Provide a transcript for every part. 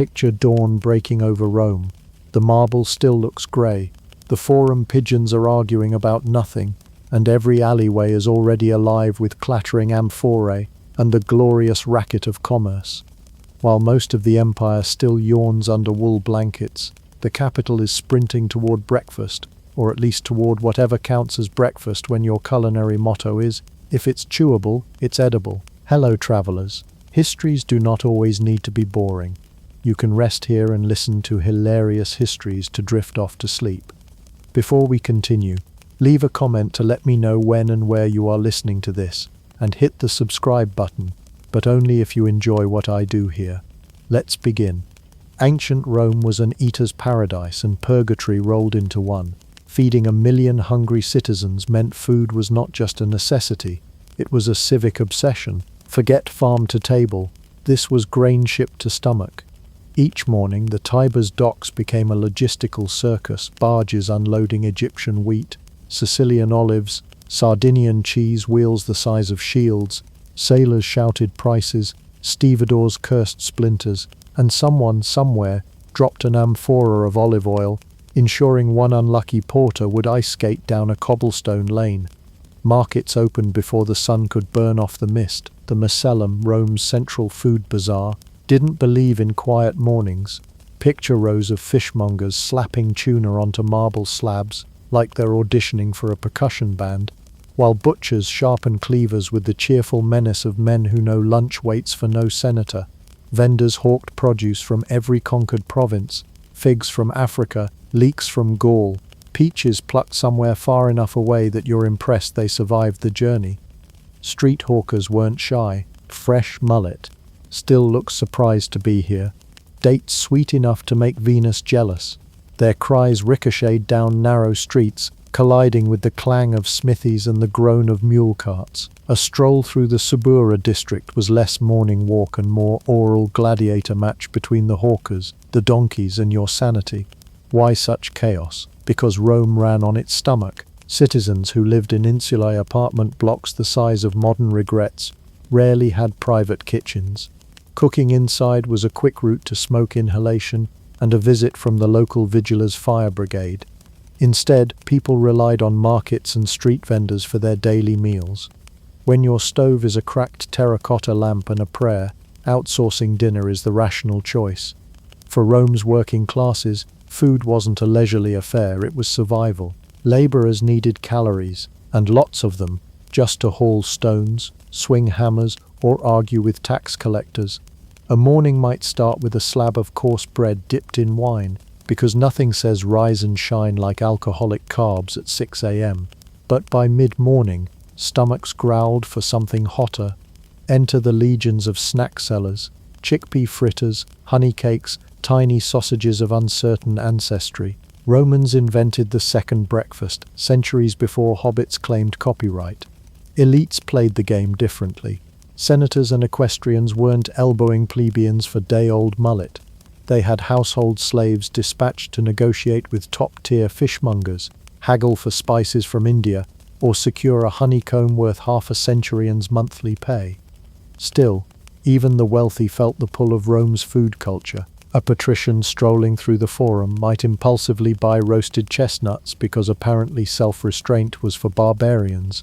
Picture dawn breaking over Rome. The marble still looks grey. The forum pigeons are arguing about nothing, and every alleyway is already alive with clattering amphorae and the glorious racket of commerce. While most of the empire still yawns under wool blankets, the capital is sprinting toward breakfast, or at least toward whatever counts as breakfast when your culinary motto is, if it's chewable, it's edible. Hello, travelers. Histories do not always need to be boring. You can rest here and listen to hilarious histories to drift off to sleep. Before we continue, leave a comment to let me know when and where you are listening to this, and hit the subscribe button, but only if you enjoy what I do here. Let's begin. Ancient Rome was an eater's paradise and purgatory rolled into one. Feeding 1 million hungry citizens meant food was not just a necessity, it was a civic obsession. Forget farm to table, this was grain shipped to stomach. Each morning, the Tiber's docks became a logistical circus, barges unloading Egyptian wheat, Sicilian olives, Sardinian cheese, wheels the size of shields, sailors shouted prices, stevedores cursed splinters, and someone, somewhere, dropped an amphora of olive oil, ensuring one unlucky porter would ice skate down a cobblestone lane. Markets opened before the sun could burn off the mist. The Macellum, Rome's central food bazaar, didn't believe in quiet mornings. Picture rows of fishmongers slapping tuna onto marble slabs, like they're auditioning for a percussion band, while butchers sharpen cleavers with the cheerful menace of men who know lunch waits for no senator. Vendors hawked produce from every conquered province, figs from Africa, leeks from Gaul, peaches plucked somewhere far enough away that you're impressed they survived the journey. Street hawkers weren't shy. Fresh mullet still looks surprised to be here. Dates sweet enough to make Venus jealous. Their cries ricocheted down narrow streets, colliding with the clang of smithies and the groan of mule carts. A stroll through the Subura district was less morning walk and more oral gladiator match between the hawkers, the donkeys, and your sanity. Why such chaos? Because Rome ran on its stomach. Citizens who lived in insulae apartment blocks the size of modern regrets rarely had private kitchens. Cooking inside was a quick route to smoke inhalation and a visit from the local vigilers' fire brigade. Instead, people relied on markets and street vendors for their daily meals. When your stove is a cracked terracotta lamp and a prayer, outsourcing dinner is the rational choice. For Rome's working classes, food wasn't a leisurely affair, it was survival. Laborers needed calories, and lots of them, just to haul stones, swing hammers, or argue with tax collectors. A morning might start with a slab of coarse bread dipped in wine, because nothing says rise and shine like alcoholic carbs at 6 a.m. But by mid-morning, stomachs growled for something hotter. Enter the legions of snack sellers, chickpea fritters, honey cakes, tiny sausages of uncertain ancestry. Romans invented the second breakfast, centuries before hobbits claimed copyright. Elites played the game differently. Senators and equestrians weren't elbowing plebeians for day-old mullet. They had household slaves dispatched to negotiate with top-tier fishmongers, haggle for spices from India, or secure a honeycomb worth half a centurion's monthly pay. Still, even the wealthy felt the pull of Rome's food culture. A patrician strolling through the forum might impulsively buy roasted chestnuts because apparently self-restraint was for barbarians.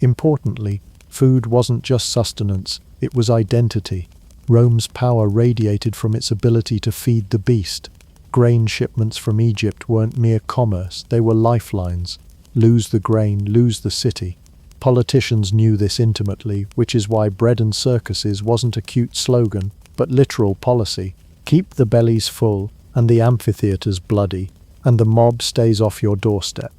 Importantly, food wasn't just sustenance, it was identity. Rome's power radiated from its ability to feed the beast. Grain shipments from Egypt weren't mere commerce, they were lifelines. Lose the grain, lose the city. Politicians knew this intimately, which is why bread and circuses wasn't a cute slogan, but literal policy. Keep the bellies full, and the amphitheaters bloody, and the mob stays off your doorstep.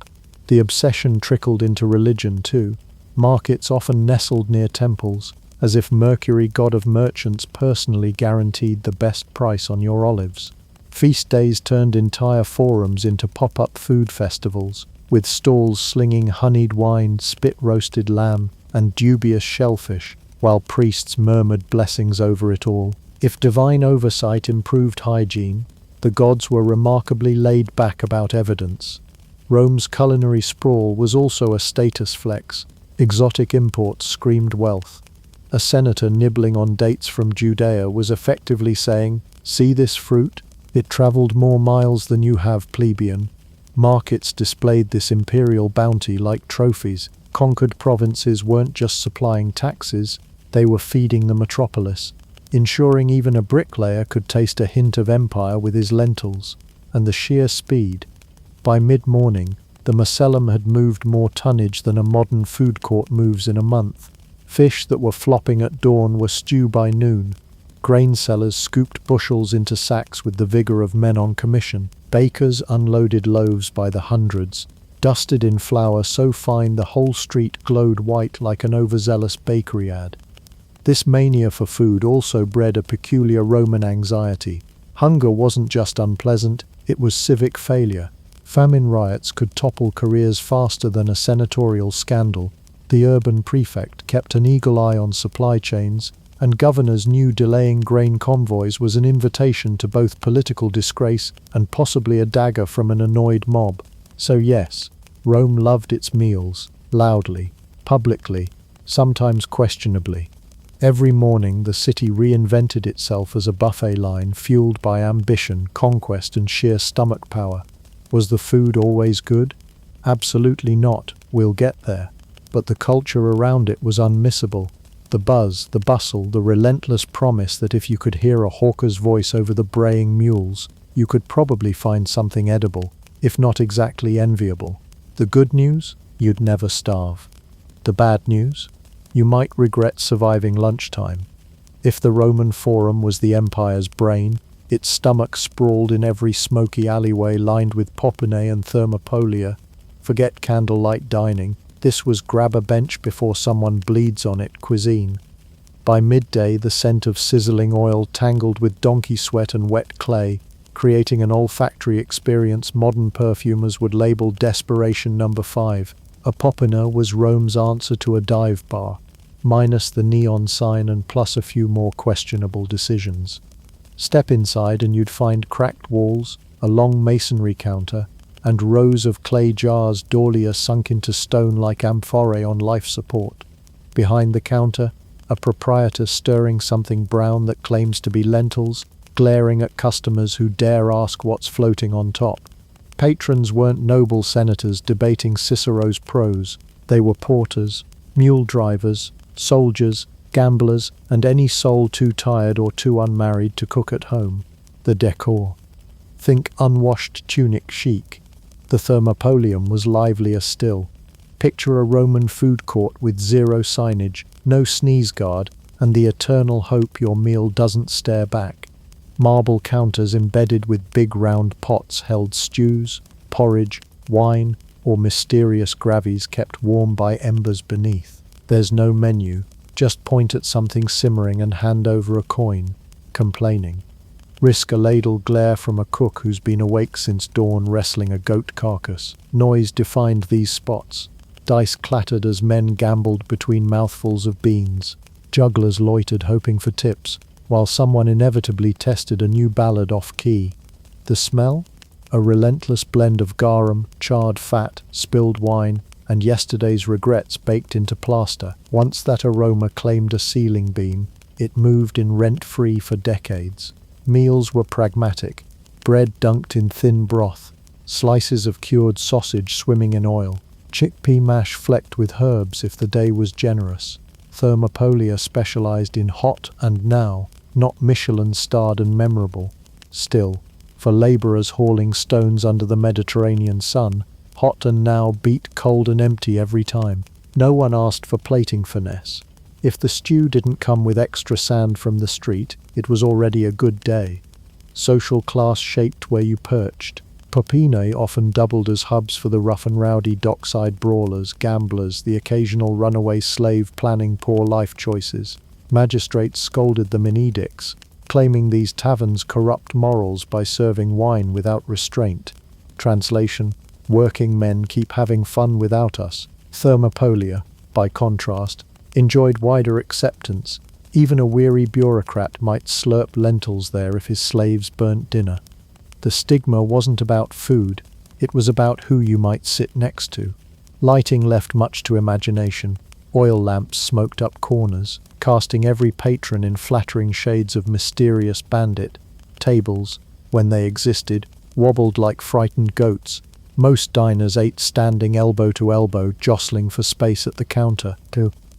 The obsession trickled into religion too. Markets often nestled near temples, as if Mercury, god of merchants, personally guaranteed the best price on your olives. Feast days turned entire forums into pop-up food festivals, with stalls slinging honeyed wine, spit-roasted lamb, and dubious shellfish, while priests murmured blessings over it all. If divine oversight improved hygiene, the gods were remarkably laid back about evidence. Rome's culinary sprawl was also a status flex. Exotic imports screamed wealth. A senator nibbling on dates from Judea was effectively saying, See this fruit? It travelled more miles than you have, plebeian. Markets displayed this imperial bounty like trophies. Conquered provinces weren't just supplying taxes, they were feeding the metropolis, ensuring even a bricklayer could taste a hint of empire with his lentils. And the sheer speed. By mid-morning, the Macellum had moved more tonnage than a modern food court moves in a month. Fish that were flopping at dawn were stew by noon. Grain sellers scooped bushels into sacks with the vigor of men on commission. Bakers unloaded loaves by the hundreds, dusted in flour so fine the whole street glowed white like an overzealous bakery ad. This mania for food also bred a peculiar Roman anxiety. Hunger wasn't just unpleasant, it was civic failure. Famine riots could topple careers faster than a senatorial scandal. The urban prefect kept an eagle eye on supply chains, and governors knew delaying grain convoys was an invitation to both political disgrace and possibly a dagger from an annoyed mob. So yes, Rome loved its meals, loudly, publicly, sometimes questionably. Every morning the city reinvented itself as a buffet line fueled by ambition, conquest, and sheer stomach power. Was the food always good? Absolutely not, we'll get there. But the culture around it was unmissable. The buzz, the bustle, the relentless promise that if you could hear a hawker's voice over the braying mules, you could probably find something edible, if not exactly enviable. The good news? You'd never starve. The bad news? You might regret surviving lunchtime. If the Roman Forum was the empire's brain, its stomach sprawled in every smoky alleyway lined with popinae and thermopolia. Forget candlelight dining. This was grab a bench before someone bleeds on it cuisine. By midday, the scent of sizzling oil tangled with donkey sweat and wet clay, creating an olfactory experience modern perfumers would label desperation number 5. A popina was Rome's answer to a dive bar, minus the neon sign and plus a few more questionable decisions. Step inside and you'd find cracked walls, a long masonry counter, and rows of clay jars dahlia sunk into stone like amphorae on life support. Behind the counter, a proprietor stirring something brown that claims to be lentils, glaring at customers who dare ask what's floating on top. Patrons weren't noble senators debating Cicero's prose. They were porters, mule drivers, soldiers, gamblers, and any soul too tired or too unmarried to cook at home. The decor. Think unwashed tunic chic. The thermopolium was livelier still. Picture a Roman food court with zero signage, no sneeze guard, and the eternal hope your meal doesn't stare back. Marble counters embedded with big round pots held stews, porridge, wine, or mysterious gravies kept warm by embers beneath. There's no menu, just point at something simmering and hand over a coin, complaining. Risk a ladle glare from a cook who's been awake since dawn wrestling a goat carcass. Noise defined these spots. Dice clattered as men gambled between mouthfuls of beans. Jugglers loitered hoping for tips, while someone inevitably tested a new ballad off-key. The smell? A relentless blend of garum, charred fat, spilled wine, and yesterday's regrets baked into plaster. Once that aroma claimed a ceiling beam, it moved in rent-free for decades. Meals were pragmatic, bread dunked in thin broth, slices of cured sausage swimming in oil, chickpea mash flecked with herbs if the day was generous. Thermopolia specialized in hot and now, not Michelin-starred and memorable. Still, for laborers hauling stones under the Mediterranean sun, hot and now beat cold and empty every time. No one asked for plating finesse. If the stew didn't come with extra sand from the street, it was already a good day. Social class shaped where you perched. Popinae often doubled as hubs for the rough and rowdy dockside brawlers, gamblers, the occasional runaway slave planning poor life choices. Magistrates scolded them in edicts, claiming these taverns corrupt morals by serving wine without restraint. Translation: working men keep having fun without us. Thermopolia, by contrast, enjoyed wider acceptance. Even a weary bureaucrat might slurp lentils there if his slaves burnt dinner. The stigma wasn't about food, it was about who you might sit next to. Lighting left much to imagination. Oil lamps smoked up corners, casting every patron in flattering shades of mysterious bandit. Tables, when they existed, wobbled like frightened goats. Most diners ate standing elbow to elbow, jostling for space at the counter.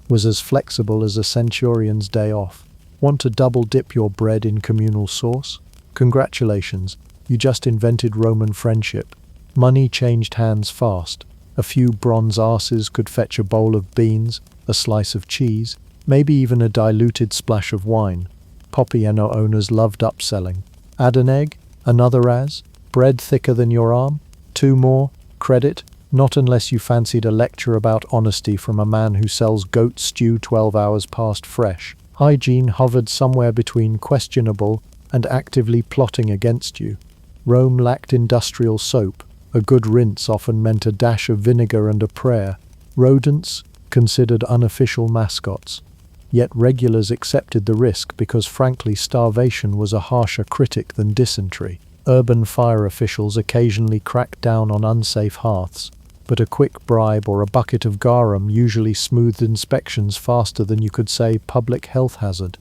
Was as flexible as a centurion's day off. Want to double dip your bread in communal sauce? Congratulations, you just invented Roman friendship. Money changed hands fast. A few bronze asses could fetch a bowl of beans, a slice of cheese, maybe even a diluted splash of wine. Poppiano owners loved upselling. Add an egg, another as, bread thicker than your arm, 2 more, credit, not unless you fancied a lecture about honesty from a man who sells goat stew 12 hours past fresh. Hygiene hovered somewhere between questionable and actively plotting against you. Rome lacked industrial soap. A good rinse often meant a dash of vinegar and a prayer. Rodents, considered unofficial mascots. Yet regulars accepted the risk because frankly starvation was a harsher critic than dysentery. Urban fire officials occasionally cracked down on unsafe hearths, but a quick bribe or a bucket of garum usually smoothed inspections faster than you could say public health hazard.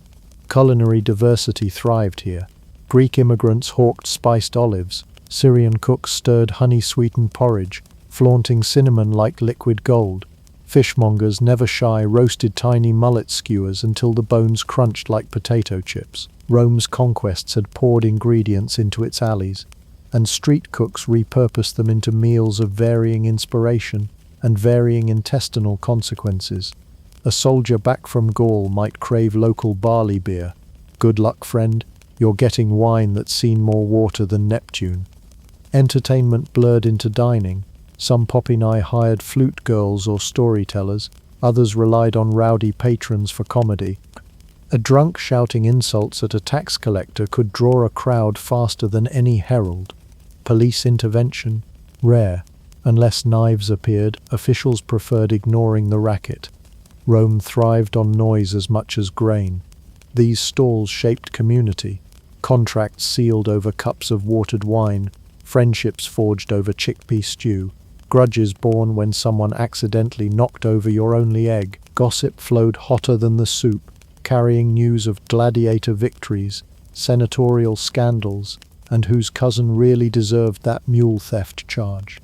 Culinary diversity thrived here. Greek immigrants hawked spiced olives, Syrian cooks stirred honey-sweetened porridge, flaunting cinnamon like liquid gold. Fishmongers, never shy, roasted tiny mullet skewers until the bones crunched like potato chips. Rome's conquests had poured ingredients into its alleys, and street cooks repurposed them into meals of varying inspiration and varying intestinal consequences. A soldier back from Gaul might crave local barley beer. Good luck, friend, you're getting wine that's seen more water than Neptune. Entertainment blurred into dining. Some Popinai hired flute girls or storytellers, others relied on rowdy patrons for comedy. A drunk shouting insults at a tax collector could draw a crowd faster than any herald. Police intervention? Rare. Unless knives appeared, officials preferred ignoring the racket. Rome thrived on noise as much as grain. These stalls shaped community. Contracts sealed over cups of watered wine, friendships forged over chickpea stew, grudges born when someone accidentally knocked over your only egg. Gossip flowed hotter than the soup, carrying news of gladiator victories, senatorial scandals, and whose cousin really deserved that mule theft charge.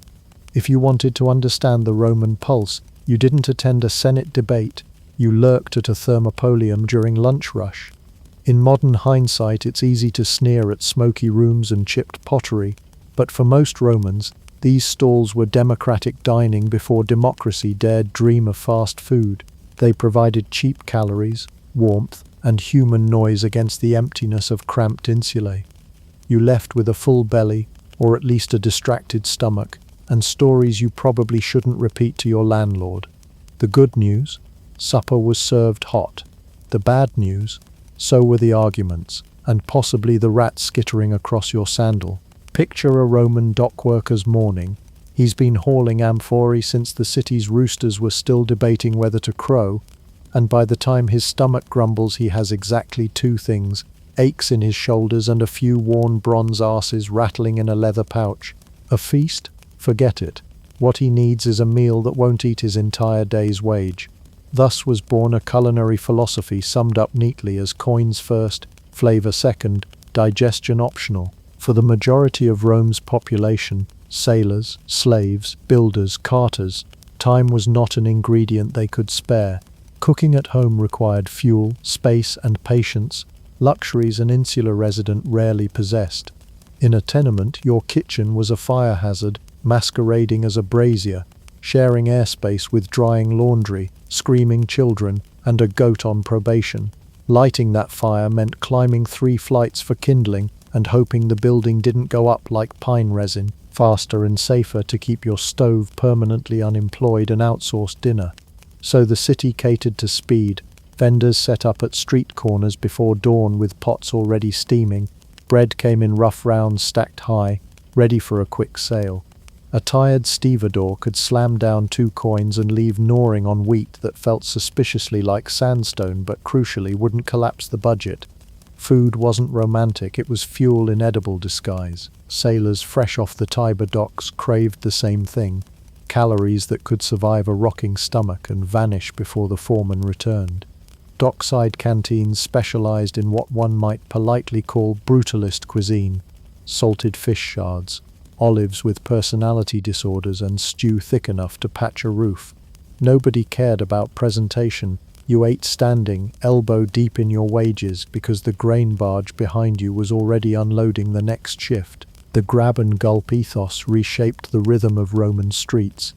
If you wanted to understand the Roman pulse, you didn't attend a Senate debate, you lurked at a thermopolium during lunch rush. In modern hindsight, it's easy to sneer at smoky rooms and chipped pottery, but for most Romans, these stalls were democratic dining before democracy dared dream of fast food. They provided cheap calories, warmth, and human noise against the emptiness of cramped insulae. You left with a full belly, or at least a distracted stomach, and stories you probably shouldn't repeat to your landlord. The good news? Supper was served hot. The bad news? So were the arguments, and possibly the rat skittering across your sandal. Picture a Roman dockworker's morning. He's been hauling amphorae since the city's roosters were still debating whether to crow, and by the time his stomach grumbles he has exactly 2 things: aches in his shoulders and a few worn bronze asses rattling in a leather pouch. A feast? Forget it. What he needs is a meal that won't eat his entire day's wage. Thus was born a culinary philosophy summed up neatly as coins first, flavor second, digestion optional. For the majority of Rome's population, sailors, slaves, builders, carters, time was not an ingredient they could spare. Cooking at home required fuel, space, and patience, luxuries an insular resident rarely possessed. In a tenement, your kitchen was a fire hazard, masquerading as a brazier, sharing airspace with drying laundry, screaming children, and a goat on probation. Lighting that fire meant climbing 3 flights for kindling and hoping the building didn't go up like pine resin, faster and safer to keep your stove permanently unemployed and outsource dinner. So the city catered to speed. Vendors set up at street corners before dawn with pots already steaming. Bread came in rough rounds stacked high, ready for a quick sale. A tired stevedore could slam down 2 coins and leave gnawing on wheat that felt suspiciously like sandstone but crucially wouldn't collapse the budget. Food wasn't romantic, it was fuel in edible disguise. Sailors fresh off the Tiber docks craved the same thing, calories that could survive a rocking stomach and vanish before the foreman returned. Dockside canteens specialized in what one might politely call brutalist cuisine: salted fish shards, olives with personality disorders, and stew thick enough to patch a roof. Nobody cared about presentation. You ate standing, elbow deep in your wages, because the grain barge behind you was already unloading the next shift. The grab-and-gulp ethos reshaped the rhythm of Roman streets.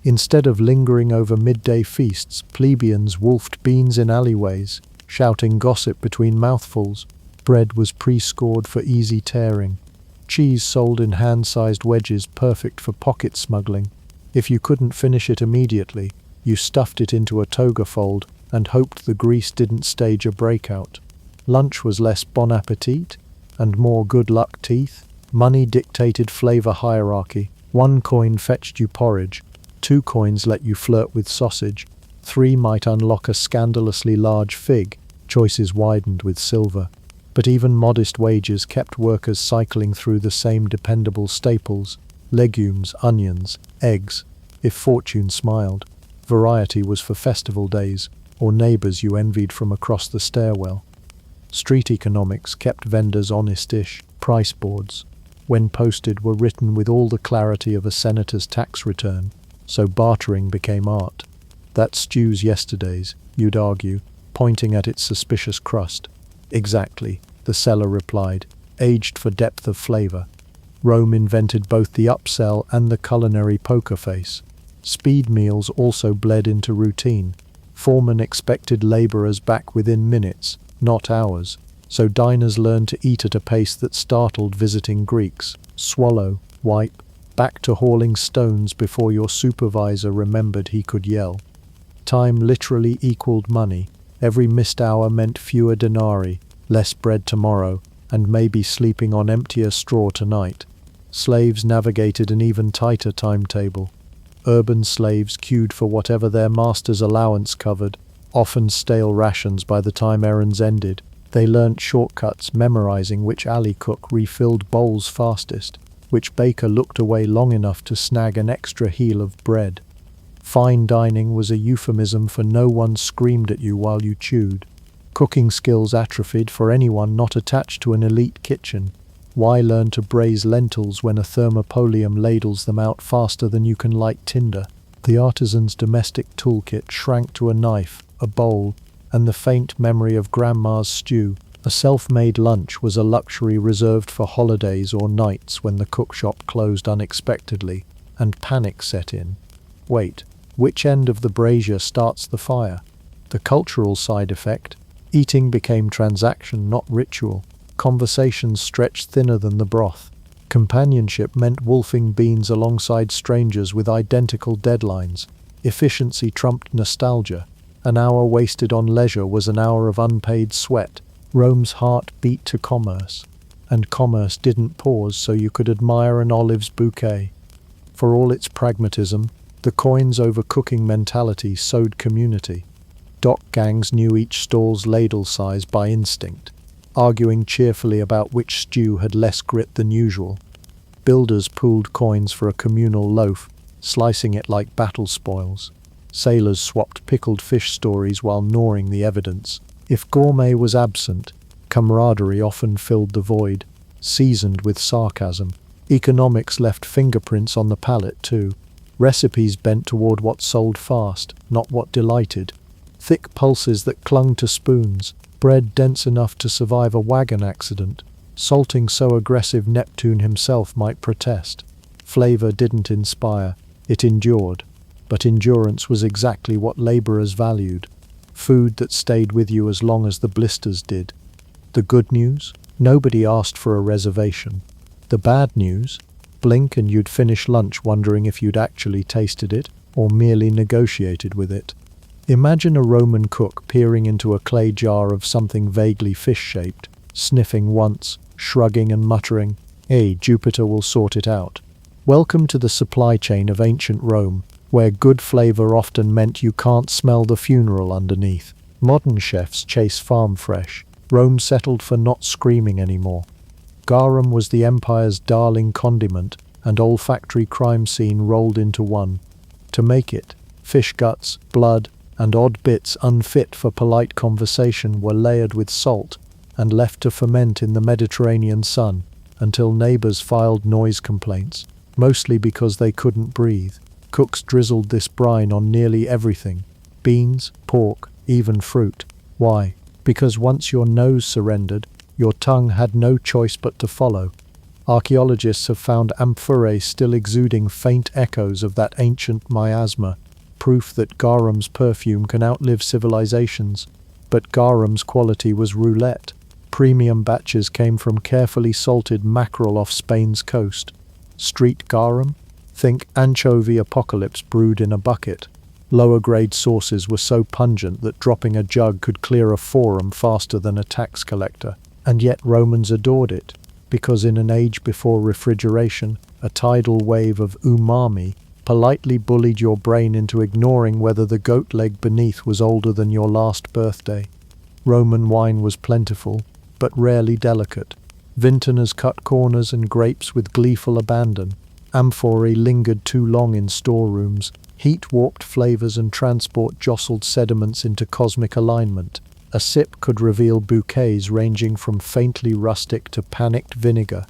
Instead of lingering over midday feasts, plebeians wolfed beans in alleyways, shouting gossip between mouthfuls. Bread was pre-scored for easy tearing. Cheese sold in hand-sized wedges, perfect for pocket smuggling. If you couldn't finish it immediately, you stuffed it into a toga fold and hoped the grease didn't stage a breakout. Lunch was less bon appetit and more good luck teeth. Money dictated flavor hierarchy. 1 coin fetched you porridge, 2 coins let you flirt with sausage, 3 might unlock a scandalously large fig. Choices widened with silver. But even modest wages kept workers cycling through the same dependable staples: legumes, onions, eggs. If fortune smiled, variety was for festival days or neighbors you envied from across the stairwell. Street economics kept vendors honest-ish. Price boards, when posted, were written with all the clarity of a senator's tax return, so bartering became art. That stew's yesterday's, you'd argue, pointing at its suspicious crust. Exactly, the seller replied, aged for depth of flavor. Rome invented both the upsell and the culinary poker face. Speed meals also bled into routine. Foremen expected laborers back within minutes, not hours, so diners learned to eat at a pace that startled visiting Greeks. Swallow, wipe, back to hauling stones before your supervisor remembered he could yell. Time literally equaled money. Every missed hour meant fewer denarii, less bread tomorrow, and maybe sleeping on emptier straw tonight. Slaves navigated an even tighter timetable. Urban slaves queued for whatever their master's allowance covered, often stale rations by the time errands ended. They learnt shortcuts, memorizing which alley cook refilled bowls fastest, which baker looked away long enough to snag an extra heel of bread. Fine dining was a euphemism for no one screamed at you while you chewed. Cooking skills atrophied for anyone not attached to an elite kitchen. Why learn to braise lentils when a thermopolium ladles them out faster than you can light tinder? The artisan's domestic toolkit shrank to a knife, a bowl, and the faint memory of grandma's stew. A self-made lunch was a luxury reserved for holidays or nights when the cookshop closed unexpectedly, and panic set in. Wait, which end of the brazier starts the fire? The cultural side effect: eating became transaction, not ritual. Conversations stretched thinner than the broth. Companionship meant wolfing beans alongside strangers with identical deadlines. Efficiency trumped nostalgia. An hour wasted on leisure was an hour of unpaid sweat. Rome's heart beat to commerce, and commerce didn't pause so you could admire an olive's bouquet. For all its pragmatism, the coins over cooking mentality sowed community. Dock gangs knew each stall's ladle size by instinct, arguing cheerfully about which stew had less grit than usual. Builders pooled coins for a communal loaf, slicing it like battle spoils. Sailors swapped pickled fish stories while gnawing the evidence. If gourmet was absent, camaraderie often filled the void, seasoned with sarcasm. Economics left fingerprints on the palate too. Recipes bent toward what sold fast, not what delighted. Thick pulses that clung to spoons, bread dense enough to survive a wagon accident, salting so aggressive Neptune himself might protest. Flavor didn't inspire, it endured. But endurance was exactly what laborers valued. Food that stayed with you as long as the blisters did. The good news? Nobody asked for a reservation. The bad news? Blink and you'd finish lunch wondering if you'd actually tasted it or merely negotiated with it. Imagine a Roman cook peering into a clay jar of something vaguely fish-shaped, sniffing once, shrugging and muttering, "Hey, Jupiter will sort it out." Welcome to the supply chain of ancient Rome, where good flavor often meant you can't smell the funeral underneath. Modern chefs chase farm fresh. Rome settled for not screaming anymore. Garum was the empire's darling condiment, and olfactory crime scene rolled into one. To make it, fish guts, blood, and odd bits unfit for polite conversation were layered with salt and left to ferment in the Mediterranean sun until neighbors filed noise complaints, mostly because they couldn't breathe. Cooks drizzled this brine on nearly everything: beans, pork, even fruit. Why? Because once your nose surrendered, your tongue had no choice but to follow. Archaeologists have found amphorae still exuding faint echoes of that ancient miasma, proof that garum's perfume can outlive civilizations. But garum's quality was roulette. Premium batches came from carefully salted mackerel off Spain's coast. Street garum? Think anchovy apocalypse brewed in a bucket. Lower-grade sauces were so pungent that dropping a jug could clear a forum faster than a tax collector. And yet Romans adored it, because in an age before refrigeration, a tidal wave of umami politely bullied your brain into ignoring whether the goat leg beneath was older than your last birthday. Roman wine was plentiful, but rarely delicate. Vintners cut corners and grapes with gleeful abandon. Amphorae lingered too long in storerooms. Heat warped flavors and transport jostled sediments into cosmic alignment. A sip could reveal bouquets ranging from faintly rustic to panicked vinegar.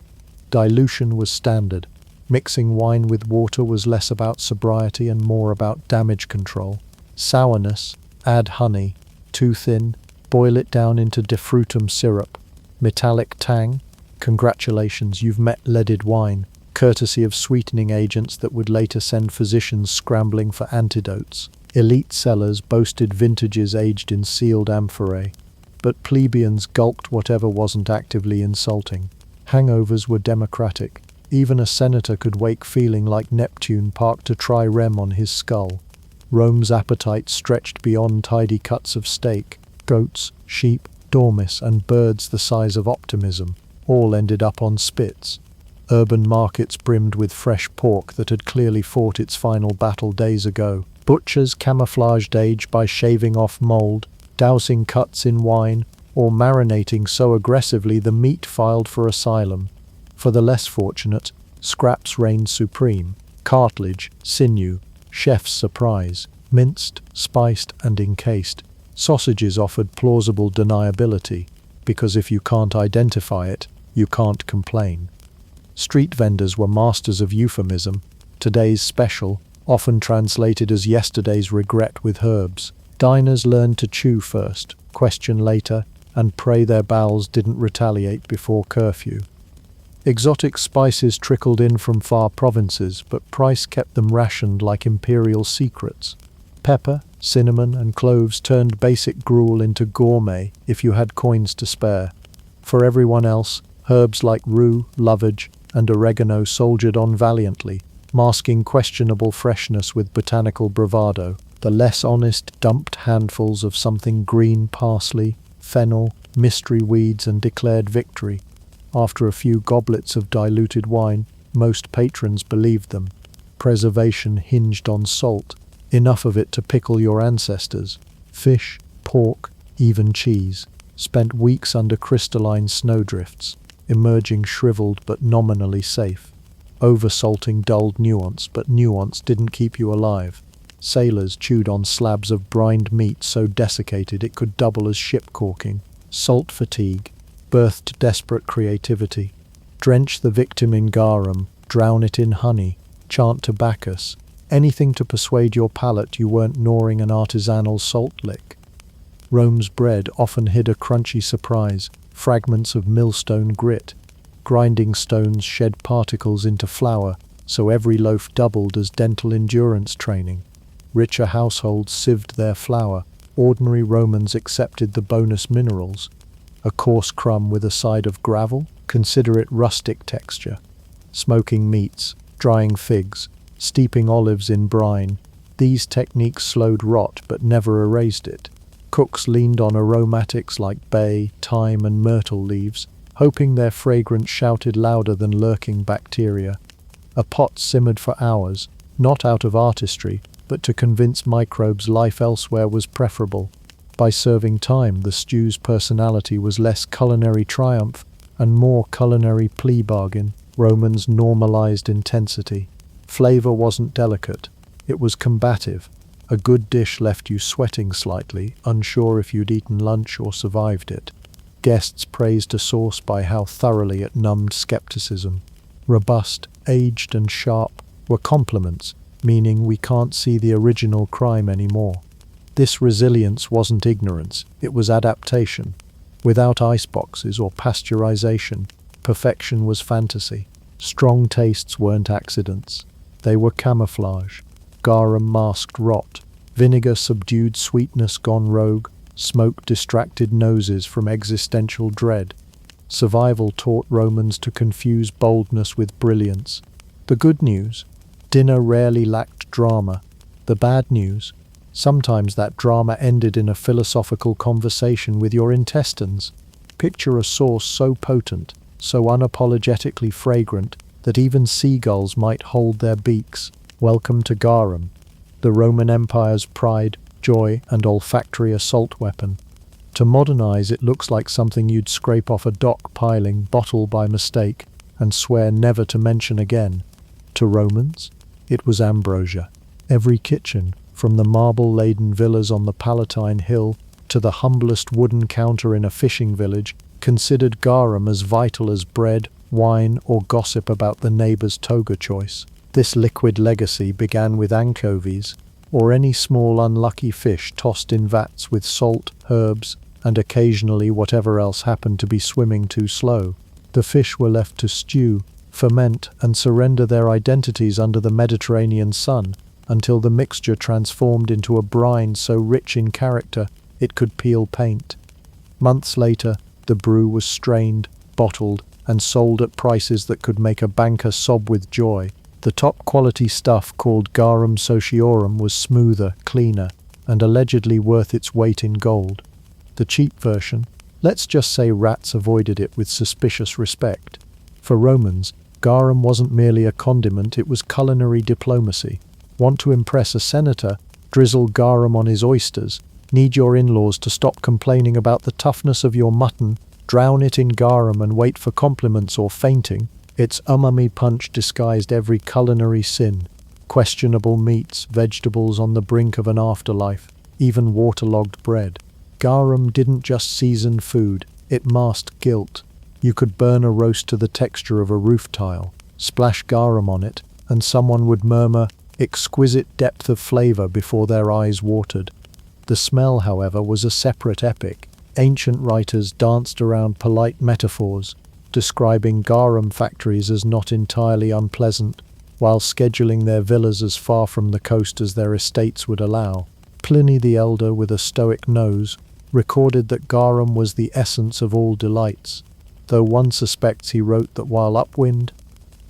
Dilution was standard. Mixing wine with water was less about sobriety and more about damage control. Sourness, add honey. Too thin, boil it down into defrutum syrup. Metallic tang? Congratulations, you've met leaded wine, courtesy of sweetening agents that would later send physicians scrambling for antidotes. Elite cellars boasted vintages aged in sealed amphorae, but plebeians gulped whatever wasn't actively insulting. Hangovers were democratic. Even a senator could wake feeling like Neptune parked a trireme on his skull. Rome's appetite stretched beyond tidy cuts of steak. Goats, sheep, dormice, and birds the size of optimism all ended up on spits. Urban markets brimmed with fresh pork that had clearly fought its final battle days ago. Butchers camouflaged age by shaving off mold, dousing cuts in wine, or marinating so aggressively the meat filed for asylum. For the less fortunate, scraps reigned supreme: cartilage, sinew, chef's surprise, minced, spiced, and encased. Sausages offered plausible deniability, because if you can't identify it, you can't complain. Street vendors were masters of euphemism: today's special, often translated as yesterday's regret with herbs. Diners learned to chew first, question later, and pray their bowels didn't retaliate before curfew. Exotic spices trickled in from far provinces, but price kept them rationed like imperial secrets. Pepper, cinnamon, and cloves turned basic gruel into gourmet if you had coins to spare. For everyone else, herbs like rue, lovage, and oregano soldiered on valiantly, masking questionable freshness with botanical bravado. The less honest dumped handfuls of something green: parsley, fennel, mystery weeds, and declared victory. After a few goblets of diluted wine, most patrons believed them. Preservation hinged on salt, enough of it to pickle your ancestors. Fish, pork, even cheese, spent weeks under crystalline snowdrifts, emerging shriveled but nominally safe. Oversalting dulled nuance, but nuance didn't keep you alive. Sailors chewed on slabs of brined meat so desiccated it could double as ship caulking. Salt fatigue birthed desperate creativity. Drench the victim in garum, drown it in honey, chant to Bacchus, anything to persuade your palate you weren't gnawing an artisanal salt lick. Rome's bread often hid a crunchy surprise: fragments of millstone grit. Grinding stones shed particles into flour, so every loaf doubled as dental endurance training. Richer households sieved their flour. Ordinary Romans accepted the bonus minerals. A coarse crumb with a side of gravel? Consider it rustic texture. Smoking meats, drying figs, steeping olives in brine. These techniques slowed rot but never erased it. Cooks leaned on aromatics like bay, thyme, and myrtle leaves, hoping their fragrance shouted louder than lurking bacteria. A pot simmered for hours, not out of artistry, but to convince microbes life elsewhere was preferable. By serving time, the stew's personality was less culinary triumph and more culinary plea bargain. Romans normalized intensity. Flavor wasn't delicate, it was combative. A good dish left you sweating slightly, unsure if you'd eaten lunch or survived it. Guests praised a sauce by how thoroughly it numbed skepticism. Robust, aged and sharp were compliments, meaning we can't see the original crime anymore. This resilience wasn't ignorance, it was adaptation. Without iceboxes or pasteurization, perfection was fantasy. Strong tastes weren't accidents. They were camouflage. Garum masked rot. Vinegar subdued sweetness gone rogue. Smoke distracted noses from existential dread. Survival taught Romans to confuse boldness with brilliance. The good news: dinner rarely lacked drama. The bad news: sometimes that drama ended in a philosophical conversation with your intestines. Picture a sauce so potent, so unapologetically fragrant, that even seagulls might hold their beaks. Welcome to garum, the Roman Empire's pride, joy, and olfactory assault weapon. To modernize, it looks like something you'd scrape off a dock piling bottle by mistake and swear never to mention again. To Romans, it was ambrosia. Every kitchen, from the marble-laden villas on the Palatine Hill to the humblest wooden counter in a fishing village, considered garum as vital as bread, wine, or gossip about the neighbor's toga choice. This liquid legacy began with anchovies, or any small unlucky fish tossed in vats with salt, herbs, and occasionally whatever else happened to be swimming too slow. The fish were left to stew, ferment, and surrender their identities under the Mediterranean sun, until the mixture transformed into a brine so rich in character it could peel paint. Months later, the brew was strained, bottled, and sold at prices that could make a banker sob with joy. The top-quality stuff, called garum sociorum, was smoother, cleaner, and allegedly worth its weight in gold. The cheap version, let's just say rats avoided it with suspicious respect. For Romans, garum wasn't merely a condiment, it was culinary diplomacy. Want to impress a senator? Drizzle garum on his oysters. Need your in-laws to stop complaining about the toughness of your mutton? Drown it in garum and wait for compliments or fainting. Its umami punch disguised every culinary sin. Questionable meats, vegetables on the brink of an afterlife, even waterlogged bread. Garum didn't just season food, it masked guilt. You could burn a roast to the texture of a roof tile, splash garum on it, and someone would murmur, "exquisite depth of flavor," before their eyes watered. The smell, however, was a separate epic. Ancient writers danced around polite metaphors, describing garum factories as not entirely unpleasant, while scheduling their villas as far from the coast as their estates would allow. Pliny the Elder, with a stoic nose, recorded that garum was the essence of all delights, though one suspects he wrote that while upwind.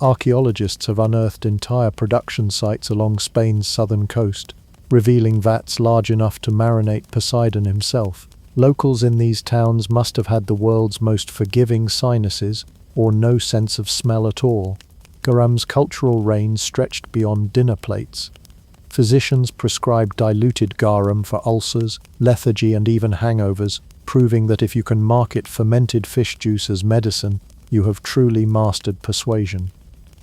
Archaeologists have unearthed entire production sites along Spain's southern coast, revealing vats large enough to marinate Poseidon himself. Locals in these towns must have had the world's most forgiving sinuses, or no sense of smell at all. Garum's cultural reign stretched beyond dinner plates. Physicians prescribed diluted garum for ulcers, lethargy, and even hangovers, proving that if you can market fermented fish juice as medicine, you have truly mastered persuasion.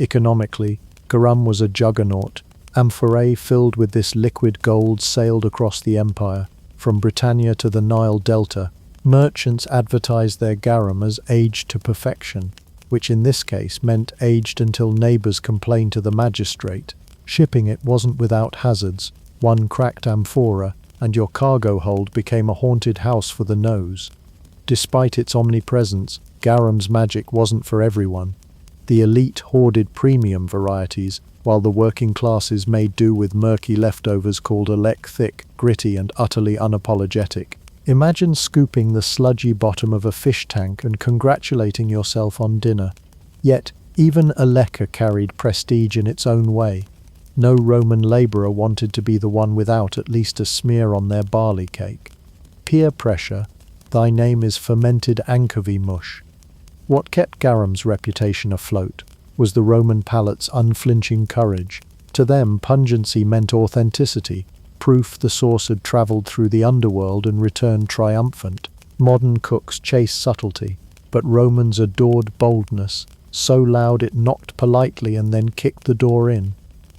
Economically, garum was a juggernaut. Amphorae filled with this liquid gold sailed across the empire, from Britannia to the Nile Delta. Merchants advertised their garum as aged to perfection, which in this case meant aged until neighbors complained to the magistrate. Shipping it wasn't without hazards. One cracked amphora, and your cargo hold became a haunted house for the nose. Despite its omnipresence, garum's magic wasn't for everyone. The elite hoarded premium varieties, while the working classes made do with murky leftovers called alec thick, gritty, and utterly unapologetic. Imagine scooping the sludgy bottom of a fish tank and congratulating yourself on dinner. Yet, even Aleca carried prestige in its own way. No Roman laborer wanted to be the one without at least a smear on their barley cake. Peer pressure, thy name is fermented anchovy mush. What kept garum's reputation afloat was the Roman palate's unflinching courage. To them, pungency meant authenticity, proof the sauce had travelled through the underworld and returned triumphant. Modern cooks chase subtlety, but Romans adored boldness, so loud it knocked politely and then kicked the door in.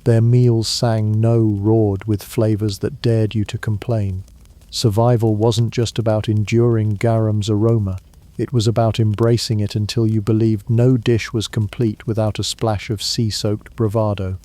Their meals sang no roared with flavors that dared you to complain. Survival wasn't just about enduring garum's aroma. It was about embracing it until you believed no dish was complete without a splash of sea-soaked bravado.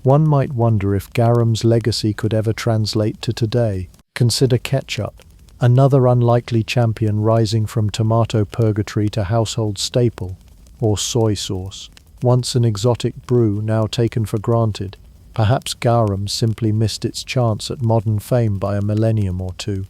One might wonder if garum's legacy could ever translate to today. Consider ketchup, another unlikely champion rising from tomato purgatory to household staple, or soy sauce, once an exotic brew now taken for granted. Perhaps garum simply missed its chance at modern fame by a millennium or two.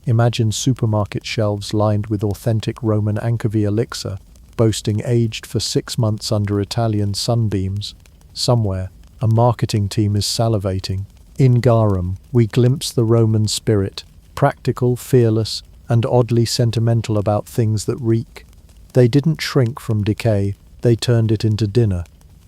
Imagine supermarket shelves lined with authentic Roman anchovy elixir, boasting aged for 6 months under Italian sunbeams. Somewhere, a marketing team is salivating. In garum, we glimpse the Roman spirit, practical, fearless, and oddly sentimental about things that reek. They didn't shrink from decay, they turned it into dinner.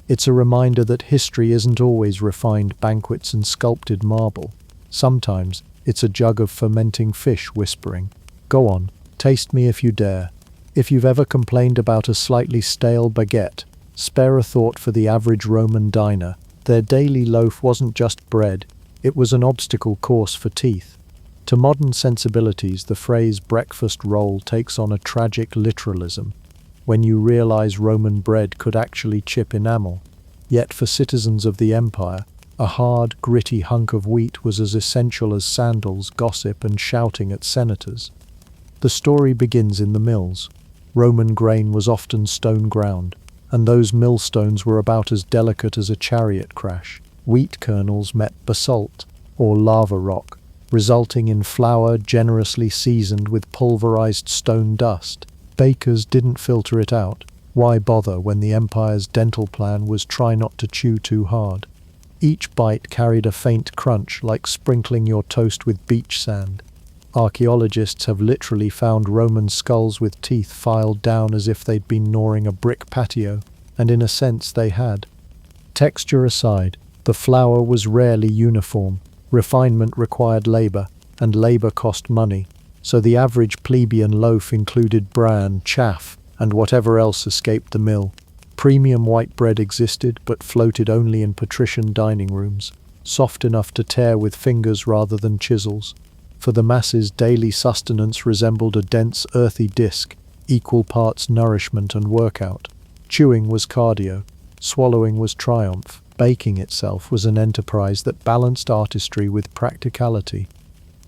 It's a reminder that history isn't always refined banquets and sculpted marble. Sometimes, it's a jug of fermenting fish whispering, "Go on, taste me if you dare." If you've ever complained about a slightly stale baguette, spare a thought for the average Roman diner. Their daily loaf wasn't just bread, it was an obstacle course for teeth. To modern sensibilities, the phrase breakfast roll takes on a tragic literalism, when you realize Roman bread could actually chip enamel. Yet for citizens of the empire, a hard, gritty hunk of wheat was as essential as sandals, gossip, and shouting at senators. The story begins in the mills. Roman grain was often stone ground, and those millstones were about as delicate as a chariot crash. Wheat kernels met basalt, or lava rock, resulting in flour generously seasoned with pulverized stone dust. Bakers didn't filter it out. Why bother when the empire's dental plan was try not to chew too hard? Each bite carried a faint crunch, like sprinkling your toast with beach sand. Archaeologists have literally found Roman skulls with teeth filed down as if they'd been gnawing a brick patio, and in a sense they had. Texture aside, the flour was rarely uniform. Refinement required labor, and labor cost money, so the average plebeian loaf included bran, chaff, and whatever else escaped the mill. Premium white bread existed, but floated only in patrician dining rooms, soft enough to tear with fingers rather than chisels. For the masses, daily sustenance resembled a dense, earthy disc, equal parts nourishment and workout. Chewing was cardio, swallowing was triumph. Baking itself was an enterprise that balanced artistry with practicality.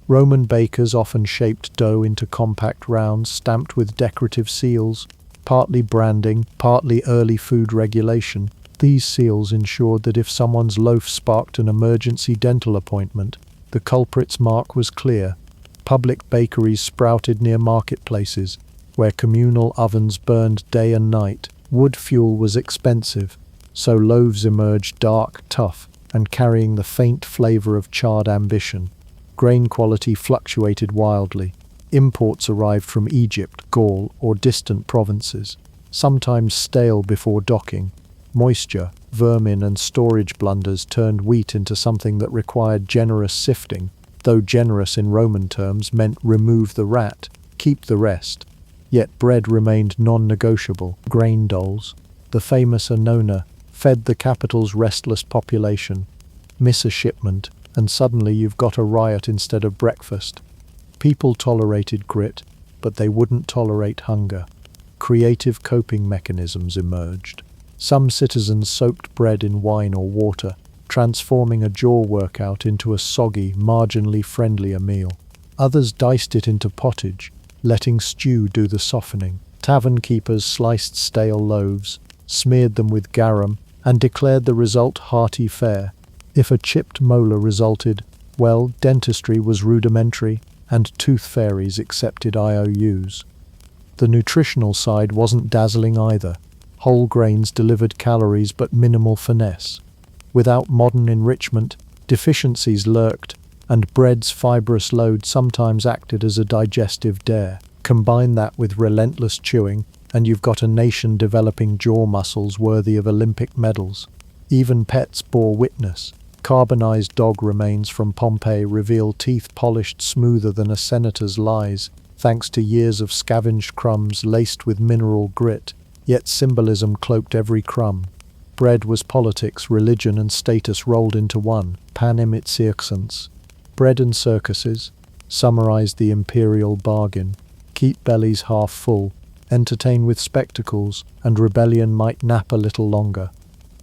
Roman bakers often shaped dough into compact rounds stamped with decorative seals, partly branding, partly early food regulation. These seals ensured that if someone's loaf sparked an emergency dental appointment, the culprit's mark was clear. Public bakeries sprouted near marketplaces, where communal ovens burned day and night. Wood fuel was expensive, so loaves emerged dark, tough, and carrying the faint flavor of charred ambition. Grain quality fluctuated wildly. Imports arrived from Egypt, Gaul, or distant provinces, sometimes stale before docking. Moisture, vermin, and storage blunders turned wheat into something that required generous sifting, though generous in Roman terms meant remove the rat, keep the rest. Yet bread remained non-negotiable. Grain doles, the famous annona, fed the capital's restless population. Miss a shipment, and suddenly you've got a riot instead of breakfast. People tolerated grit, but they wouldn't tolerate hunger. Creative coping mechanisms emerged. Some citizens soaked bread in wine or water, transforming a jaw workout into a soggy, marginally friendlier meal. Others diced it into pottage, letting stew do the softening. Tavern keepers sliced stale loaves, smeared them with garum, and declared the result hearty fare. If a chipped molar resulted, well, dentistry was rudimentary, and tooth fairies accepted IOUs. The nutritional side wasn't dazzling either. Whole grains delivered calories but minimal finesse. Without modern enrichment, deficiencies lurked, and bread's fibrous load sometimes acted as a digestive dare. Combine that with relentless chewing, and you've got a nation developing jaw muscles worthy of Olympic medals. Even pets bore witness. Carbonized dog remains from Pompeii reveal teeth polished smoother than a senator's lies, thanks to years of scavenged crumbs laced with mineral grit, yet symbolism cloaked every crumb. Bread was politics, religion, and status rolled into one. Panem et circenses. Bread and circuses summarized the imperial bargain. Keep bellies half full, entertain with spectacles, and rebellion might nap a little longer.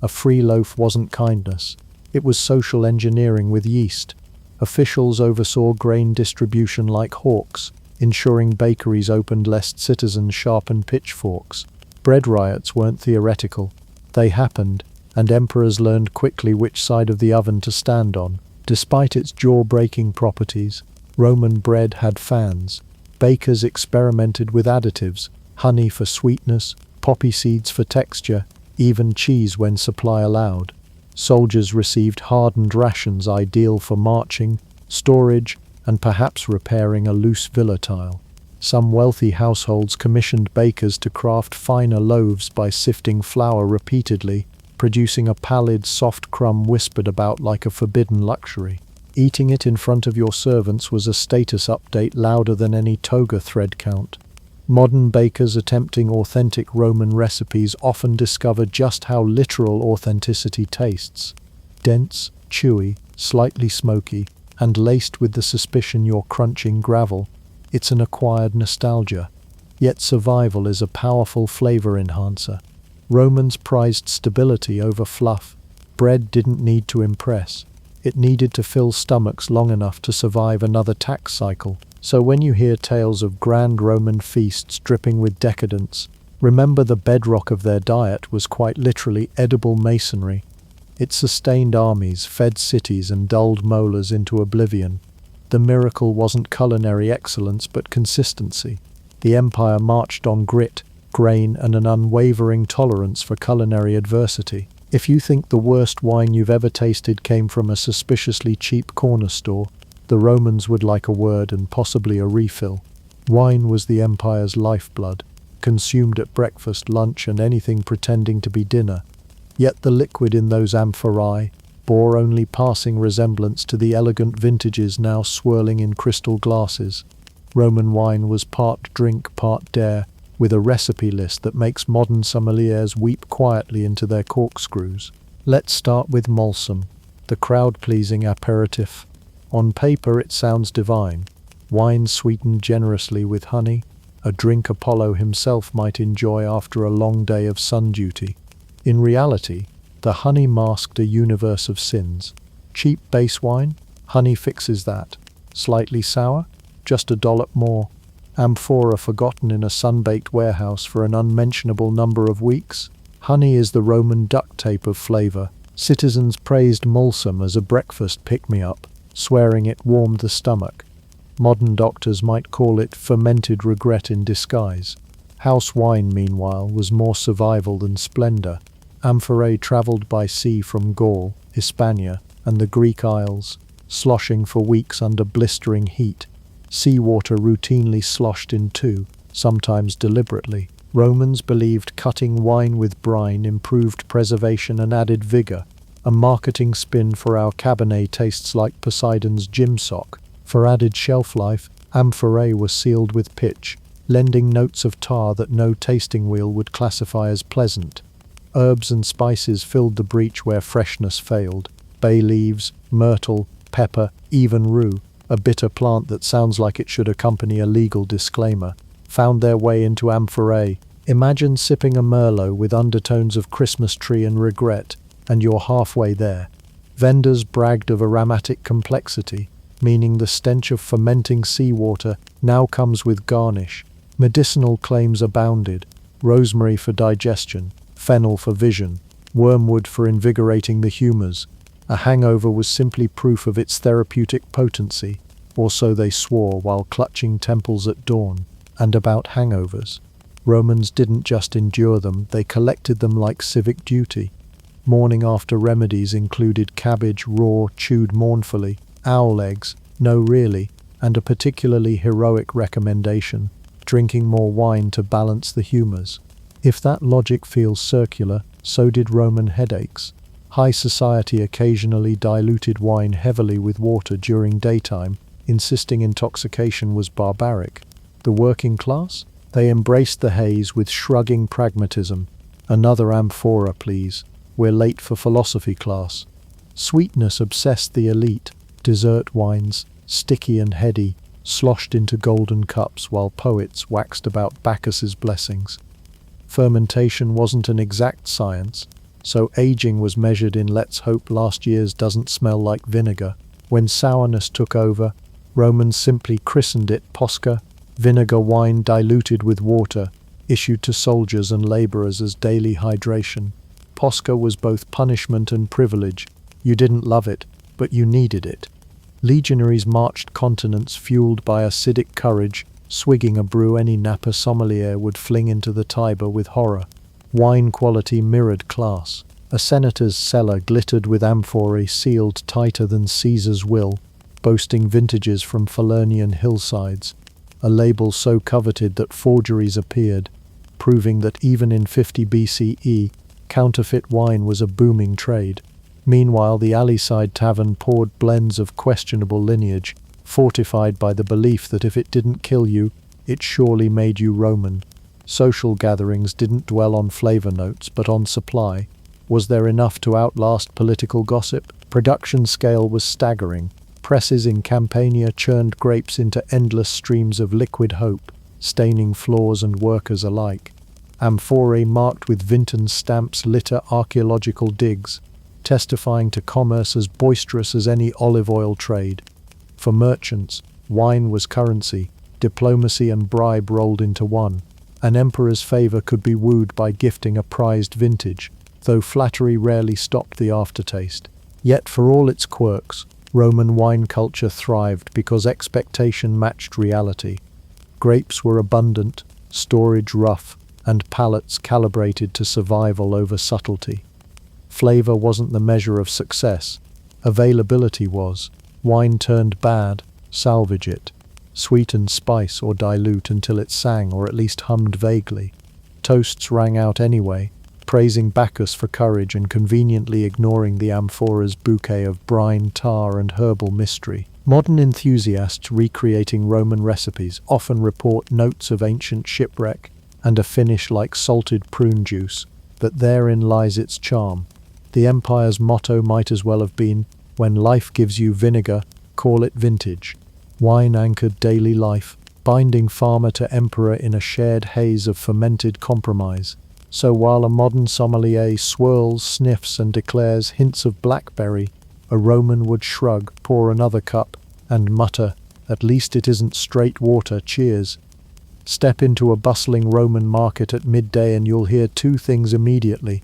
A free loaf wasn't kindness. It was social engineering with yeast. Officials oversaw grain distribution like hawks, ensuring bakeries opened lest citizens sharpened pitchforks. Bread riots weren't theoretical. They happened, and emperors learned quickly which side of the oven to stand on. Despite its jaw-breaking properties, Roman bread had fans. Bakers experimented with additives, honey for sweetness, poppy seeds for texture, even cheese when supply allowed. Soldiers received hardened rations ideal for marching, storage, and perhaps repairing a loose villa tile. Some wealthy households commissioned bakers to craft finer loaves by sifting flour repeatedly, producing a pallid, soft crumb whispered about like a forbidden luxury. Eating it in front of your servants was a status update louder than any toga thread count. Modern bakers attempting authentic Roman recipes often discover just how literal authenticity tastes. Dense, chewy, slightly smoky, and laced with the suspicion you're crunching gravel. It's an acquired nostalgia. Yet survival is a powerful flavor enhancer. Romans prized stability over fluff. Bread didn't need to impress. It needed to fill stomachs long enough to survive another tax cycle. So when you hear tales of grand Roman feasts dripping with decadence, remember the bedrock of their diet was quite literally edible masonry. It sustained armies, fed cities, and dulled molars into oblivion. The miracle wasn't culinary excellence but consistency. The empire marched on grit, grain, and an unwavering tolerance for culinary adversity. If you think the worst wine you've ever tasted came from a suspiciously cheap corner store, the Romans would like a word and possibly a refill. Wine was the empire's lifeblood, consumed at breakfast, lunch, and anything pretending to be dinner. Yet the liquid in those amphorae bore only passing resemblance to the elegant vintages now swirling in crystal glasses. Roman wine was part drink, part dare, with a recipe list that makes modern sommeliers weep quietly into their corkscrews. Let's start with Molsum, the crowd-pleasing aperitif. On paper it sounds divine. Wine sweetened generously with honey, a drink Apollo himself might enjoy after a long day of sun duty. In reality, the honey masked a universe of sins. Cheap base wine? Honey fixes that. Slightly sour? Just a dollop more. Amphora forgotten in a sun-baked warehouse for an unmentionable number of weeks? Honey is the Roman duct tape of flavor. Citizens praised Molsum as a breakfast pick-me-up, swearing it warmed the stomach. Modern doctors might call it fermented regret in disguise. House wine, meanwhile, was more survival than splendor. Amphorae traveled by sea from Gaul, Hispania, and the Greek Isles, sloshing for weeks under blistering heat. Seawater routinely sloshed in two, sometimes deliberately. Romans believed cutting wine with brine improved preservation and added vigor. A marketing spin for our Cabernet tastes like Poseidon's gym sock. For added shelf life, amphorae was sealed with pitch, lending notes of tar that no tasting wheel would classify as pleasant. Herbs and spices filled the breach where freshness failed. Bay leaves, myrtle, pepper, even rue, a bitter plant that sounds like it should accompany a legal disclaimer, found their way into amphorae. Imagine sipping a Merlot with undertones of Christmas tree and regret, and you're halfway there. Vendors bragged of aromatic complexity, meaning the stench of fermenting seawater now comes with garnish. Medicinal claims abounded: rosemary for digestion, fennel for vision, wormwood for invigorating the humors. A hangover was simply proof of its therapeutic potency, or so they swore while clutching temples at dawn. And about hangovers, Romans didn't just endure them, they collected them like civic duty. Morning after remedies included cabbage raw, chewed mournfully, owl eggs, no really, and a particularly heroic recommendation: drinking more wine to balance the humors. If that logic feels circular, so did Roman headaches. High society occasionally diluted wine heavily with water during daytime, insisting intoxication was barbaric. The working class? They embraced the haze with shrugging pragmatism. Another amphora, please. we're late for philosophy class. Sweetness obsessed the elite, dessert wines, sticky and heady, sloshed into golden cups while poets waxed about Bacchus's blessings. Fermentation wasn't an exact science, so aging was measured in let's hope last year's doesn't smell like vinegar. When sourness took over, Romans simply christened it posca, vinegar wine diluted with water, issued to soldiers and laborers as daily hydration. Posca was both punishment and privilege. You didn't love it, but you needed it. Legionaries marched continents fueled by acidic courage, swigging a brew any Napa sommelier would fling into the Tiber with horror. Wine quality mirrored class. A senator's cellar glittered with amphorae sealed tighter than Caesar's will, boasting vintages from Falernian hillsides, a label so coveted that forgeries appeared, proving that even in 50 BCE, counterfeit wine was a booming trade. Meanwhile, the alleyside tavern poured blends of questionable lineage, fortified by the belief that if it didn't kill you, it surely made you Roman. Social gatherings didn't dwell on flavor notes, but on supply. Was there enough to outlast political gossip? Production scale was staggering. Presses in Campania churned grapes into endless streams of liquid hope, staining floors and workers alike. Amphorae marked with Vinton stamps litter archaeological digs, testifying to commerce as boisterous as any olive oil trade. For merchants, wine was currency, diplomacy and bribe rolled into one. An emperor's favor could be wooed by gifting a prized vintage, though flattery rarely stopped the aftertaste. Yet for all its quirks, Roman wine culture thrived because expectation matched reality. Grapes were abundant, storage rough, and palates calibrated to survival over subtlety. Flavor wasn't the measure of success, availability was. Wine turned bad, salvage it. Sweeten spice or dilute until it sang or at least hummed vaguely. Toasts rang out anyway, praising Bacchus for courage and conveniently ignoring the amphora's bouquet of brine, tar, and herbal mystery. Modern enthusiasts recreating Roman recipes often report notes of ancient shipwreck and a finish like salted prune juice, but therein lies its charm. The empire's motto might as well have been, "When life gives you vinegar, call it vintage." Wine anchored daily life, binding farmer to emperor in a shared haze of fermented compromise. So while a modern sommelier swirls, sniffs, and declares hints of blackberry, a Roman would shrug, pour another cup, and mutter, "At least it isn't straight water, cheers." Step into a bustling Roman market at midday and you'll hear two things immediately: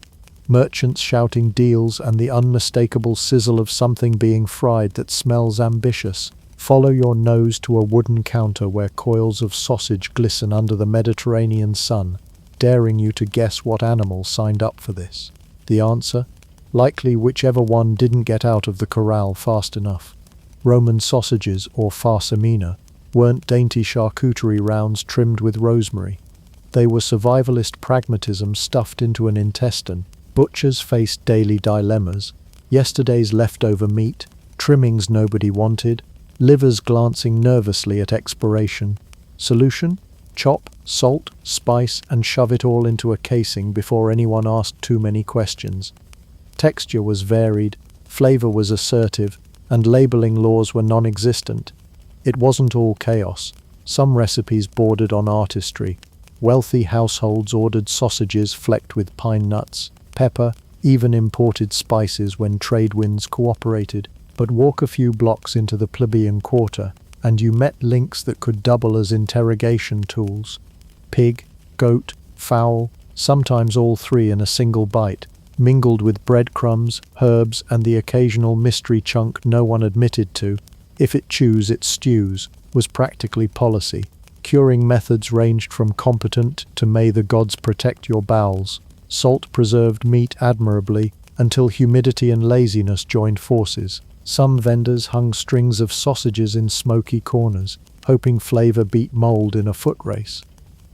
merchants shouting deals and the unmistakable sizzle of something being fried that smells ambitious. Follow your nose to a wooden counter where coils of sausage glisten under the Mediterranean sun, daring you to guess what animal signed up for this. The answer? Likely whichever one didn't get out of the corral fast enough. Roman sausages, or farcimina, weren't dainty charcuterie rounds trimmed with rosemary. They were survivalist pragmatism stuffed into an intestine. Butchers faced daily dilemmas: yesterday's leftover meat, trimmings nobody wanted, livers glancing nervously at expiration. Solution? Chop, salt, spice, and shove it all into a casing before anyone asked too many questions. Texture was varied, flavor was assertive, and labeling laws were non-existent. It wasn't all chaos. Some recipes bordered on artistry. Wealthy households ordered sausages flecked with pine nuts, pepper, even imported spices when trade winds cooperated. But walk a few blocks into the plebeian quarter, and you met links that could double as interrogation tools. Pig, goat, fowl, sometimes all three in a single bite, mingled with breadcrumbs, herbs, and the occasional mystery chunk no one admitted to. If it chews, it stews, was practically policy. Curing methods ranged from competent to may the gods protect your bowels. Salt preserved meat admirably until humidity and laziness joined forces. Some vendors hung strings of sausages in smoky corners, hoping flavor beat mold in a foot race.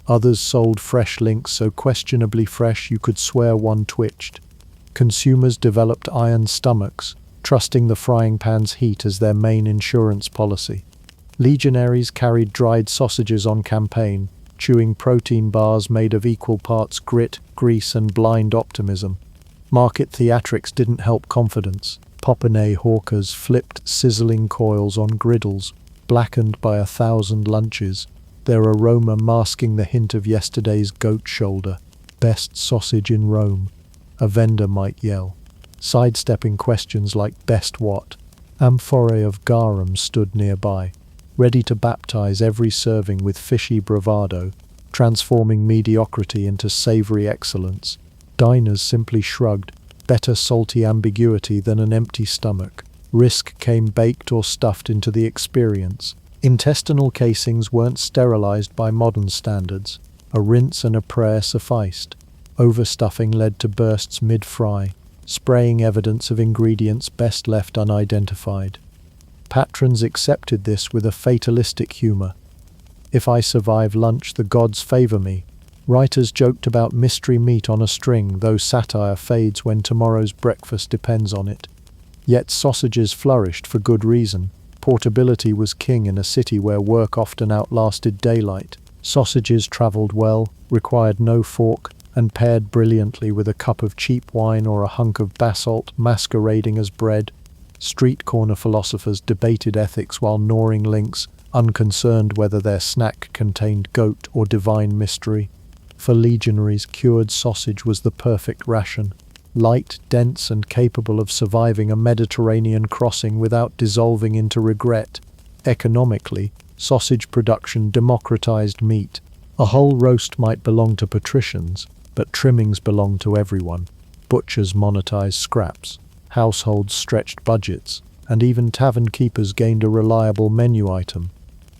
Others sold fresh links so questionably fresh you could swear one twitched. Consumers developed iron stomachs, trusting the frying pan's heat as their main insurance policy. Legionaries carried dried sausages on campaign, chewing protein bars made of equal parts grit, grease, and blind optimism. Market theatrics didn't help confidence. Popinay hawkers flipped sizzling coils on griddles, blackened by 1,000 lunches, their aroma masking the hint of yesterday's goat shoulder. Best sausage in Rome, a vendor might yell, sidestepping questions like best what. Amphorae of garum stood nearby, ready to baptize every serving with fishy bravado, transforming mediocrity into savory excellence. Diners simply shrugged, better salty ambiguity than an empty stomach. Risk came baked or stuffed into the experience. Intestinal casings weren't sterilized by modern standards. A rinse and a prayer sufficed. Overstuffing led to bursts mid-fry, spraying evidence of ingredients best left unidentified. Patrons accepted this with a fatalistic humor. If I survive lunch, the gods favor me. Writers joked about mystery meat on a string, though satire fades when tomorrow's breakfast depends on it. Yet sausages flourished for good reason. Portability was king in a city where work often outlasted daylight. Sausages traveled well, required no fork, and paired brilliantly with a cup of cheap wine or a hunk of basalt masquerading as bread. Street corner philosophers debated ethics while gnawing links, unconcerned whether their snack contained goat or divine mystery. For legionaries, cured sausage was the perfect ration. Light, dense, and capable of surviving a Mediterranean crossing without dissolving into regret. Economically, sausage production democratized meat. A whole roast might belong to patricians, but trimmings belonged to everyone. Butchers monetized scraps, households stretched budgets, and even tavern keepers gained a reliable menu item.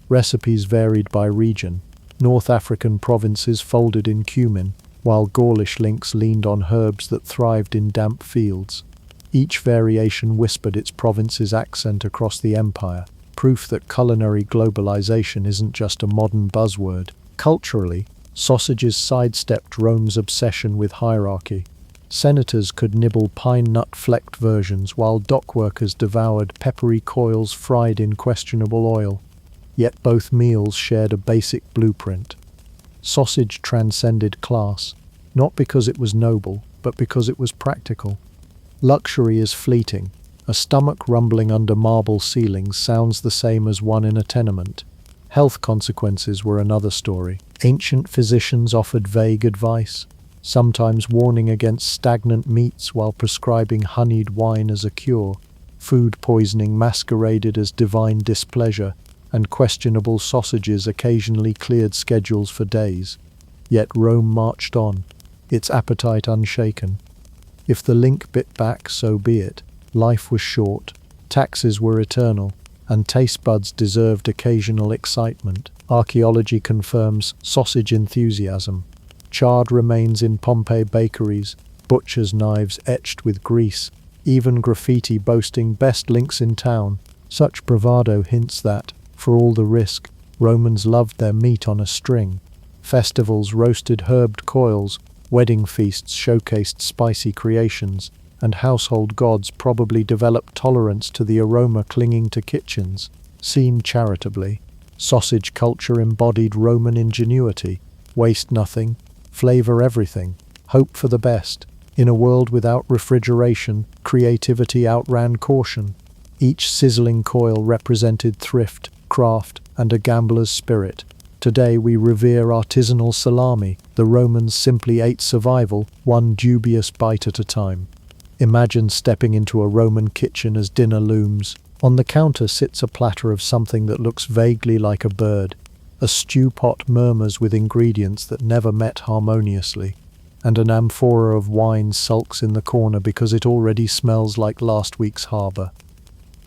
Recipes varied by region. North African provinces folded in cumin, while Gaulish links leaned on herbs that thrived in damp fields. Each variation whispered its province's accent across the empire, proof that culinary globalization isn't just a modern buzzword. Culturally, sausages sidestepped Rome's obsession with hierarchy. Senators could nibble pine nut-flecked versions while dockworkers devoured peppery coils fried in questionable oil. Yet both meals shared a basic blueprint. Sausage transcended class, not because it was noble, but because it was practical. Luxury is fleeting. A stomach rumbling under marble ceilings sounds the same as one in a tenement. Health consequences were another story. Ancient physicians offered vague advice, sometimes warning against stagnant meats while prescribing honeyed wine as a cure. Food poisoning masqueraded as divine displeasure, and questionable sausages occasionally cleared schedules for days. Yet Rome marched on, its appetite unshaken. If the link bit back, so be it. Life was short, taxes were eternal, and taste buds deserved occasional excitement. Archaeology confirms sausage enthusiasm. Charred remains in Pompeii bakeries, butchers' knives etched with grease, even graffiti boasting best links in town. Such bravado hints that, for all the risk, Romans loved their meat on a string. Festivals roasted herbed coils, wedding feasts showcased spicy creations, and household gods probably developed tolerance to the aroma clinging to kitchens. Seen charitably, sausage culture embodied Roman ingenuity. Waste nothing, flavor everything, hope for the best. In a world without refrigeration, creativity outran caution. Each sizzling coil represented thrift, craft, and a gambler's spirit. Today we revere artisanal salami. The Romans simply ate survival, one dubious bite at a time. Imagine stepping into a Roman kitchen as dinner looms. On the counter sits a platter of something that looks vaguely like a bird. A stew pot murmurs with ingredients that never met harmoniously, and an amphora of wine sulks in the corner because it already smells like last week's harbor.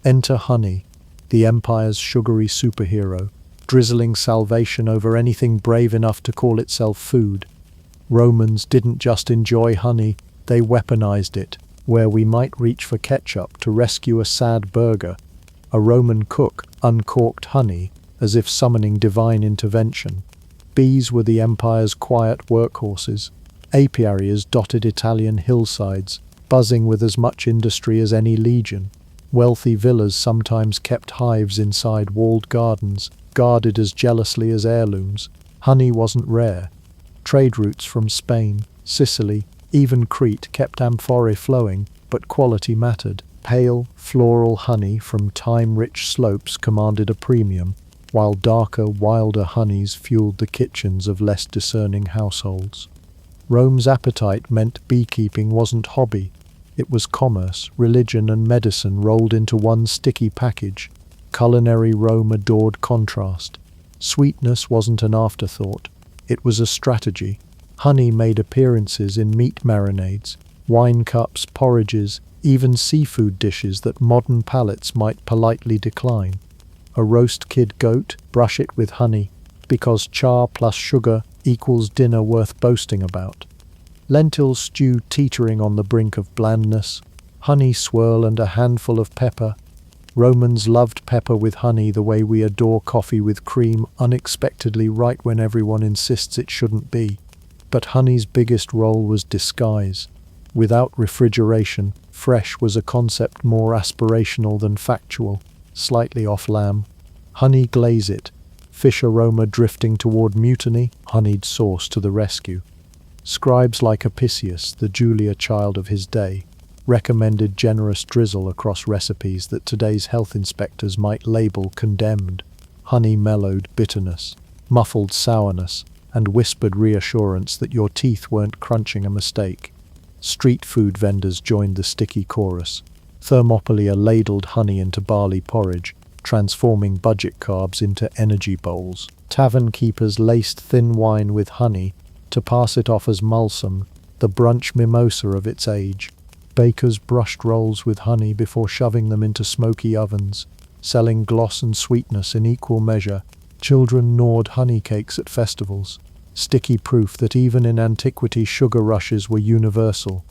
Enter honey, the empire's sugary superhero, drizzling salvation over anything brave enough to call itself food. Romans didn't just enjoy honey, they weaponized it. Where we might reach for ketchup to rescue a sad burger, a Roman cook uncorked honey as if summoning divine intervention. Bees were the empire's quiet workhorses. Apiaries dotted Italian hillsides, buzzing with as much industry as any legion. Wealthy villas sometimes kept hives inside walled gardens, guarded as jealously as heirlooms. Honey wasn't rare. Trade routes from Spain, Sicily, Even Crete kept amphorae flowing, but quality mattered. Pale, floral honey from thyme-rich slopes commanded a premium, while darker, wilder honeys fueled the kitchens of less discerning households. Rome's appetite meant beekeeping wasn't hobby. It was commerce, religion, and medicine rolled into one sticky package. Culinary Rome adored contrast. Sweetness wasn't an afterthought. It was a strategy. Honey made appearances in meat marinades, wine cups, porridges, even seafood dishes that modern palates might politely decline. A roast kid goat, brush it with honey, because char plus sugar equals dinner worth boasting about. Lentil stew teetering on the brink of blandness, honey swirl and a handful of pepper. Romans loved pepper with honey the way we adore coffee with cream, unexpectedly right when everyone insists it shouldn't be. But honey's biggest role was disguise. Without refrigeration, fresh was a concept more aspirational than factual, slightly off lamb. Honey glaze it, fish aroma drifting toward mutiny, honeyed sauce to the rescue. Scribes like Apicius, the Julia child of his day, recommended generous drizzle across recipes that today's health inspectors might label condemned. Honey mellowed bitterness, muffled sourness, and whispered reassurance that your teeth weren't crunching a mistake. Street food vendors joined the sticky chorus. Thermopolia ladled honey into barley porridge, transforming budget carbs into energy bowls. Tavern keepers laced thin wine with honey to pass it off as mulsum, the brunch mimosa of its age. Bakers brushed rolls with honey before shoving them into smoky ovens, selling gloss and sweetness in equal measure. Children gnawed honey cakes at festivals, sticky proof that even in antiquity sugar rushes were universal.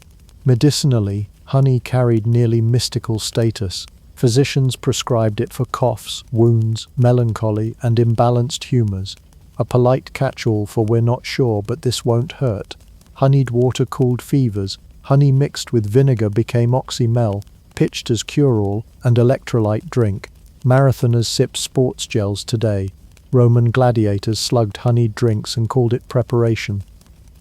Medicinally, honey carried nearly mystical status. Physicians prescribed it for coughs, wounds, melancholy, and imbalanced humors. A polite catch-all for "we're not sure, but this won't hurt." Honeyed water cooled fevers. Honey mixed with vinegar became oxymel, pitched as cure-all and electrolyte drink. Marathoners sip sports gels today. Roman gladiators slugged honeyed drinks and called it preparation.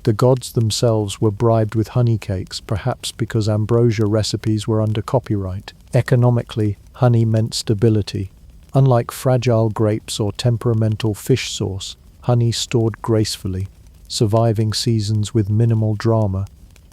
The gods themselves were bribed with honey cakes, perhaps because ambrosia recipes were under copyright. Economically, honey meant stability. Unlike fragile grapes or temperamental fish sauce, honey stored gracefully, surviving seasons with minimal drama.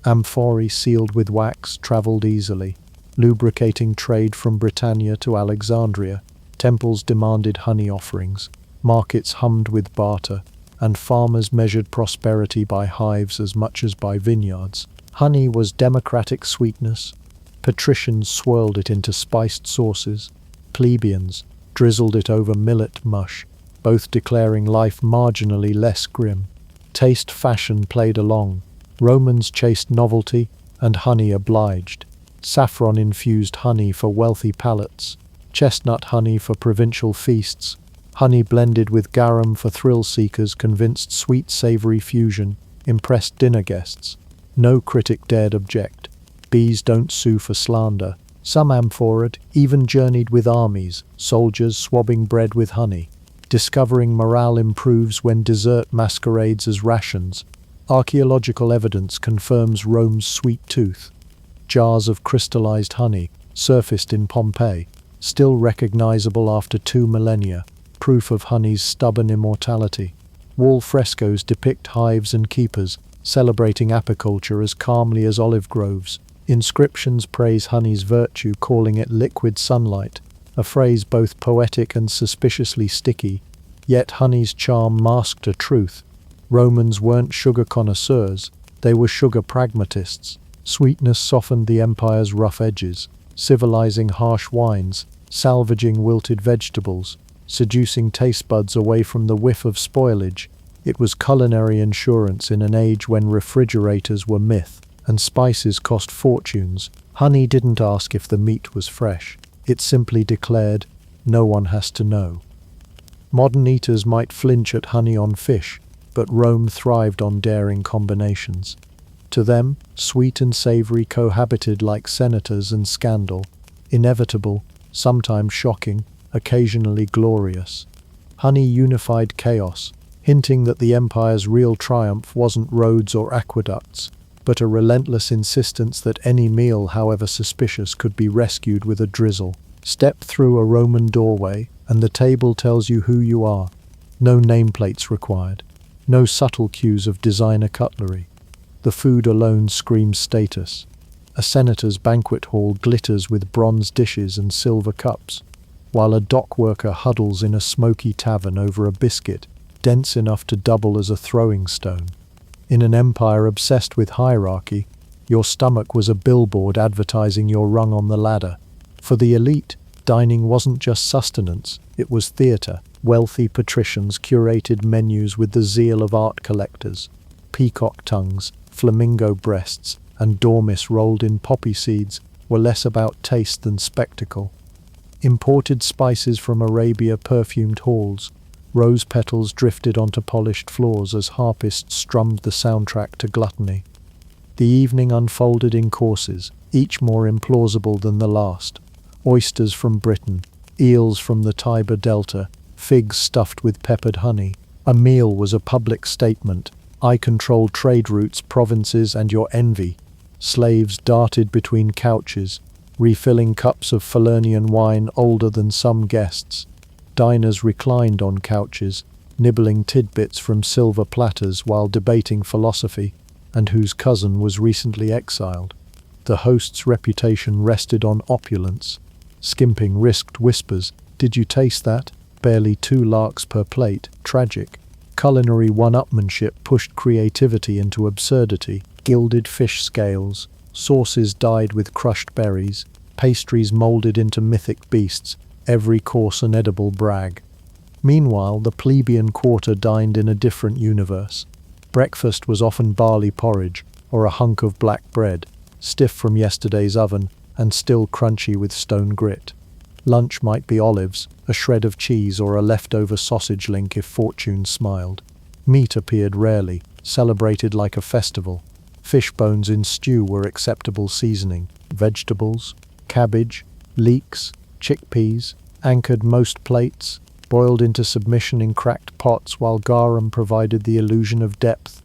Amphorae sealed with wax traveled easily, lubricating trade from Britannia to Alexandria. Temples demanded honey offerings, markets hummed with barter, and farmers measured prosperity by hives as much as by vineyards. Honey was democratic sweetness. Patricians swirled it into spiced sauces. Plebeians drizzled it over millet mush, both declaring life marginally less grim. Taste fashion played along. Romans chased novelty, and honey obliged. Saffron-infused honey for wealthy palates, chestnut honey for provincial feasts, honey blended with garum for thrill-seekers convinced sweet-savory fusion, impressed dinner guests. No critic dared object. Bees don't sue for slander. Some amphoraed, even journeyed with armies, soldiers swabbing bread with honey. Discovering morale improves when dessert masquerades as rations. Archaeological evidence confirms Rome's sweet tooth. Jars of crystallized honey surfaced in Pompeii, still recognizable after 2 millennia, proof of honey's stubborn immortality. Wall frescoes depict hives and keepers, celebrating apiculture as calmly as olive groves. Inscriptions praise honey's virtue, calling it liquid sunlight, a phrase both poetic and suspiciously sticky. Yet honey's charm masked a truth. Romans weren't sugar connoisseurs, they were sugar pragmatists. Sweetness softened the empire's rough edges, civilizing harsh wines, salvaging wilted vegetables, seducing taste buds away from the whiff of spoilage. It was culinary insurance in an age when refrigerators were myth, and spices cost fortunes. Honey didn't ask if the meat was fresh. It simply declared, "No one has to know." Modern eaters might flinch at honey on fish, but Rome thrived on daring combinations. To them, sweet and savory cohabited like senators and scandal, inevitable, sometimes shocking, occasionally glorious. Honey unified chaos, hinting that the empire's real triumph wasn't roads or aqueducts, but a relentless insistence that any meal, however suspicious, could be rescued with a drizzle. Step through a Roman doorway, and the table tells you who you are. No nameplates required. No subtle cues of designer cutlery. The food alone screams status. A senator's banquet hall glitters with bronze dishes and silver cups, while a dock worker huddles in a smoky tavern over a biscuit, dense enough to double as a throwing stone. In an empire obsessed with hierarchy, your stomach was a billboard advertising your rung on the ladder. For the elite, dining wasn't just sustenance, it was theatre. Wealthy patricians curated menus with the zeal of art collectors. Peacock tongues, flamingo breasts, and dormice rolled in poppy seeds were less about taste than spectacle. Imported spices from Arabia perfumed halls. Rose petals drifted onto polished floors as harpists strummed the soundtrack to gluttony. The evening unfolded in courses, each more implausible than the last. Oysters from Britain, eels from the Tiber Delta, figs stuffed with peppered honey. A meal was a public statement. I control trade routes, provinces, and your envy. Slaves darted between couches, refilling cups of Falernian wine older than some guests. Diners reclined on couches, nibbling tidbits from silver platters while debating philosophy, and whose cousin was recently exiled. The host's reputation rested on opulence. Skimping risked whispers. Did you taste that? Barely 2 larks per plate. Tragic. Culinary one-upmanship pushed creativity into absurdity. Gilded fish scales, sauces dyed with crushed berries, pastries molded into mythic beasts, every course an edible brag. Meanwhile, the plebeian quarter dined in a different universe. Breakfast was often barley porridge, or a hunk of black bread, stiff from yesterday's oven and still crunchy with stone grit. Lunch might be olives, a shred of cheese, or a leftover sausage link if fortune smiled. Meat appeared rarely, celebrated like a festival. Fish bones in stew were acceptable seasoning. Vegetables, cabbage, leeks, chickpeas, anchored most plates, boiled into submission in cracked pots while garum provided the illusion of depth.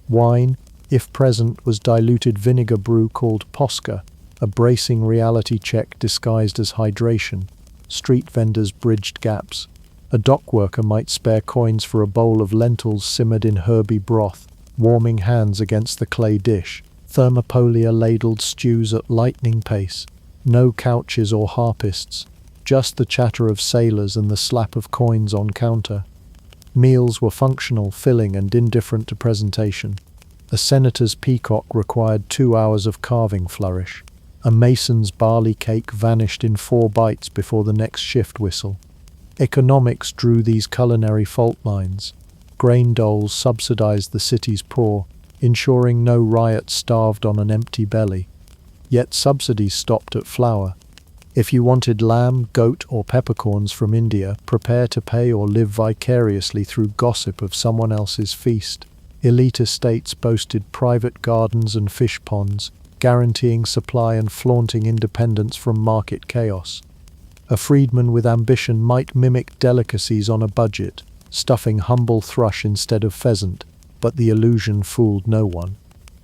Wine, if present, was diluted vinegar brew called posca, a bracing reality check disguised as hydration. Street vendors bridged gaps. A dock worker might spare coins for a bowl of lentils simmered in herby broth, warming hands against the clay dish. Thermopolia ladled stews at lightning pace. No couches or harpists, just the chatter of sailors and the slap of coins on counter. Meals were functional, filling, and indifferent to presentation. A senator's peacock required 2 hours of carving flourish. A mason's barley cake vanished in 4 bites before the next shift whistle. Economics drew these culinary fault lines. Grain doles subsidized the city's poor, ensuring no riot starved on an empty belly. Yet subsidies stopped at flour. If you wanted lamb, goat, or peppercorns from India, prepare to pay or live vicariously through gossip of someone else's feast. Elite estates boasted private gardens and fish ponds, guaranteeing supply and flaunting independence from market chaos. A freedman with ambition might mimic delicacies on a budget, stuffing humble thrush instead of pheasant, but the illusion fooled no one.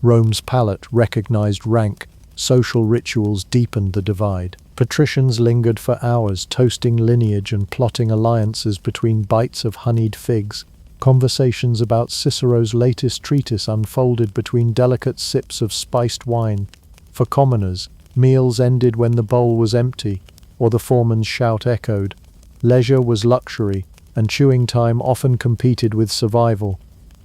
Rome's palate recognized rank, social rituals deepened the divide. Patricians lingered for hours, toasting lineage and plotting alliances between bites of honeyed figs. Conversations about Cicero's latest treatise unfolded between delicate sips of spiced wine. For commoners, meals ended when the bowl was empty, or the foreman's shout echoed. Leisure was luxury, and chewing time often competed with survival.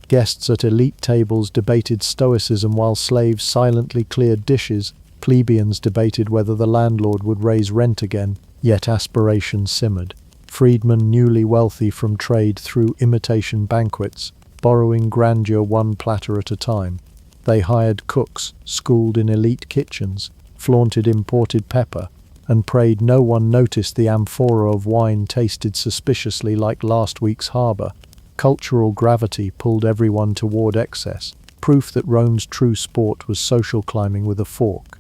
Guests at elite tables debated stoicism while slaves silently cleared dishes. Plebeians debated whether the landlord would raise rent again, yet aspiration simmered. Freedmen newly wealthy from trade threw imitation banquets, borrowing grandeur one platter at a time. They hired cooks, schooled in elite kitchens, flaunted imported pepper, and prayed no one noticed the amphora of wine tasted suspiciously like last week's harbour. Cultural gravity pulled everyone toward excess, proof that Rome's true sport was social climbing with a fork.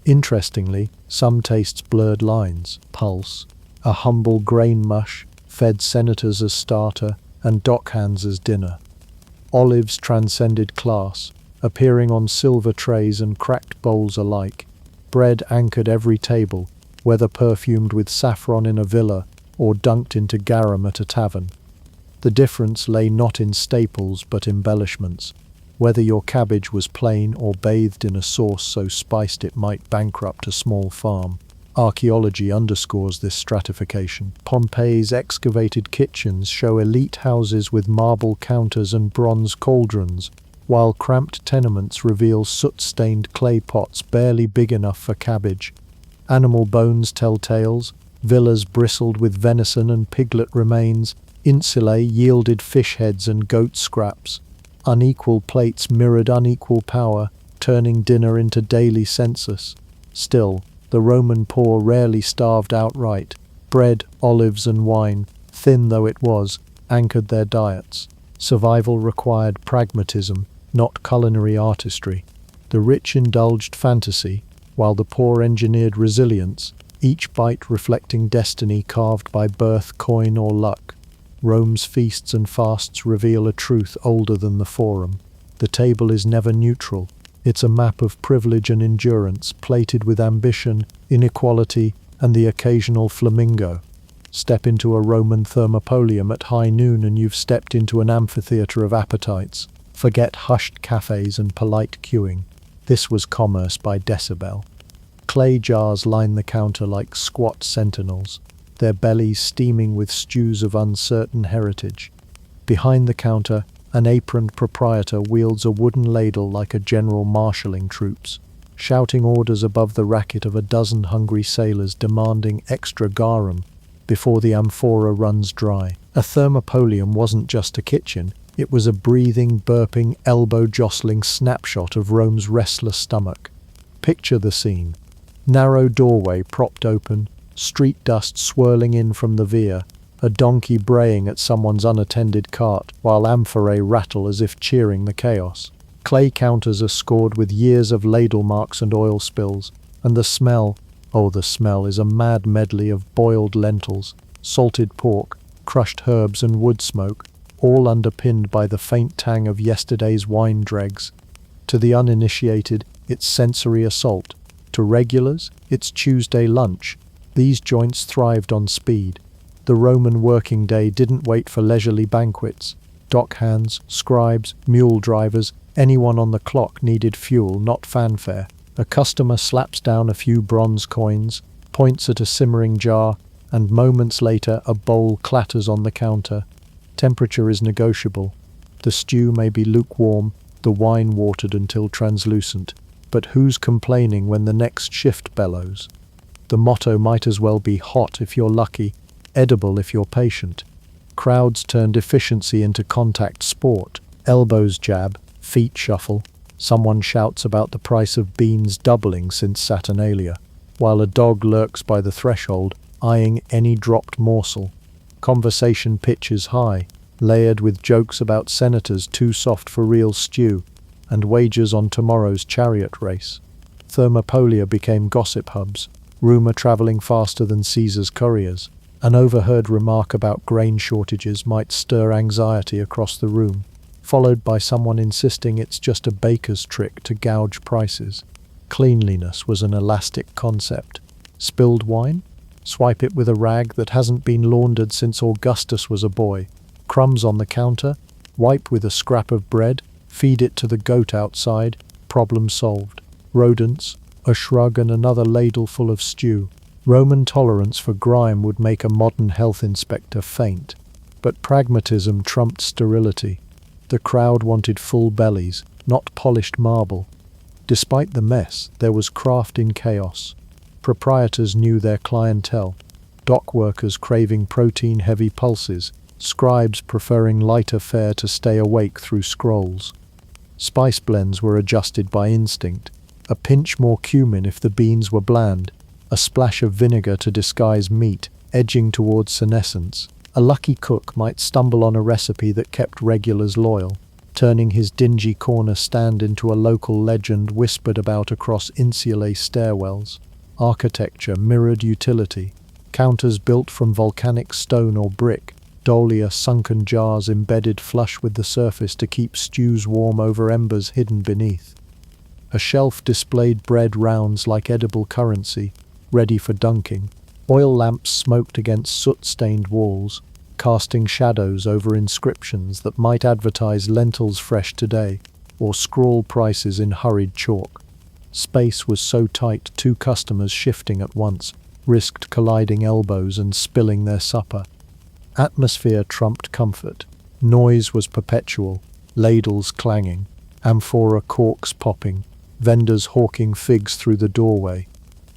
Interestingly, some tastes blurred lines. Pulse, a humble grain mush, fed senators as starter and dockhands as dinner. Olives transcended class, appearing on silver trays and cracked bowls alike. Bread anchored every table, whether perfumed with saffron in a villa or dunked into garum at a tavern. The difference lay not in staples but embellishments, whether your cabbage was plain or bathed in a sauce so spiced it might bankrupt a small farm. Archaeology underscores this stratification. Pompeii's excavated kitchens show elite houses with marble counters and bronze cauldrons, while cramped tenements reveal soot-stained clay pots barely big enough for cabbage. Animal bones tell tales, villas bristled with venison and piglet remains, insulae yielded fish heads and goat scraps. Unequal plates mirrored unequal power, turning dinner into daily census. Still, the Roman poor rarely starved outright. Bread, olives and wine, thin though it was, anchored their diets. Survival required pragmatism, not culinary artistry. The rich indulged fantasy, while the poor engineered resilience, each bite reflecting destiny carved by birth, coin or luck. Rome's feasts and fasts reveal a truth older than the forum. The table is never neutral. It's a map of privilege and endurance, plated with ambition, inequality, and the occasional flamingo. Step into a Roman thermopolium at high noon and you've stepped into an amphitheater of appetites. Forget hushed cafes and polite queuing. This was commerce by decibel. Clay jars line the counter like squat sentinels, their bellies steaming with stews of uncertain heritage. Behind the counter, an aproned proprietor wields a wooden ladle like a general marshalling troops, shouting orders above the racket of a dozen hungry sailors demanding extra garum before the amphora runs dry. A thermopolium wasn't just a kitchen, it was a breathing, burping, elbow-jostling snapshot of Rome's restless stomach. Picture the scene. Narrow doorway propped open, street dust swirling in from the via, a donkey braying at someone's unattended cart, while amphorae rattle as if cheering the chaos. Clay counters are scored with years of ladle marks and oil spills, and the smell, oh the smell, is a mad medley of boiled lentils, salted pork, crushed herbs and wood smoke, all underpinned by the faint tang of yesterday's wine dregs. To the uninitiated, it's sensory assault. To regulars, it's Tuesday lunch. These joints thrived on speed. The Roman working day didn't wait for leisurely banquets. Dockhands, scribes, mule drivers, anyone on the clock needed fuel, not fanfare. A customer slaps down a few bronze coins, points at a simmering jar, and moments later a bowl clatters on the counter. Temperature is negotiable. The stew may be lukewarm, the wine watered until translucent, but who's complaining when the next shift bellows? The motto might as well be hot if you're lucky, edible if you're patient. Crowds turned efficiency into contact sport. Elbows jab, feet shuffle. Someone shouts about the price of beans doubling since Saturnalia, while a dog lurks by the threshold, eyeing any dropped morsel. Conversation pitches high, layered with jokes about senators too soft for real stew, and wagers on tomorrow's chariot race. Thermopolia became gossip hubs, rumor traveling faster than Caesar's couriers. An overheard remark about grain shortages might stir anxiety across the room, followed by someone insisting it's just a baker's trick to gouge prices. Cleanliness was an elastic concept. Spilled wine? Swipe it with a rag that hasn't been laundered since Augustus was a boy. Crumbs on the counter? Wipe with a scrap of bread, feed it to the goat outside, problem solved. Rodents? A shrug and another ladle full of stew. Roman tolerance for grime would make a modern health inspector faint. But pragmatism trumped sterility. The crowd wanted full bellies, not polished marble. Despite the mess, there was craft in chaos. Proprietors knew their clientele. Dock workers craving protein-heavy pulses, scribes preferring lighter fare to stay awake through scrolls. Spice blends were adjusted by instinct. A pinch more cumin if the beans were bland, a splash of vinegar to disguise meat, edging towards senescence. A lucky cook might stumble on a recipe that kept regulars loyal, turning his dingy corner stand into a local legend whispered about across insulae stairwells. Architecture mirrored utility. Counters built from volcanic stone or brick, dolia, sunken jars embedded flush with the surface to keep stews warm over embers hidden beneath. A shelf displayed bread rounds like edible currency, ready for dunking. Oil lamps smoked against soot-stained walls, casting shadows over inscriptions that might advertise lentils fresh today or scrawl prices in hurried chalk. Space was so tight 2 customers shifting at once risked colliding elbows and spilling their supper. Atmosphere trumped comfort. Noise was perpetual, ladles clanging, amphora corks popping, vendors hawking figs through the doorway.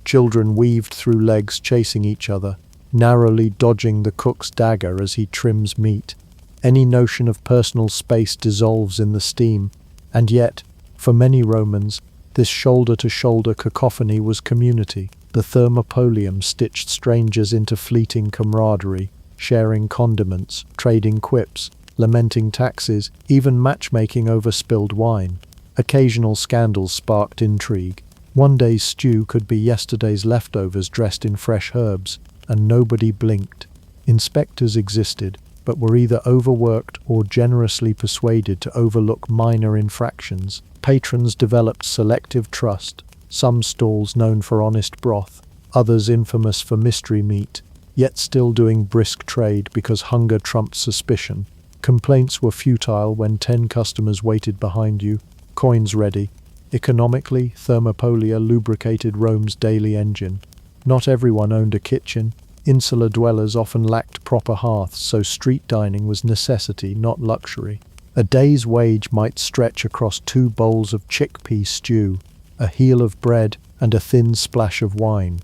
Children weaved through legs chasing each other, narrowly dodging the cook's dagger as he trims meat. Any notion of personal space dissolves in the steam, and yet, for many Romans, this shoulder-to-shoulder cacophony was community. The thermopolium stitched strangers into fleeting camaraderie, sharing condiments, trading quips, lamenting taxes, even matchmaking over spilled wine. Occasional scandals sparked intrigue. One day's stew could be yesterday's leftovers dressed in fresh herbs, and nobody blinked. Inspectors existed, but were either overworked or generously persuaded to overlook minor infractions. Patrons developed selective trust, some stalls known for honest broth, others infamous for mystery meat, yet still doing brisk trade because hunger trumped suspicion. Complaints were futile when 10 customers waited behind you, coins ready. Economically, thermopolia lubricated Rome's daily engine. Not everyone owned a kitchen. Insular dwellers often lacked proper hearths, so street dining was necessity, not luxury. A day's wage might stretch across 2 bowls of chickpea stew, a heel of bread, and a thin splash of wine.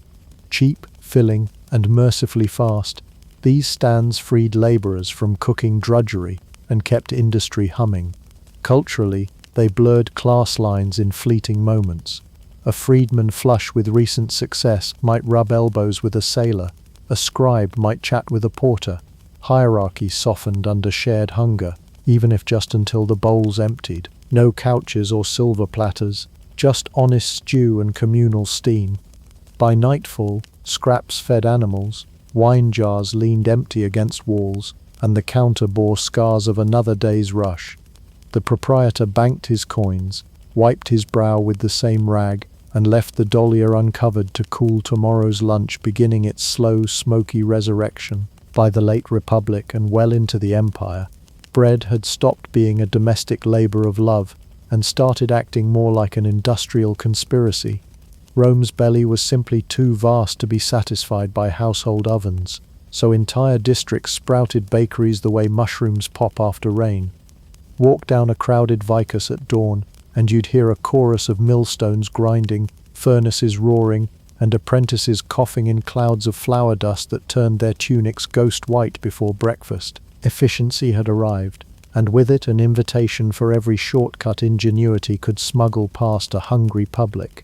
Cheap, filling, and mercifully fast, these stands freed laborers from cooking drudgery and kept industry humming. Culturally, they blurred class lines in fleeting moments. A freedman flush with recent success might rub elbows with a sailor. A scribe might chat with a porter. Hierarchy softened under shared hunger, even if just until the bowls emptied. No couches or silver platters, just honest stew and communal steam. By nightfall, scraps fed animals, wine jars leaned empty against walls, and the counter bore scars of another day's rush. The proprietor banked his coins, wiped his brow with the same rag, and left the dolia uncovered to cool tomorrow's lunch, beginning its slow, smoky resurrection. By the late Republic and well into the Empire, bread had stopped being a domestic labor of love and started acting more like an industrial conspiracy. Rome's belly was simply too vast to be satisfied by household ovens, so entire districts sprouted bakeries the way mushrooms pop after rain. Walk down a crowded vicus at dawn, and you'd hear a chorus of millstones grinding, furnaces roaring, and apprentices coughing in clouds of flour dust that turned their tunics ghost white before breakfast. Efficiency had arrived, and with it an invitation for every shortcut ingenuity could smuggle past a hungry public.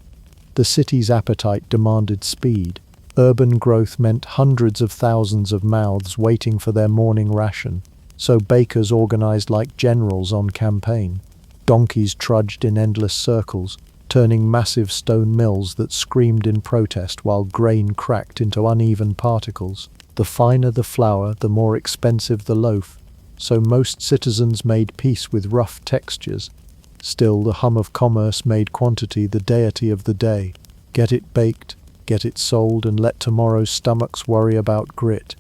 The city's appetite demanded speed. Urban growth meant hundreds of thousands of mouths waiting for their morning ration, so bakers organized like generals on campaign. Donkeys trudged in endless circles, turning massive stone mills that screamed in protest while grain cracked into uneven particles. The finer the flour, the more expensive the loaf, so most citizens made peace with rough textures. Still, the hum of commerce made quantity the deity of the day. Get it baked, get it sold, and let tomorrow's stomachs worry about grit.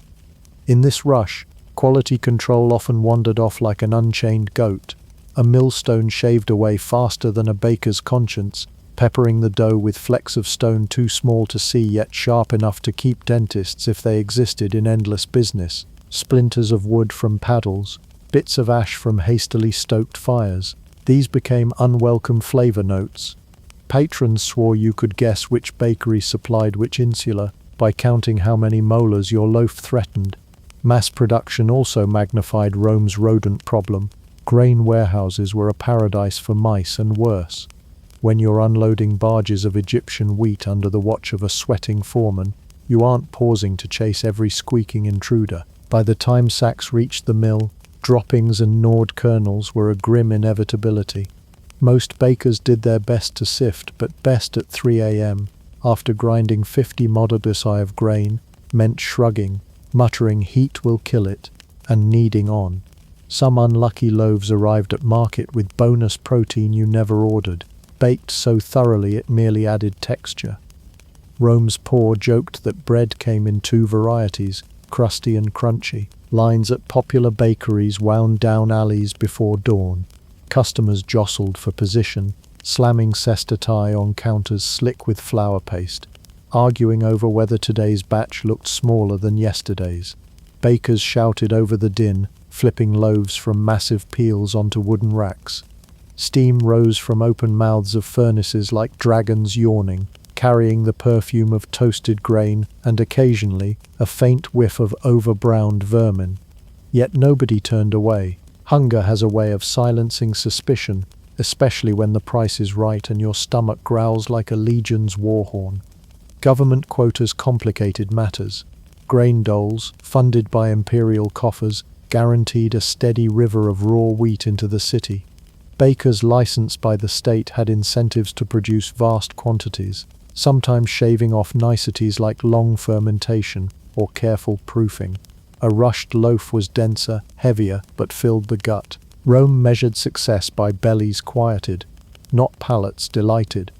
In this rush, quality control often wandered off like an unchained goat. A millstone shaved away faster than a baker's conscience, peppering the dough with flecks of stone too small to see yet sharp enough to keep dentists if they existed in endless business. Splinters of wood from paddles, bits of ash from hastily stoked fires. These became unwelcome flavor notes. Patrons swore you could guess which bakery supplied which insula by counting how many molars your loaf threatened. Mass production also magnified Rome's rodent problem. Grain warehouses were a paradise for mice and worse. When you're unloading barges of Egyptian wheat under the watch of a sweating foreman, you aren't pausing to chase every squeaking intruder. By the time sacks reached the mill, droppings and gnawed kernels were a grim inevitability. Most bakers did their best to sift, but best at 3 a.m., after grinding 50 modibus of grain, meant shrugging, muttering heat will kill it, and kneading on. Some unlucky loaves arrived at market with bonus protein you never ordered, baked so thoroughly it merely added texture. Rome's poor joked that bread came in two varieties, crusty and crunchy. Lines at popular bakeries wound down alleys before dawn. Customers jostled for position, slamming cestati on counters slick with flour paste, arguing over whether today's batch looked smaller than yesterday's. Bakers shouted over the din, flipping loaves from massive peels onto wooden racks. Steam rose from open mouths of furnaces like dragons yawning, carrying the perfume of toasted grain and occasionally a faint whiff of over-browned vermin. Yet nobody turned away. Hunger has a way of silencing suspicion, especially when the price is right and your stomach growls like a legion's war horn. Government quotas complicated matters. Grain doles, funded by imperial coffers, guaranteed a steady river of raw wheat into the city. Bakers licensed by the state had incentives to produce vast quantities, sometimes shaving off niceties like long fermentation or careful proofing. A rushed loaf was denser, heavier, but filled the gut. Rome measured success by bellies quieted, not palates delighted.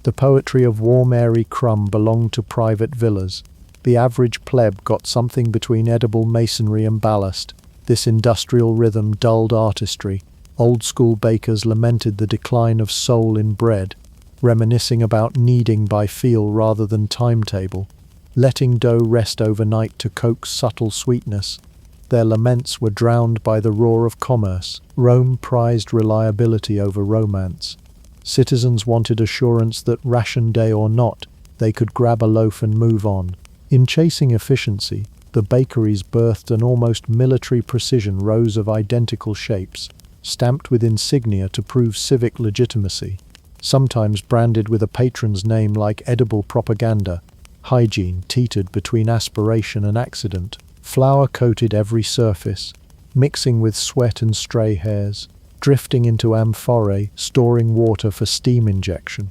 The poetry of warm airy crumb belonged to private villas. The average pleb got something between edible masonry and ballast. This industrial rhythm dulled artistry. Old-school bakers lamented the decline of soul in bread, reminiscing about kneading by feel rather than timetable, letting dough rest overnight to coax subtle sweetness. Their laments were drowned by the roar of commerce. Rome prized reliability over romance. Citizens wanted assurance that, ration day or not, they could grab a loaf and move on. In chasing efficiency, the bakeries birthed an almost military precision rows of identical shapes, stamped with insignia to prove civic legitimacy, sometimes branded with a patron's name like edible propaganda. Hygiene teetered between aspiration and accident. Flour coated every surface, mixing with sweat and stray hairs, drifting into amphorae, storing water for steam injection.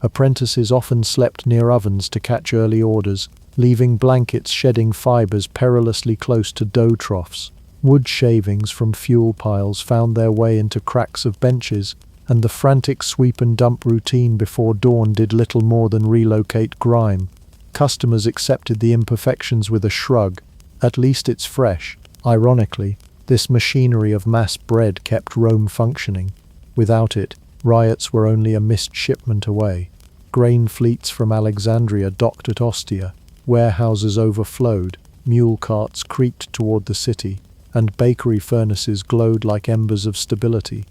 Apprentices often slept near ovens to catch early orders, leaving blankets shedding fibers perilously close to dough troughs. Wood shavings from fuel piles found their way into cracks of benches, and the frantic sweep and dump routine before dawn did little more than relocate grime. Customers accepted the imperfections with a shrug. At least it's fresh. Ironically, this machinery of mass bread kept Rome functioning. Without it, riots were only a missed shipment away. Grain fleets from Alexandria docked at Ostia, warehouses overflowed, mule carts creaked toward the city, and bakery furnaces glowed like embers of stability.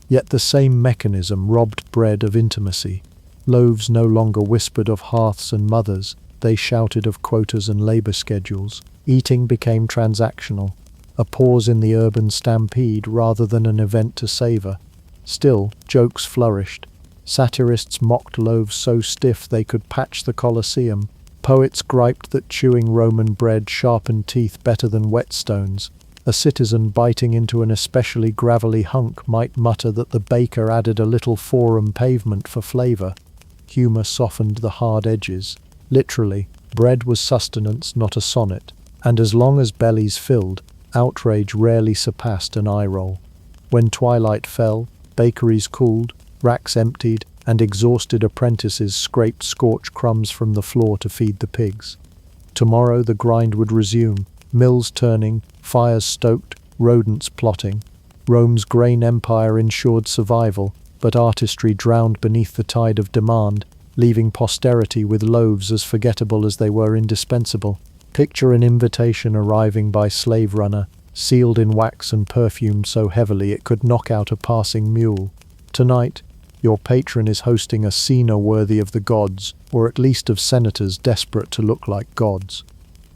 Yet the same mechanism robbed bread of intimacy. Loaves no longer whispered of hearths and mothers, they shouted of quotas and labor schedules. Eating became transactional, a pause in the urban stampede rather than an event to savor. Still, jokes flourished. Satirists mocked loaves so stiff they could patch the Colosseum. Poets griped that chewing Roman bread sharpened teeth better than whetstones. A citizen biting into an especially gravelly hunk might mutter that the baker added a little forum pavement for flavor. Humor softened the hard edges. Literally, bread was sustenance, not a sonnet. And as long as bellies filled, outrage rarely surpassed an eye roll. When twilight fell, bakeries cooled, racks emptied, and exhausted apprentices scraped scorched crumbs from the floor to feed the pigs. Tomorrow the grind would resume, mills turning, fires stoked, rodents plotting. Rome's grain empire ensured survival, but artistry drowned beneath the tide of demand, leaving posterity with loaves as forgettable as they were indispensable. Picture an invitation arriving by slave runner, sealed in wax and perfume so heavily it could knock out a passing mule. Tonight, your patron is hosting a cena worthy of the gods, or at least of senators desperate to look like gods.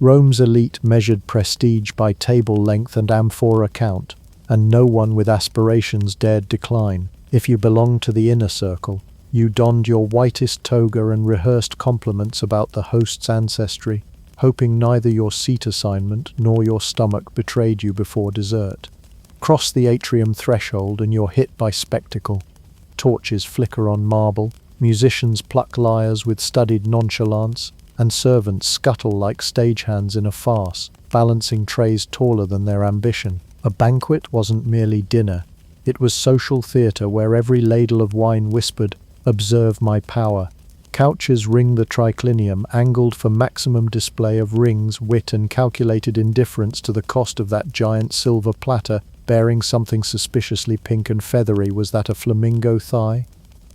Rome's elite measured prestige by table length and amphora count, and no one with aspirations dared decline. If you belonged to the inner circle, you donned your whitest toga and rehearsed compliments about the host's ancestry, hoping neither your seat assignment nor your stomach betrayed you before dessert. Cross the atrium threshold and you're hit by spectacle. Torches flicker on marble, musicians pluck lyres with studied nonchalance, and servants scuttle like stagehands in a farce, balancing trays taller than their ambition. A banquet wasn't merely dinner. It was social theatre where every ladle of wine whispered, "Observe my power." Couches ring the triclinium, angled for maximum display of rings, wit, and calculated indifference to the cost of that giant silver platter bearing something suspiciously pink and feathery. Was that a flamingo thigh?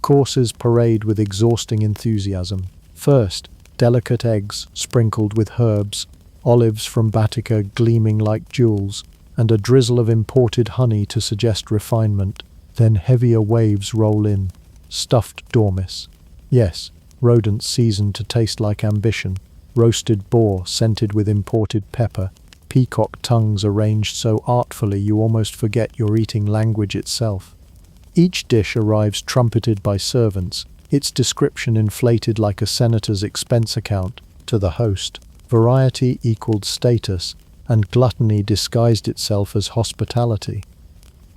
Courses parade with exhausting enthusiasm. First, delicate eggs sprinkled with herbs, olives from Batica gleaming like jewels, and a drizzle of imported honey to suggest refinement. Then heavier waves roll in. Stuffed dormice. Yes, rodents seasoned to taste like ambition. Roasted boar scented with imported pepper. Peacock tongues arranged so artfully you almost forget you're eating language itself. Each dish arrives trumpeted by servants, its description inflated like a senator's expense account to the host. Variety equaled status, and gluttony disguised itself as hospitality.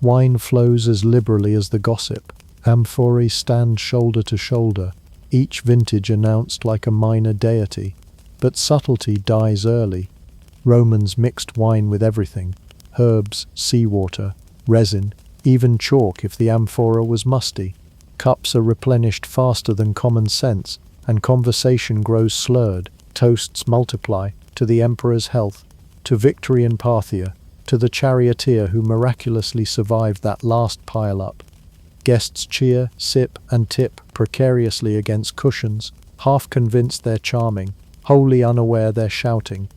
Wine flows as liberally as the gossip. Amphorae stand shoulder to shoulder, each vintage announced like a minor deity. But subtlety dies early. Romans mixed wine with everything: herbs, seawater, resin, even chalk if the amphora was musty. Cups are replenished faster than common sense, and conversation grows slurred. Toasts multiply, to the emperor's health, to victory in Parthia, to the charioteer who miraculously survived that last pile-up. Guests cheer, sip, and tip precariously against cushions, half convinced they're charming, wholly unaware they're shouting.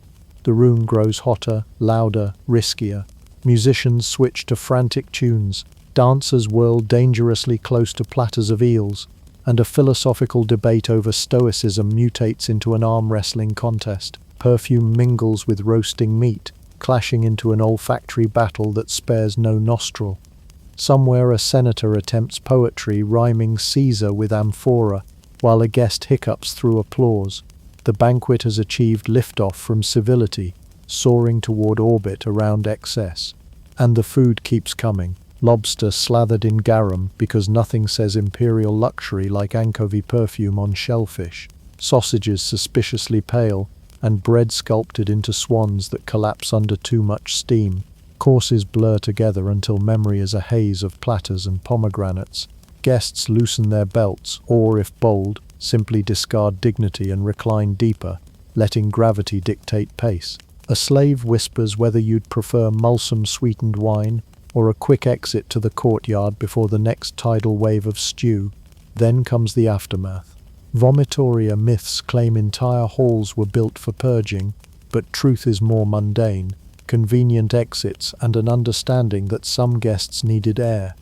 The room grows hotter, louder, riskier. Musicians switch to frantic tunes, dancers whirl dangerously close to platters of eels, and a philosophical debate over stoicism mutates into an arm-wrestling contest. Perfume mingles with roasting meat, clashing into an olfactory battle that spares no nostril. Somewhere a senator attempts poetry rhyming Caesar with amphora, while a guest hiccups through applause. The banquet has achieved liftoff from civility, soaring toward orbit around excess. And the food keeps coming. Lobster slathered in garum because nothing says imperial luxury like anchovy perfume on shellfish. Sausages suspiciously pale, and bread sculpted into swans that collapse under too much steam. Courses blur together until memory is a haze of platters and pomegranates. Guests loosen their belts, or, if bold, simply discard dignity and recline deeper, letting gravity dictate pace. A slave whispers whether you'd prefer Mulsum sweetened wine or a quick exit to the courtyard before the next tidal wave of stew. Then comes the aftermath. Vomitoria myths claim entire halls were built for purging, but truth is more mundane: convenient exits and an understanding that some guests needed air.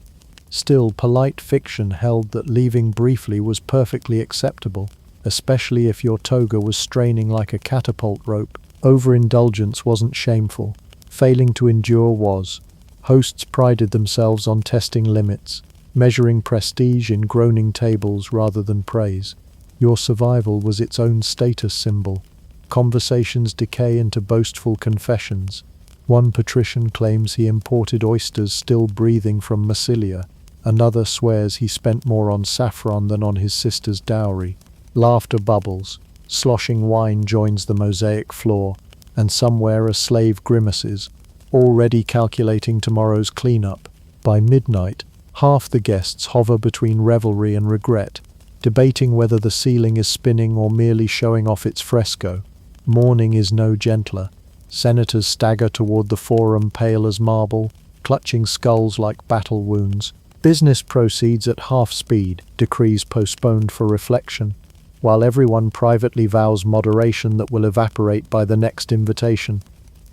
Still, polite fiction held that leaving briefly was perfectly acceptable, especially if your toga was straining like a catapult rope. Overindulgence wasn't shameful. Failing to endure was. Hosts prided themselves on testing limits, measuring prestige in groaning tables rather than praise. Your survival was its own status symbol. Conversations decay into boastful confessions. One patrician claims he imported oysters still breathing from Massilia. Another swears he spent more on saffron than on his sister's dowry. Laughter bubbles. Sloshing wine joins the mosaic floor, and somewhere a slave grimaces, already calculating tomorrow's cleanup. By midnight, half the guests hover between revelry and regret, debating whether the ceiling is spinning or merely showing off its fresco. Morning is no gentler. Senators stagger toward the forum pale as marble, clutching skulls like battle wounds. Business proceeds at half speed, decrees postponed for reflection, while everyone privately vows moderation that will evaporate by the next invitation.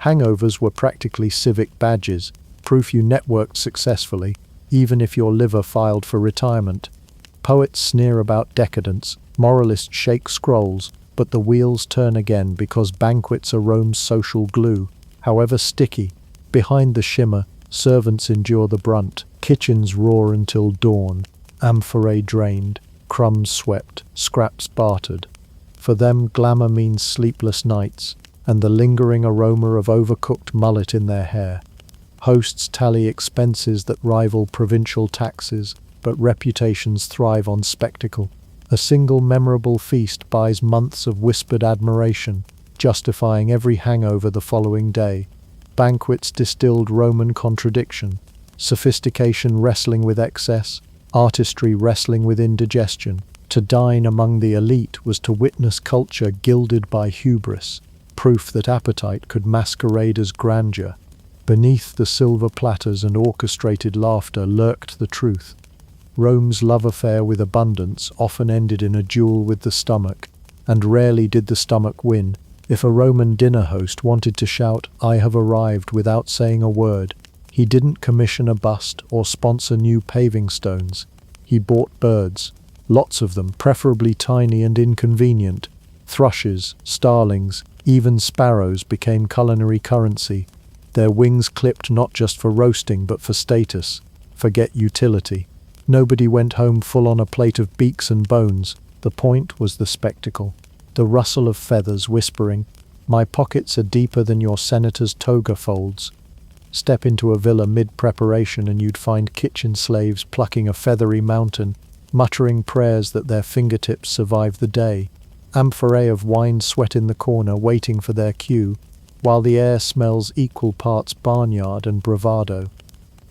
Hangovers were practically civic badges, proof you networked successfully, even if your liver filed for retirement. Poets sneer about decadence, moralists shake scrolls, but the wheels turn again because banquets are Rome's social glue. However sticky, behind the shimmer, servants endure the brunt. Kitchens roar until dawn, amphorae drained, crumbs swept, scraps bartered. For them, glamour means sleepless nights, and the lingering aroma of overcooked mullet in their hair. Hosts tally expenses that rival provincial taxes, but reputations thrive on spectacle. A single memorable feast buys months of whispered admiration, justifying every hangover the following day. Banquets distilled Roman contradiction, sophistication wrestling with excess, artistry wrestling with indigestion. To dine among the elite was to witness culture gilded by hubris, proof that appetite could masquerade as grandeur. Beneath the silver platters and orchestrated laughter lurked the truth. Rome's love affair with abundance often ended in a duel with the stomach, and rarely did the stomach win. If a Roman dinner host wanted to shout, "I have arrived," without saying a word, he didn't commission a bust or sponsor new paving stones. He bought birds, lots of them, preferably tiny and inconvenient. Thrushes, starlings, even sparrows became culinary currency, their wings clipped not just for roasting but for status. Forget utility. Nobody went home full on a plate of beaks and bones. The point was the spectacle. The rustle of feathers whispering, "My pockets are deeper than your senator's toga folds." Step into a villa mid-preparation and you'd find kitchen slaves plucking a feathery mountain, muttering prayers that their fingertips survive the day. Amphorae of wine sweat in the corner waiting for their cue, while the air smells equal parts barnyard and bravado.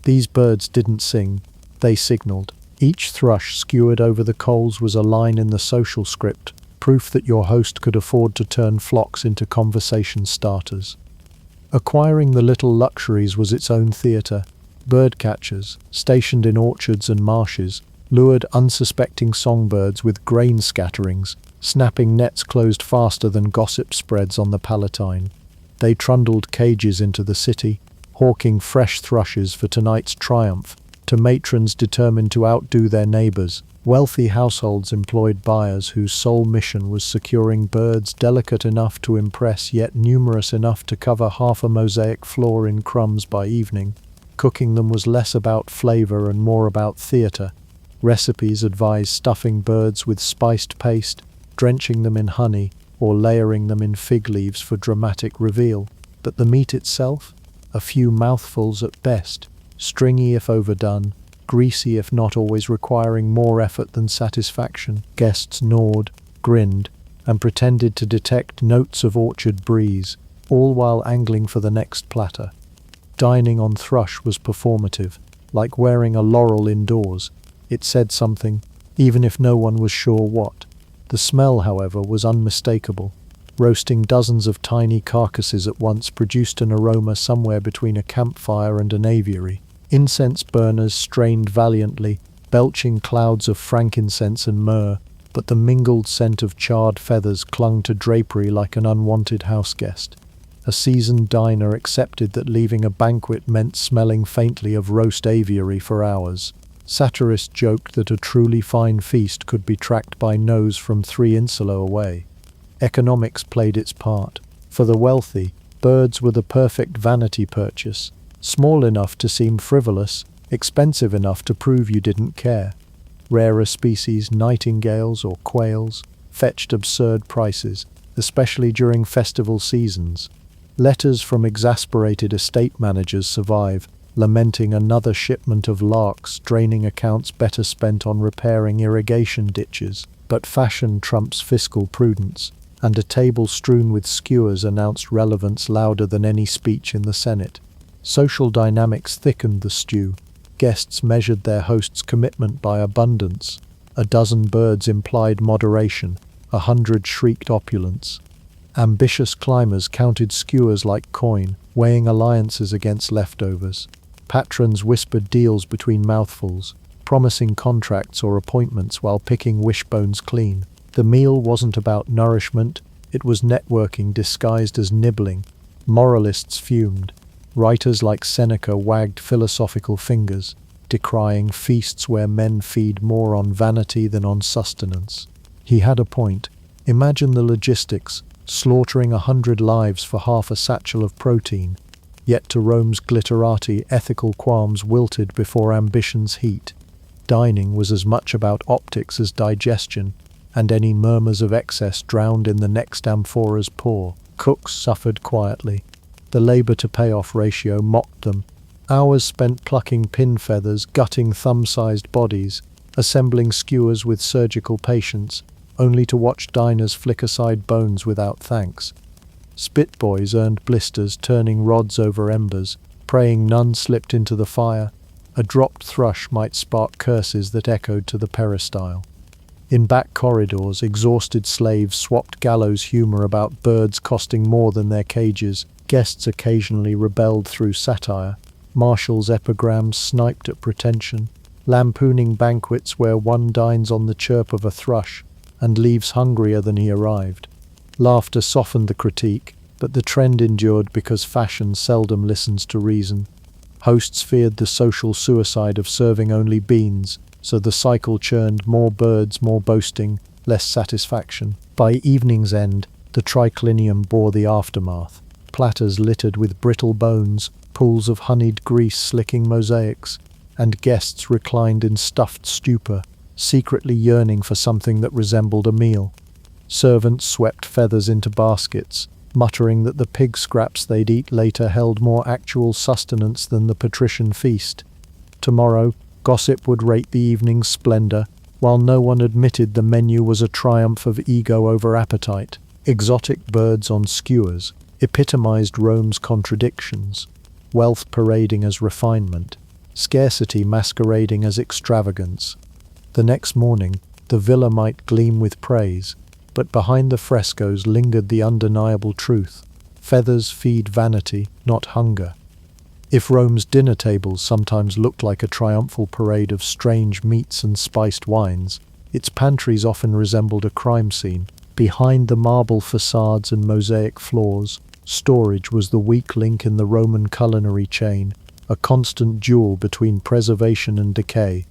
These birds didn't sing, they signaled. Each thrush skewered over the coals was a line in the social script, proof that your host could afford to turn flocks into conversation starters. Acquiring the little luxuries was its own theatre. Birdcatchers, stationed in orchards and marshes, lured unsuspecting songbirds with grain scatterings, snapping nets closed faster than gossip spreads on the Palatine. They trundled cages into the city, hawking fresh thrushes for tonight's triumph, to matrons determined to outdo their neighbors. Wealthy households employed buyers whose sole mission was securing birds delicate enough to impress yet numerous enough to cover half a mosaic floor in crumbs by evening. Cooking them was less about flavor and more about theater. Recipes advised stuffing birds with spiced paste, drenching them in honey, or layering them in fig leaves for dramatic reveal. But the meat itself? A few mouthfuls at best, stringy if overdone, greasy if not always requiring more effort than satisfaction. Guests gnawed, grinned, and pretended to detect notes of orchard breeze, all while angling for the next platter. Dining on thrush was performative, like wearing a laurel indoors. It said something, even if no one was sure what. The smell, however, was unmistakable. Roasting dozens of tiny carcasses at once produced an aroma somewhere between a campfire and an aviary. Incense burners strained valiantly, belching clouds of frankincense and myrrh, but the mingled scent of charred feathers clung to drapery like an unwanted houseguest. A seasoned diner accepted that leaving a banquet meant smelling faintly of roast aviary for hours. Satirists joked that a truly fine feast could be tracked by nose from 3 insula away. Economics played its part. For the wealthy, birds were the perfect vanity purchase. Small enough to seem frivolous, expensive enough to prove you didn't care. Rarer species, nightingales or quails, fetched absurd prices, especially during festival seasons. Letters from exasperated estate managers survive, lamenting another shipment of larks, draining accounts better spent on repairing irrigation ditches. But fashion trumps fiscal prudence, and a table strewn with skewers announced relevance louder than any speech in the Senate. Social dynamics thickened the stew. Guests measured their host's commitment by abundance. A dozen birds implied moderation, 100 shrieked opulence. Ambitious climbers counted skewers like coin, weighing alliances against leftovers. Patrons whispered deals between mouthfuls, promising contracts or appointments while picking wishbones clean. The meal wasn't about nourishment, it was networking disguised as nibbling. Moralists fumed. Writers like Seneca wagged philosophical fingers, decrying feasts where men feed more on vanity than on sustenance. He had a point. Imagine the logistics, slaughtering 100 lives for half a satchel of protein. Yet to Rome's glitterati, ethical qualms wilted before ambition's heat. Dining was as much about optics as digestion, and any murmurs of excess drowned in the next amphora's pour. Cooks suffered quietly. The labor-to-payoff ratio mocked them. Hours spent plucking pin feathers, gutting thumb-sized bodies, assembling skewers with surgical patience, only to watch diners flick aside bones without thanks. Spit boys earned blisters turning rods over embers, praying none slipped into the fire. A dropped thrush might spark curses that echoed to the peristyle. In back corridors, exhausted slaves swapped gallows humor about birds costing more than their cages. Guests occasionally rebelled through satire. Marshals' epigrams sniped at pretension, lampooning banquets where one dines on the chirp of a thrush and leaves hungrier than he arrived. Laughter softened the critique, but the trend endured because fashion seldom listens to reason. Hosts feared the social suicide of serving only beans, so the cycle churned more birds, more boasting, less satisfaction. By evening's end, the triclinium bore the aftermath. Platters littered with brittle bones, pools of honeyed grease slicking mosaics, and guests reclined in stuffed stupor, secretly yearning for something that resembled a meal. Servants swept feathers into baskets, muttering that the pig scraps they'd eat later held more actual sustenance than the patrician feast. Tomorrow, gossip would rate the evening's splendor, while no one admitted the menu was a triumph of ego over appetite. Exotic birds on skewers epitomized Rome's contradictions, wealth parading as refinement, scarcity masquerading as extravagance. The next morning, the villa might gleam with praise, but behind the frescoes lingered the undeniable truth. Feathers feed vanity, not hunger. If Rome's dinner tables sometimes looked like a triumphal parade of strange meats and spiced wines, its pantries often resembled a crime scene. Behind the marble facades and mosaic floors, storage was the weak link in the Roman culinary chain, a constant duel between preservation and decay.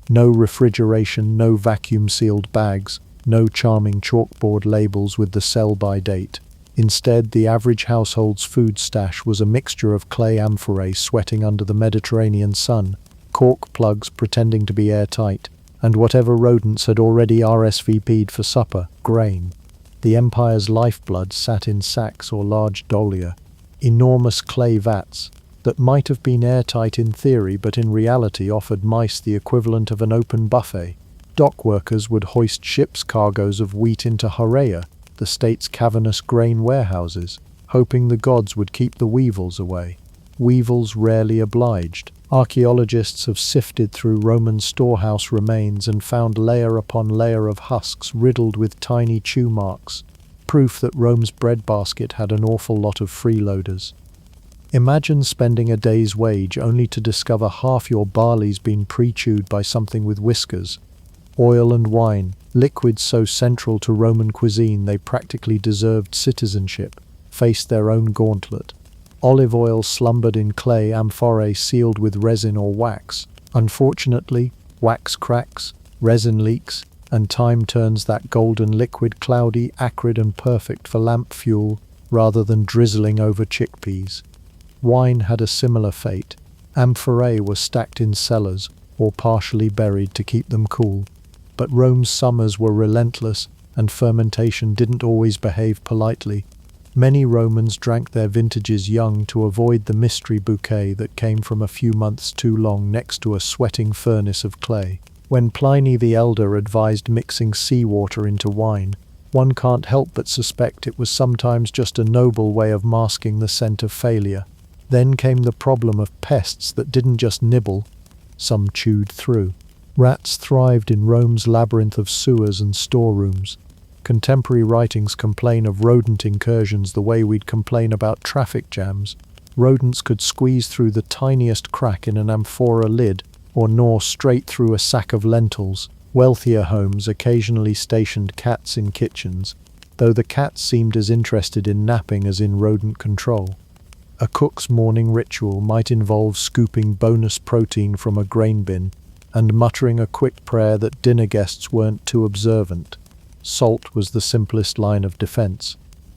No refrigeration, no vacuum-sealed bags, no charming chalkboard labels with the sell-by date. Instead, the average household's food stash was a mixture of clay amphorae sweating under the Mediterranean sun, cork plugs pretending to be airtight, and whatever rodents had already RSVP'd for supper, grain. The empire's lifeblood sat in sacks or large dolia, enormous clay vats that might have been airtight in theory but in reality offered mice the equivalent of an open buffet. Dock workers would hoist ships' cargoes of wheat into Horea, the state's cavernous grain warehouses, hoping the gods would keep the weevils away. Weevils rarely obliged. Archaeologists have sifted through Roman storehouse remains and found layer upon layer of husks riddled with tiny chew marks, proof that Rome's breadbasket had an awful lot of freeloaders. Imagine spending a day's wage only to discover half your barley's been pre-chewed by something with whiskers. Oil and wine, liquids so central to Roman cuisine they practically deserved citizenship, faced their own gauntlet. Olive oil slumbered in clay amphorae sealed with resin or wax. Unfortunately, wax cracks, resin leaks, and time turns that golden liquid cloudy, acrid and perfect for lamp fuel rather than drizzling over chickpeas. Wine had a similar fate. Amphorae were stacked in cellars or partially buried to keep them cool. But Rome's summers were relentless, and fermentation didn't always behave politely. Many Romans drank their vintages young to avoid the mystery bouquet that came from a few months too long next to a sweating furnace of clay. When Pliny the Elder advised mixing seawater into wine, one can't help but suspect it was sometimes just a noble way of masking the scent of failure. Then came the problem of pests that didn't just nibble, some chewed through. Rats thrived in Rome's labyrinth of sewers and storerooms. Contemporary writings complain of rodent incursions the way we'd complain about traffic jams. Rodents could squeeze through the tiniest crack in an amphora lid or gnaw straight through a sack of lentils. Wealthier homes occasionally stationed cats in kitchens, though the cats seemed as interested in napping as in rodent control. A cook's morning ritual might involve scooping bonus protein from a grain bin and muttering a quick prayer that dinner guests weren't too observant. Salt was the simplest line of defense.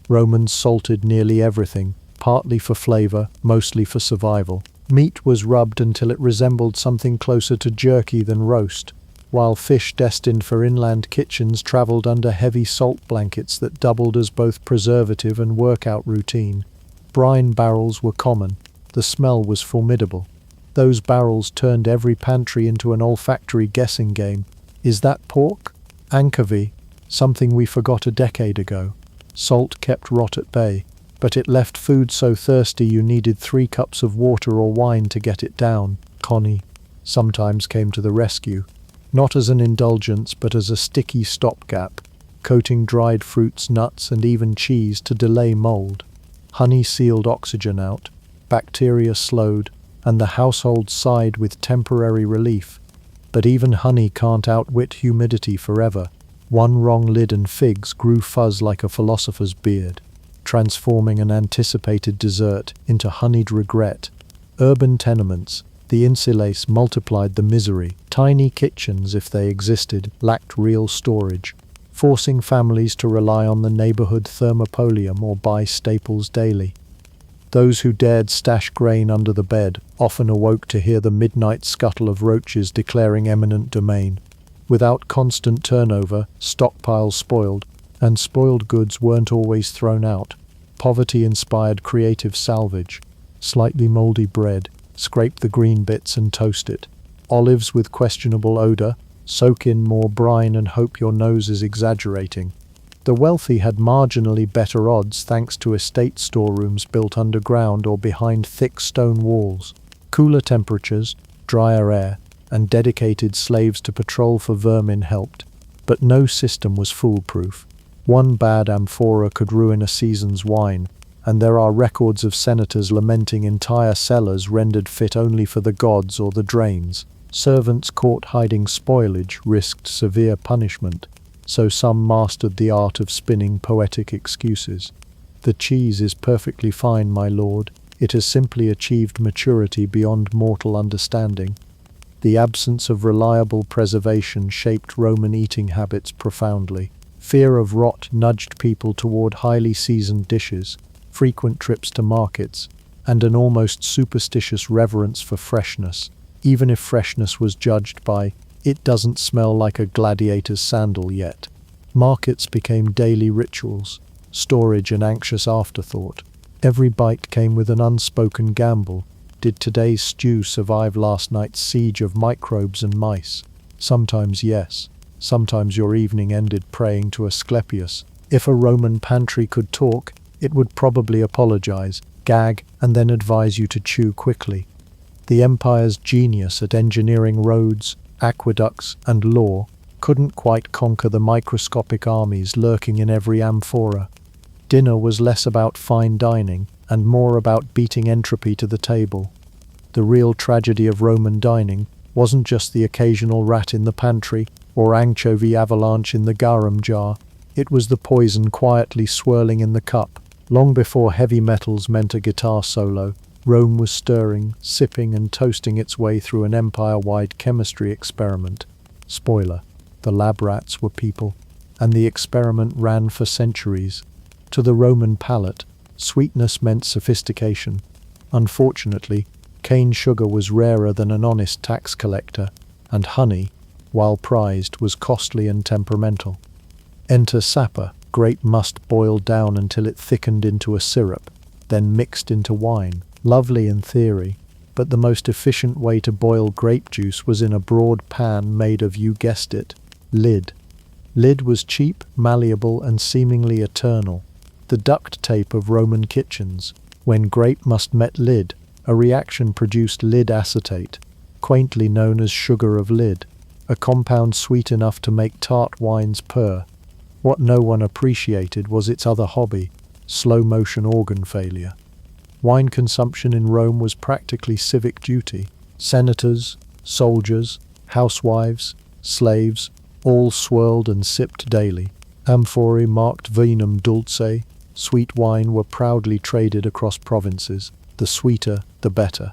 Romans salted nearly everything, partly for flavor, mostly for survival. Meat was rubbed until it resembled something closer to jerky than roast, while fish destined for inland kitchens traveled under heavy salt blankets that doubled as both preservative and workout routine. Brine barrels were common. The smell was formidable. Those barrels turned every pantry into an olfactory guessing game, Is that pork? Anchovy, something we forgot a decade ago. Salt kept rot at bay, but it left food so thirsty you needed 3 cups of water or wine to get it down. Connie sometimes came to the rescue, not as an indulgence but as a sticky stopgap, coating dried fruits, nuts, and even cheese to delay mold. Honey sealed oxygen out, bacteria slowed, and the household sighed with temporary relief. But even honey can't outwit humidity forever. One wrong lid and figs grew fuzz like a philosopher's beard, transforming an anticipated dessert into honeyed regret. Urban tenements, the insulace multiplied the misery. Tiny kitchens, if they existed, lacked real storage, forcing families to rely on the neighborhood thermopolia or buy staples daily. Those who dared stash grain under the bed often awoke to hear the midnight scuttle of roaches declaring eminent domain. Without constant turnover, stockpiles spoiled, and spoiled goods weren't always thrown out. Poverty inspired creative salvage. Slightly moldy bread, scrape the green bits and toast it. Olives with questionable odor, soak in more brine and hope your nose is exaggerating. The wealthy had marginally better odds thanks to estate storerooms built underground or behind thick stone walls. Cooler temperatures, drier air, and dedicated slaves to patrol for vermin helped, but no system was foolproof. One bad amphora could ruin a season's wine, and there are records of senators lamenting entire cellars rendered fit only for the gods or the drains. Servants caught hiding spoilage risked severe punishment, so some mastered the art of spinning poetic excuses. The cheese is perfectly fine, my lord. It has simply achieved maturity beyond mortal understanding. The absence of reliable preservation shaped Roman eating habits profoundly. Fear of rot nudged people toward highly seasoned dishes, frequent trips to markets, and an almost superstitious reverence for freshness, even if freshness was judged by, "It doesn't smell like a gladiator's sandal yet." Markets became daily rituals, storage an anxious afterthought. Every bite came with an unspoken gamble. Did today's stew survive last night's siege of microbes and mice? Sometimes yes. Sometimes your evening ended praying to Asclepius. If a Roman pantry could talk, it would probably apologize, gag, and then advise you to chew quickly. The empire's genius at engineering roads, aqueducts, and law couldn't quite conquer the microscopic armies lurking in every amphora. Dinner was less about fine dining and more about beating entropy to the table. The real tragedy of Roman dining wasn't just the occasional rat in the pantry or anchovy avalanche in the garum jar. It was the poison quietly swirling in the cup. Long before heavy metals meant a guitar solo, Rome was stirring, sipping, and toasting its way through an empire-wide chemistry experiment. Spoiler: the lab rats were people, and the experiment ran for centuries. To the Roman palate, sweetness meant sophistication. Unfortunately, cane sugar was rarer than an honest tax collector, and honey, while prized, was costly and temperamental. Enter sapa. Grape must boil down until it thickened into a syrup, then mixed into wine. Lovely in theory, but the most efficient way to boil grape juice was in a broad pan made of, you guessed it, lid. Lid was cheap, malleable, and seemingly eternal. The duct tape of Roman kitchens. When grape must met lid, a reaction produced lid acetate, quaintly known as sugar of lid, a compound sweet enough to make tart wines purr. What no one appreciated was its other hobby, slow-motion organ failure. Wine consumption in Rome was practically civic duty. Senators, soldiers, housewives, slaves, all swirled and sipped daily. Amphorae marked vinum dulce, sweet wine, were proudly traded across provinces. The sweeter, the better.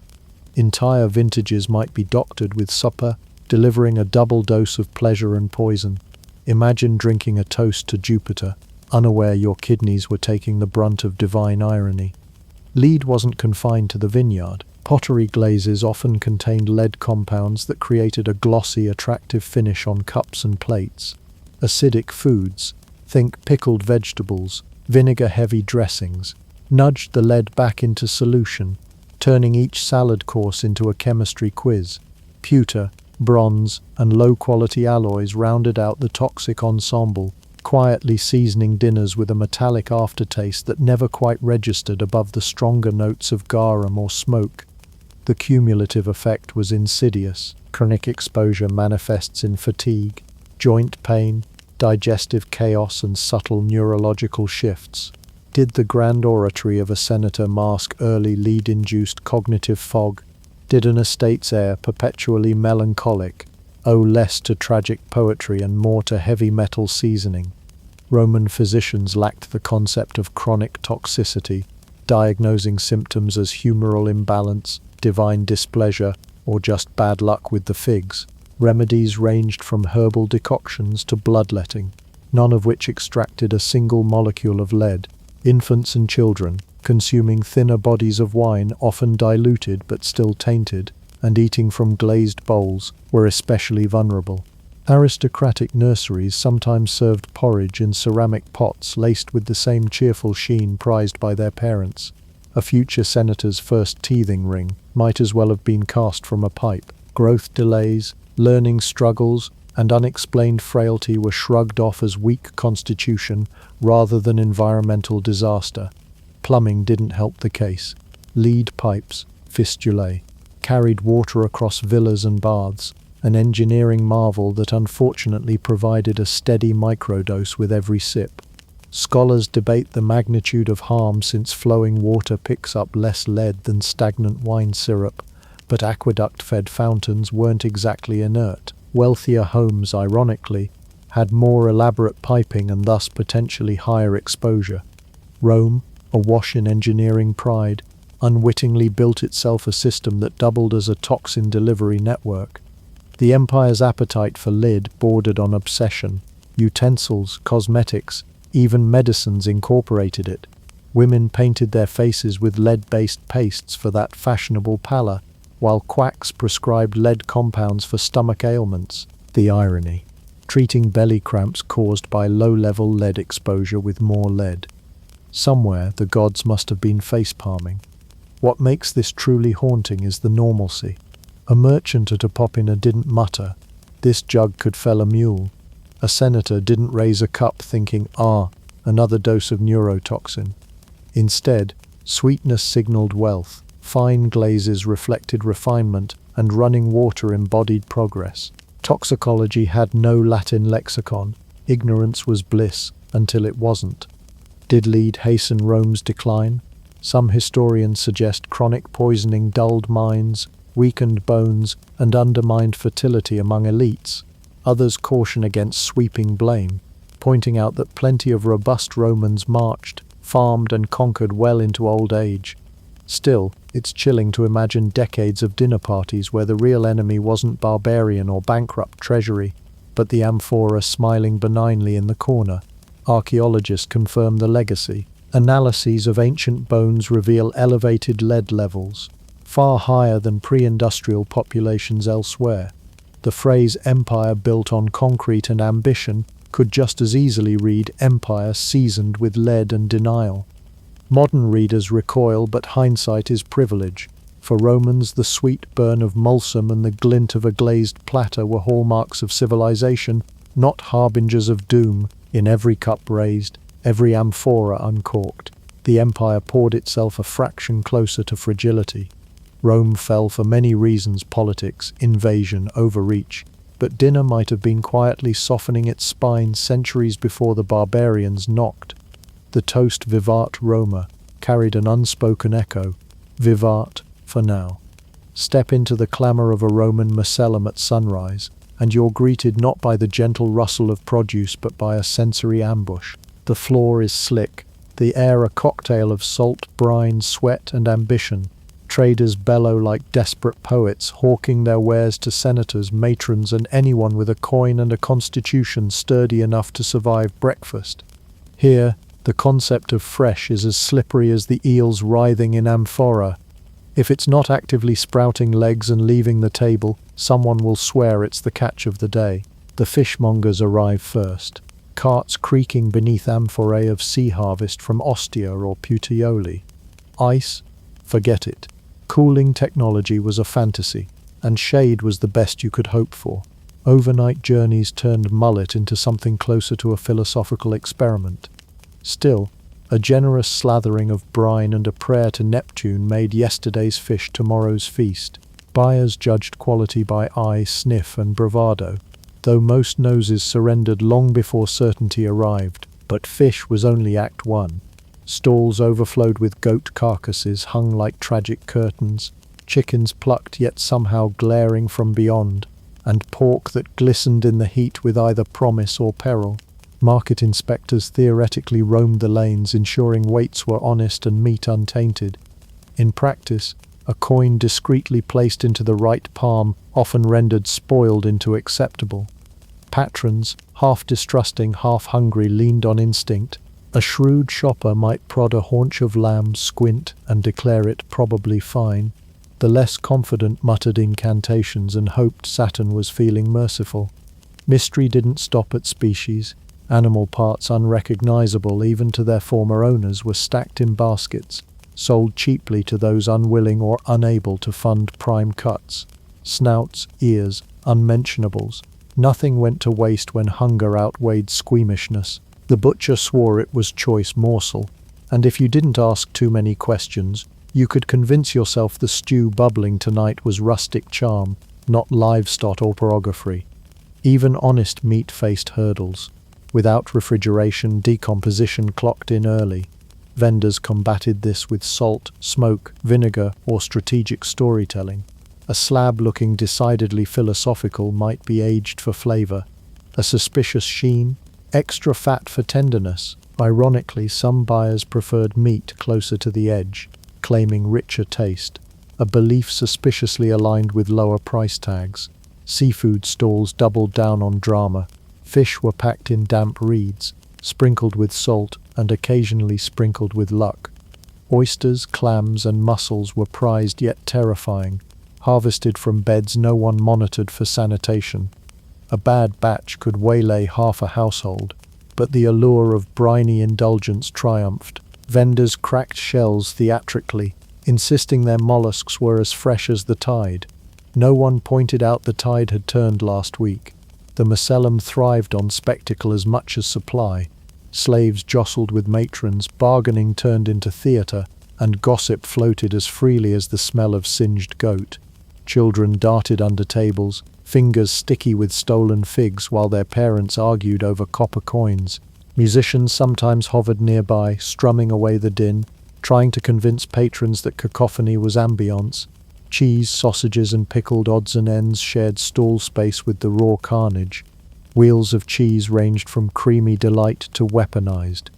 Entire vintages might be doctored with supper, delivering a double dose of pleasure and poison. Imagine drinking a toast to Jupiter, unaware your kidneys were taking the brunt of divine irony. Lead wasn't confined to the vineyard. Pottery glazes often contained lead compounds that created a glossy, attractive finish on cups and plates. Acidic foods, think pickled vegetables, vinegar-heavy dressings, nudged the lead back into solution, turning each salad course into a chemistry quiz. Pewter, bronze, and low-quality alloys rounded out the toxic ensemble, quietly seasoning dinners with a metallic aftertaste that never quite registered above the stronger notes of garum or smoke. The cumulative effect was insidious. Chronic exposure manifests in fatigue, joint pain, digestive chaos, and subtle neurological shifts. Did the grand oratory of a senator mask early lead-induced cognitive fog? Did an estate's heir, perpetually melancholic, owe less to tragic poetry and more to heavy metal seasoning? Roman physicians lacked the concept of chronic toxicity, diagnosing symptoms as humoral imbalance, divine displeasure, or just bad luck with the figs. Remedies ranged from herbal decoctions to bloodletting, none of which extracted a single molecule of lead. Infants and children, consuming thinner bodies of wine, often diluted but still tainted, and eating from glazed bowls, were especially vulnerable. Aristocratic nurseries sometimes served porridge in ceramic pots laced with the same cheerful sheen prized by their parents. A future senator's first teething ring might as well have been cast from a pipe. Growth delays, learning struggles, and unexplained frailty were shrugged off as weak constitution rather than environmental disaster. Plumbing didn't help the case. Lead pipes, fistulae, carried water across villas and baths, an engineering marvel that unfortunately provided a steady microdose with every sip. Scholars debate the magnitude of harm since flowing water picks up less lead than stagnant wine syrup, but aqueduct-fed fountains weren't exactly inert. Wealthier homes, ironically, had more elaborate piping and thus potentially higher exposure. Rome, awash in engineering pride, unwittingly built itself a system that doubled as a toxin delivery network. The empire's appetite for lead bordered on obsession. Utensils, cosmetics, even medicines incorporated it. Women painted their faces with lead-based pastes for that fashionable pallor, while quacks prescribed lead compounds for stomach ailments. The irony. Treating belly cramps caused by low-level lead exposure with more lead. Somewhere the gods must have been face-palming. What makes this truly haunting is the normalcy. A merchant at a popinner didn't mutter, "This jug could fell a mule." A senator didn't raise a cup thinking, another dose of neurotoxin. Instead, sweetness signaled wealth, fine glazes reflected refinement, and running water embodied progress. Toxicology had no Latin lexicon. Ignorance was bliss until it wasn't. Did lead hasten Rome's decline? Some historians suggest chronic poisoning dulled minds, weakened bones, and undermined fertility among elites. Others caution against sweeping blame, pointing out that plenty of robust Romans marched, farmed, and conquered well into old age. Still, it's chilling to imagine decades of dinner parties where the real enemy wasn't barbarian or bankrupt treasury, but the amphora smiling benignly in the corner. Archaeologists confirm the legacy. Analyses of ancient bones reveal elevated lead levels, far higher than pre-industrial populations elsewhere. The phrase "empire built on concrete and ambition" could just as easily read "empire seasoned with lead and denial." Modern readers recoil, but hindsight is privilege. For Romans, the sweet burn of mulsum and the glint of a glazed platter were hallmarks of civilization, not harbingers of doom. In every cup raised, every amphora uncorked, the empire poured itself a fraction closer to fragility. Rome fell for many reasons: politics, invasion, overreach. But dinner might have been quietly softening its spine centuries before the barbarians knocked. The toast "Vivat Roma" carried an unspoken echo: Vivat for now. Step into the clamor of a Roman macellum at sunrise, and you're greeted not by the gentle rustle of produce but by a sensory ambush. The floor is slick, the air a cocktail of salt, brine, sweat, and ambition. Traders bellow like desperate poets, hawking their wares to senators, matrons, and anyone with a coin and a constitution sturdy enough to survive breakfast. Here, the concept of fresh is as slippery as the eels writhing in amphora. If it's not actively sprouting legs and leaving the table, someone will swear it's the catch of the day. The fishmongers arrive first, carts creaking beneath amphorae of sea harvest from Ostia or Puteoli. Ice? Forget it. Cooling technology was a fantasy. and shade was the best you could hope for. Overnight journeys turned mullet into something closer to a philosophical experiment. Still, a generous slathering of brine and a prayer to Neptune made yesterday's fish tomorrow's feast. Buyers judged quality by eye, sniff, and bravado, though most noses surrendered long before certainty arrived. But fish was only Act 1. Stalls overflowed with goat carcasses hung like tragic curtains, chickens plucked yet somehow glaring from beyond, and pork that glistened in the heat with either promise or peril. Market inspectors theoretically roamed the lanes, ensuring weights were honest and meat untainted. In practice, a coin discreetly placed into the right palm often rendered spoiled into acceptable. Patrons, half distrusting, half hungry, leaned on instinct. A shrewd shopper might prod a haunch of lamb, squint, and declare it probably fine. The less confident muttered incantations and hoped Saturn was feeling merciful. Mystery didn't stop at species. Animal parts unrecognizable even to their former owners were stacked in baskets, sold cheaply to those unwilling or unable to fund prime cuts. Snouts, ears, unmentionables. Nothing went to waste when hunger outweighed squeamishness. The butcher swore it was choice morsel, and if you didn't ask too many questions, you could convince yourself the stew bubbling tonight was rustic charm, not livestock or pornography. Even honest meat faced hurdles. Without refrigeration, decomposition clocked in early. Vendors combated this with salt, smoke, vinegar, or strategic storytelling. A slab looking decidedly philosophical might be aged for flavor. A suspicious sheen, extra fat for tenderness. Ironically, some buyers preferred meat closer to the edge, claiming richer taste, a belief suspiciously aligned with lower price tags. Seafood stalls doubled down on drama. Fish were packed in damp reeds, sprinkled with salt and occasionally sprinkled with luck. Oysters, clams, and mussels were prized yet terrifying, harvested from beds no one monitored for sanitation. A bad batch could waylay half a household, but the allure of briny indulgence triumphed. Vendors cracked shells theatrically, insisting their mollusks were as fresh as the tide. No one pointed out the tide had turned last week. The Macellum thrived on spectacle as much as supply. Slaves jostled with matrons, bargaining turned into theatre, and gossip floated as freely as the smell of singed goat. Children darted under tables, fingers sticky with stolen figs while their parents argued over copper coins. Musicians sometimes hovered nearby, strumming away the din, trying to convince patrons that cacophony was ambience. Cheese, sausages, and pickled odds and ends shared stall space with the raw carnage. Wheels of cheese ranged from creamy delight to weaponized.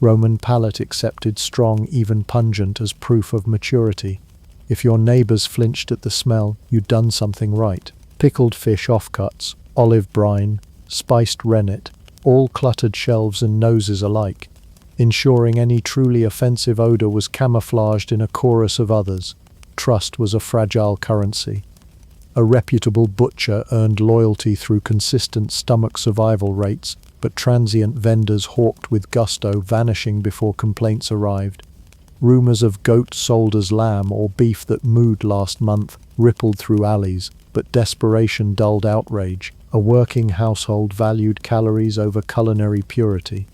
Roman palate accepted strong, even pungent, as proof of maturity. If your neighbors flinched at the smell, you'd done something right. Pickled fish offcuts, olive brine, spiced rennet, all cluttered shelves and noses alike, ensuring any truly offensive odor was camouflaged in a chorus of others. Trust was a fragile currency. A reputable butcher earned loyalty through consistent stomach survival rates, but transient vendors hawked with gusto, vanishing before complaints arrived. Rumors of goat sold as lamb or beef that mooed last month rippled through alleys, but desperation dulled outrage. A working household valued calories over culinary purity.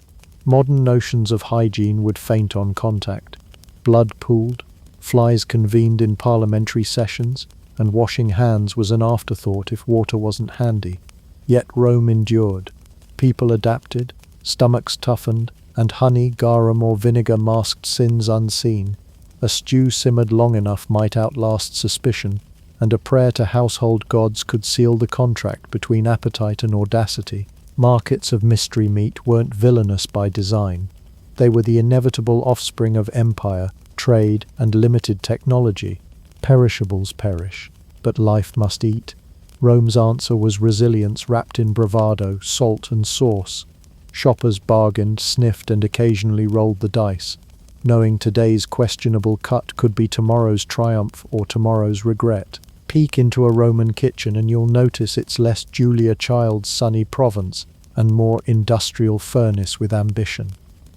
Modern notions of hygiene would faint on contact. Blood pooled, flies convened in parliamentary sessions, and washing hands was an afterthought if water wasn't handy. Yet Rome endured. People adapted, stomachs toughened, and honey, garum, or vinegar masked sins unseen. A stew simmered long enough might outlast suspicion, and a prayer to household gods could seal the contract between appetite and audacity. Markets of mystery meat weren't villainous by design. They were the inevitable offspring of empire, trade, and limited technology. Perishables perish, but life must eat. Rome's answer was resilience wrapped in bravado, salt, and sauce. Shoppers bargained, sniffed, and occasionally rolled the dice, knowing today's questionable cut could be tomorrow's triumph or tomorrow's regret. Peek into a Roman kitchen and you'll notice it's less Julia Child's sunny Provence and more industrial furnace with ambition.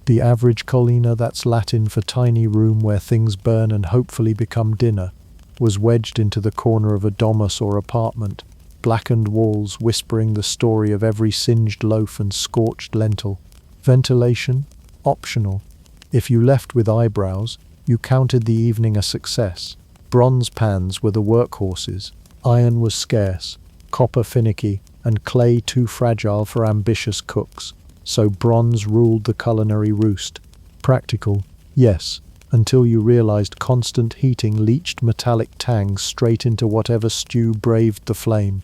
The average collina, that's Latin for tiny room where things burn and hopefully become dinner, was wedged into the corner of a domus or apartment, blackened walls whispering the story of every singed loaf and scorched lentil. Ventilation? Optional. If you left with eyebrows, you counted the evening a success. Bronze pans were the workhorses. Iron was scarce, copper finicky, and clay too fragile for ambitious cooks. So bronze ruled the culinary roost. Practical, yes, until you realized constant heating leached metallic tangs straight into whatever stew braved the flame.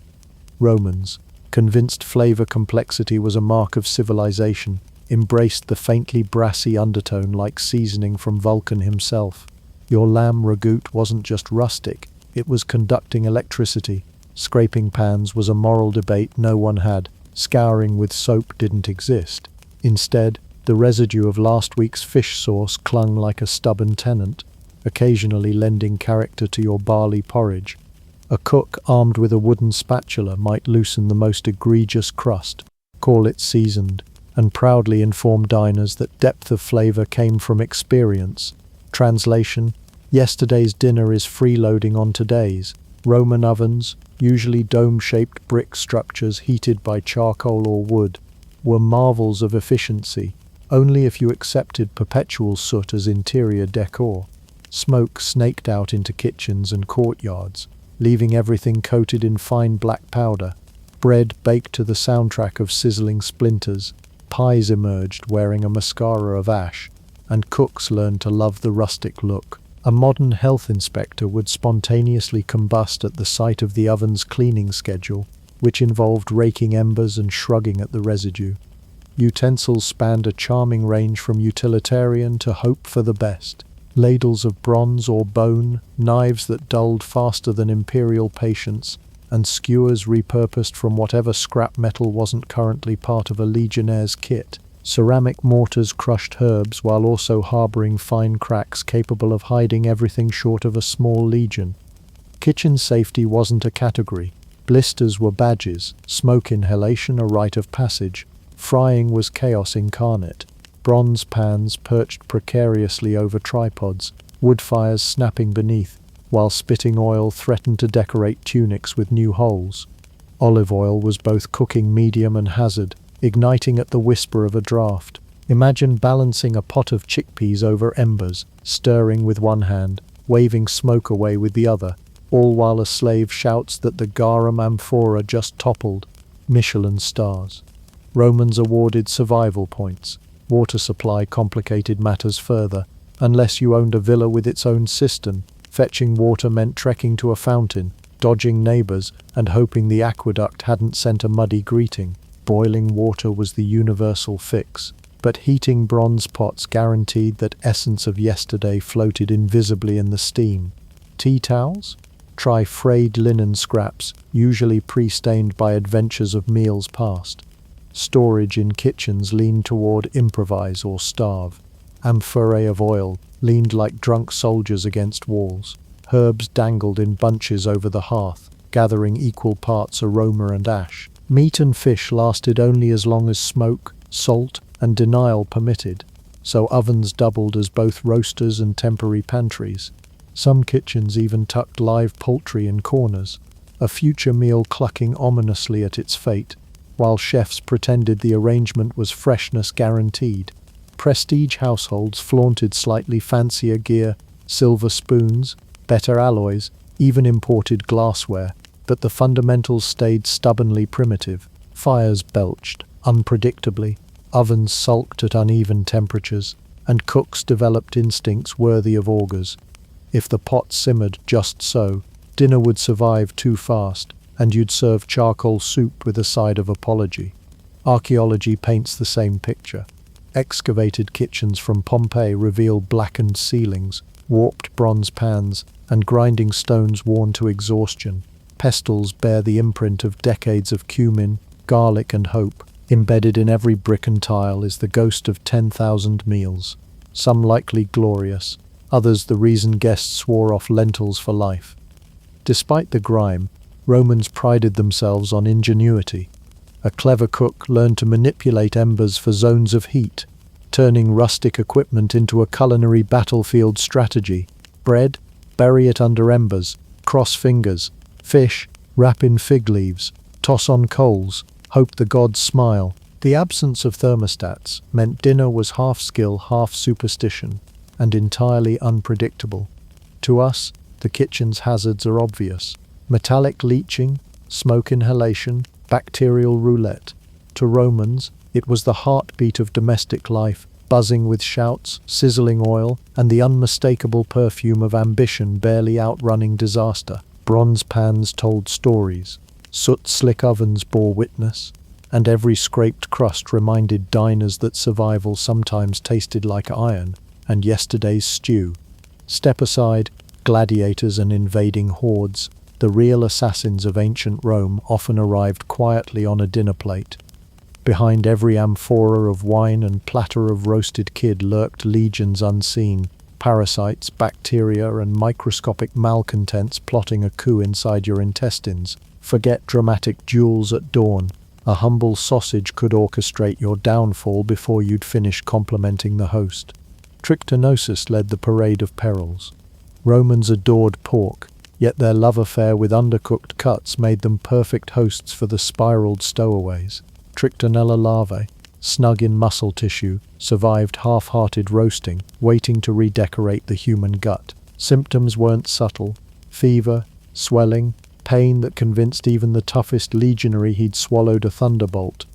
Romans, convinced flavor complexity was a mark of civilization, embraced the faintly brassy undertone like seasoning from Vulcan himself. Your lamb ragout wasn't just rustic, it was conducting electricity. Scraping pans was a moral debate no one had. Scouring with soap didn't exist. Instead, the residue of last week's fish sauce clung like a stubborn tenant, occasionally lending character to your barley porridge. A cook armed with a wooden spatula might loosen the most egregious crust, call it seasoned, and proudly inform diners that depth of flavor came from experience. Translation: yesterday's dinner is freeloading on today's. Roman ovens, usually dome-shaped brick structures heated by charcoal or wood, were marvels of efficiency, only if you accepted perpetual soot as interior decor. Smoke snaked out into kitchens and courtyards, leaving everything coated in fine black powder. Bread baked to the soundtrack of sizzling splinters. Pies emerged wearing a mascara of ash, and cooks learned to love the rustic look. A modern health inspector would spontaneously combust at the sight of the oven's cleaning schedule, which involved raking embers and shrugging at the residue. Utensils spanned a charming range from utilitarian to hope for the best. Ladles of bronze or bone, knives that dulled faster than imperial patience, and skewers repurposed from whatever scrap metal wasn't currently part of a legionnaire's kit. Ceramic mortars crushed herbs while also harboring fine cracks capable of hiding everything short of a small legion. Kitchen safety wasn't a category. Blisters were badges, smoke inhalation a rite of passage. Frying was chaos incarnate. Bronze pans perched precariously over tripods, wood fires snapping beneath, while spitting oil threatened to decorate tunics with new holes. Olive oil was both cooking medium and hazard, igniting at the whisper of a draft. Imagine balancing a pot of chickpeas over embers, stirring with one hand, waving smoke away with the other, all while a slave shouts that the garum amphora just toppled. Michelin stars. Romans awarded survival points. Water supply complicated matters further. Unless you owned a villa with its own cistern, fetching water meant trekking to a fountain, dodging neighbors, and hoping the aqueduct hadn't sent a muddy greeting. Boiling water was the universal fix, but heating bronze pots guaranteed that essence of yesterday floated invisibly in the steam. Tea towels? Try frayed linen scraps, usually pre-stained by adventures of meals past. Storage in kitchens leaned toward improvise or starve. Amphorae of oil leaned like drunk soldiers against walls. Herbs dangled in bunches over the hearth, gathering equal parts aroma and ash. Meat and fish lasted only as long as smoke, salt, and denial permitted, so ovens doubled as both roasters and temporary pantries. Some kitchens even tucked live poultry in corners, a future meal clucking ominously at its fate, while chefs pretended the arrangement was freshness guaranteed. Prestige households flaunted slightly fancier gear, silver spoons, better alloys, even imported glassware, but the fundamentals stayed stubbornly primitive. Fires belched, unpredictably, ovens sulked at uneven temperatures, and cooks developed instincts worthy of augurs. If the pot simmered just so, dinner would survive too fast, and you'd serve charcoal soup with a side of apology. Archaeology paints the same picture. Excavated kitchens from Pompeii reveal blackened ceilings, warped bronze pans, and grinding stones worn to exhaustion. Pestles bear the imprint of decades of cumin, garlic, and hope. Embedded in every brick and tile is the ghost of 10,000 meals, some likely glorious, others the reason guests swore off lentils for life. Despite the grime, Romans prided themselves on ingenuity. A clever cook learned to manipulate embers for zones of heat, turning rustic equipment into a culinary battlefield strategy. Bread, bury it under embers, cross fingers, fish, wrap in fig leaves, toss on coals, hope the gods smile. The absence of thermostats meant dinner was half skill, half superstition, and entirely unpredictable. To us, the kitchen's hazards are obvious. Metallic leaching, smoke inhalation, bacterial roulette. To Romans, it was the heartbeat of domestic life, buzzing with shouts, sizzling oil, and the unmistakable perfume of ambition barely outrunning disaster. Bronze pans told stories. Soot-slick ovens bore witness, and every scraped crust reminded diners that survival sometimes tasted like iron and yesterday's stew. Step aside, gladiators and invading hordes. The real assassins of ancient Rome often arrived quietly on a dinner plate. Behind every amphora of wine and platter of roasted kid lurked legions unseen, parasites, bacteria, and microscopic malcontents plotting a coup inside your intestines. Forget dramatic duels at dawn. A humble sausage could orchestrate your downfall before you'd finish complimenting the host. Trichinosis led the parade of perils. Romans adored pork, yet their love affair with undercooked cuts made them perfect hosts for the spiraled stowaways. Trichinella larvae, snug in muscle tissue, survived half-hearted roasting, waiting to redecorate the human gut. Symptoms weren't subtle. Fever, swelling, pain that convinced even the toughest legionary he'd swallowed a thunderbolt.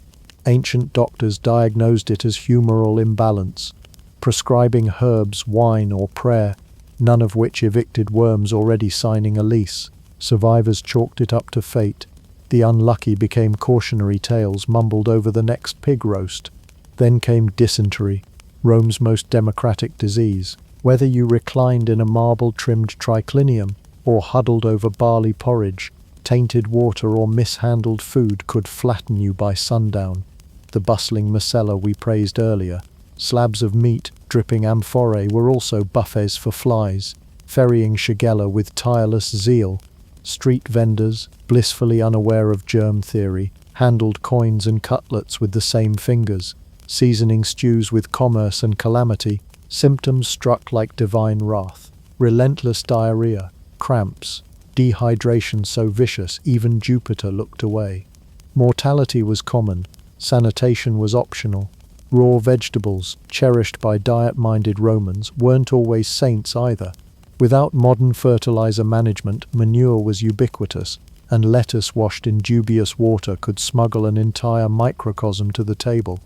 Ancient doctors diagnosed it as humoral imbalance, prescribing herbs, wine, or prayer, none of which evicted worms already signing a lease. Survivors chalked it up to fate. The unlucky became cautionary tales mumbled over the next pig roast. Then came dysentery, Rome's most democratic disease. Whether you reclined in a marble-trimmed triclinium or huddled over barley porridge, tainted water or mishandled food could flatten you by sundown. The bustling macella we praised earlier, slabs of meat, dripping amphorae were also buffets for flies, ferrying shigella with tireless zeal. Street vendors, blissfully unaware of germ theory, handled coins and cutlets with the same fingers, seasoning stews with commerce and calamity. Symptoms struck like divine wrath. Relentless diarrhea, cramps, dehydration so vicious even Jupiter looked away. Mortality was common, sanitation was optional. Raw vegetables, cherished by diet-minded Romans, weren't always saints either. Without modern fertilizer management, manure was ubiquitous, and lettuce washed in dubious water could smuggle an entire microcosm to the table.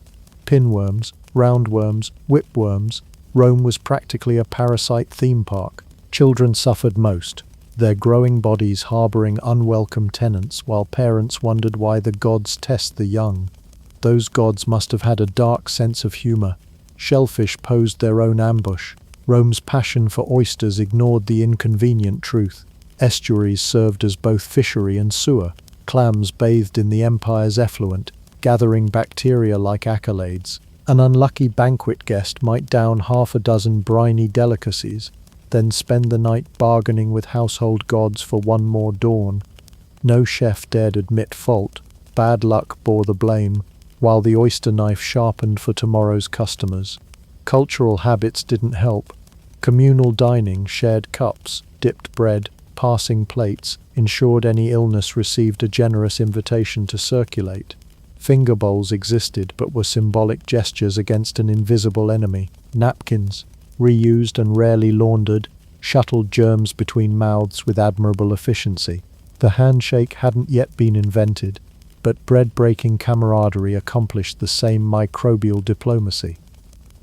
Pinworms, roundworms, whipworms, Rome was practically a parasite theme park. Children suffered most, their growing bodies harboring unwelcome tenants while parents wondered why the gods test the young. Those gods must have had a dark sense of humor. Shellfish posed their own ambush. Rome's passion for oysters ignored the inconvenient truth. Estuaries served as both fishery and sewer. Clams bathed in the empire's effluent, gathering bacteria like accolades. An unlucky banquet guest might down half a dozen briny delicacies, then spend the night bargaining with household gods for one more dawn. No chef dared admit fault. Bad luck bore the blame, while the oyster knife sharpened for tomorrow's customers. Cultural habits didn't help. Communal dining, shared cups, dipped bread, passing plates, ensured any illness received a generous invitation to circulate. Finger bowls existed but were symbolic gestures against an invisible enemy. Napkins, reused and rarely laundered, shuttled germs between mouths with admirable efficiency. The handshake hadn't yet been invented, but bread-breaking camaraderie accomplished the same microbial diplomacy.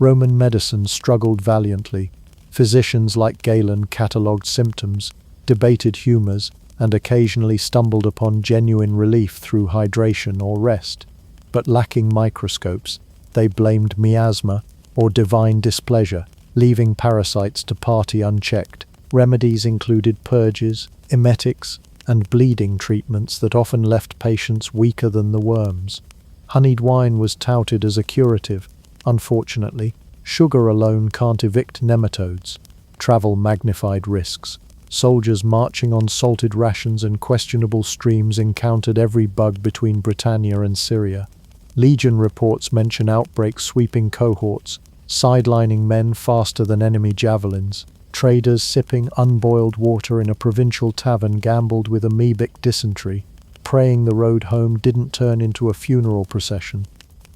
Roman medicine struggled valiantly. Physicians like Galen catalogued symptoms, debated humors, and occasionally stumbled upon genuine relief through hydration or rest. But lacking microscopes, they blamed miasma or divine displeasure, leaving parasites to party unchecked. Remedies included purges, emetics, and bleeding treatments that often left patients weaker than the worms. Honeyed wine was touted as a curative. Unfortunately, sugar alone can't evict nematodes. Travel magnified risks. Soldiers marching on salted rations and questionable streams encountered every bug between Britannia and Syria. Legion reports mention outbreaks sweeping cohorts, sidelining men faster than enemy javelins. Traders sipping unboiled water in a provincial tavern gambled with amoebic dysentery, praying the road home didn't turn into a funeral procession.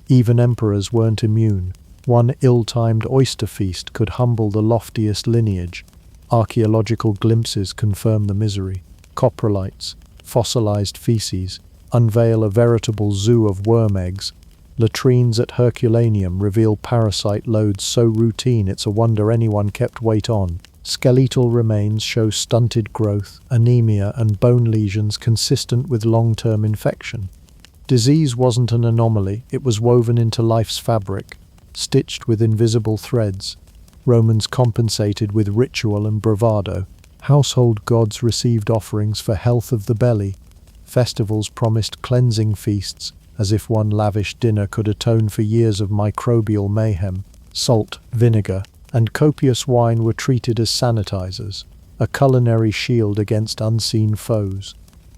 Even emperors weren't immune. One ill-timed oyster feast could humble the loftiest lineage. Archaeological glimpses confirm the misery. Coprolites, fossilized feces, unveil a veritable zoo of worm eggs. Latrines at Herculaneum reveal parasite loads so routine it's a wonder anyone kept weight on. Skeletal remains show stunted growth, anemia, and bone lesions consistent with long-term infection. Disease wasn't an anomaly, it was woven into life's fabric, stitched with invisible threads. Romans compensated with ritual and bravado. Household gods received offerings for health of the belly. Festivals promised cleansing feasts, as if one lavish dinner could atone for years of microbial mayhem. Salt, vinegar, and copious wine were treated as sanitizers, a culinary shield against unseen foes.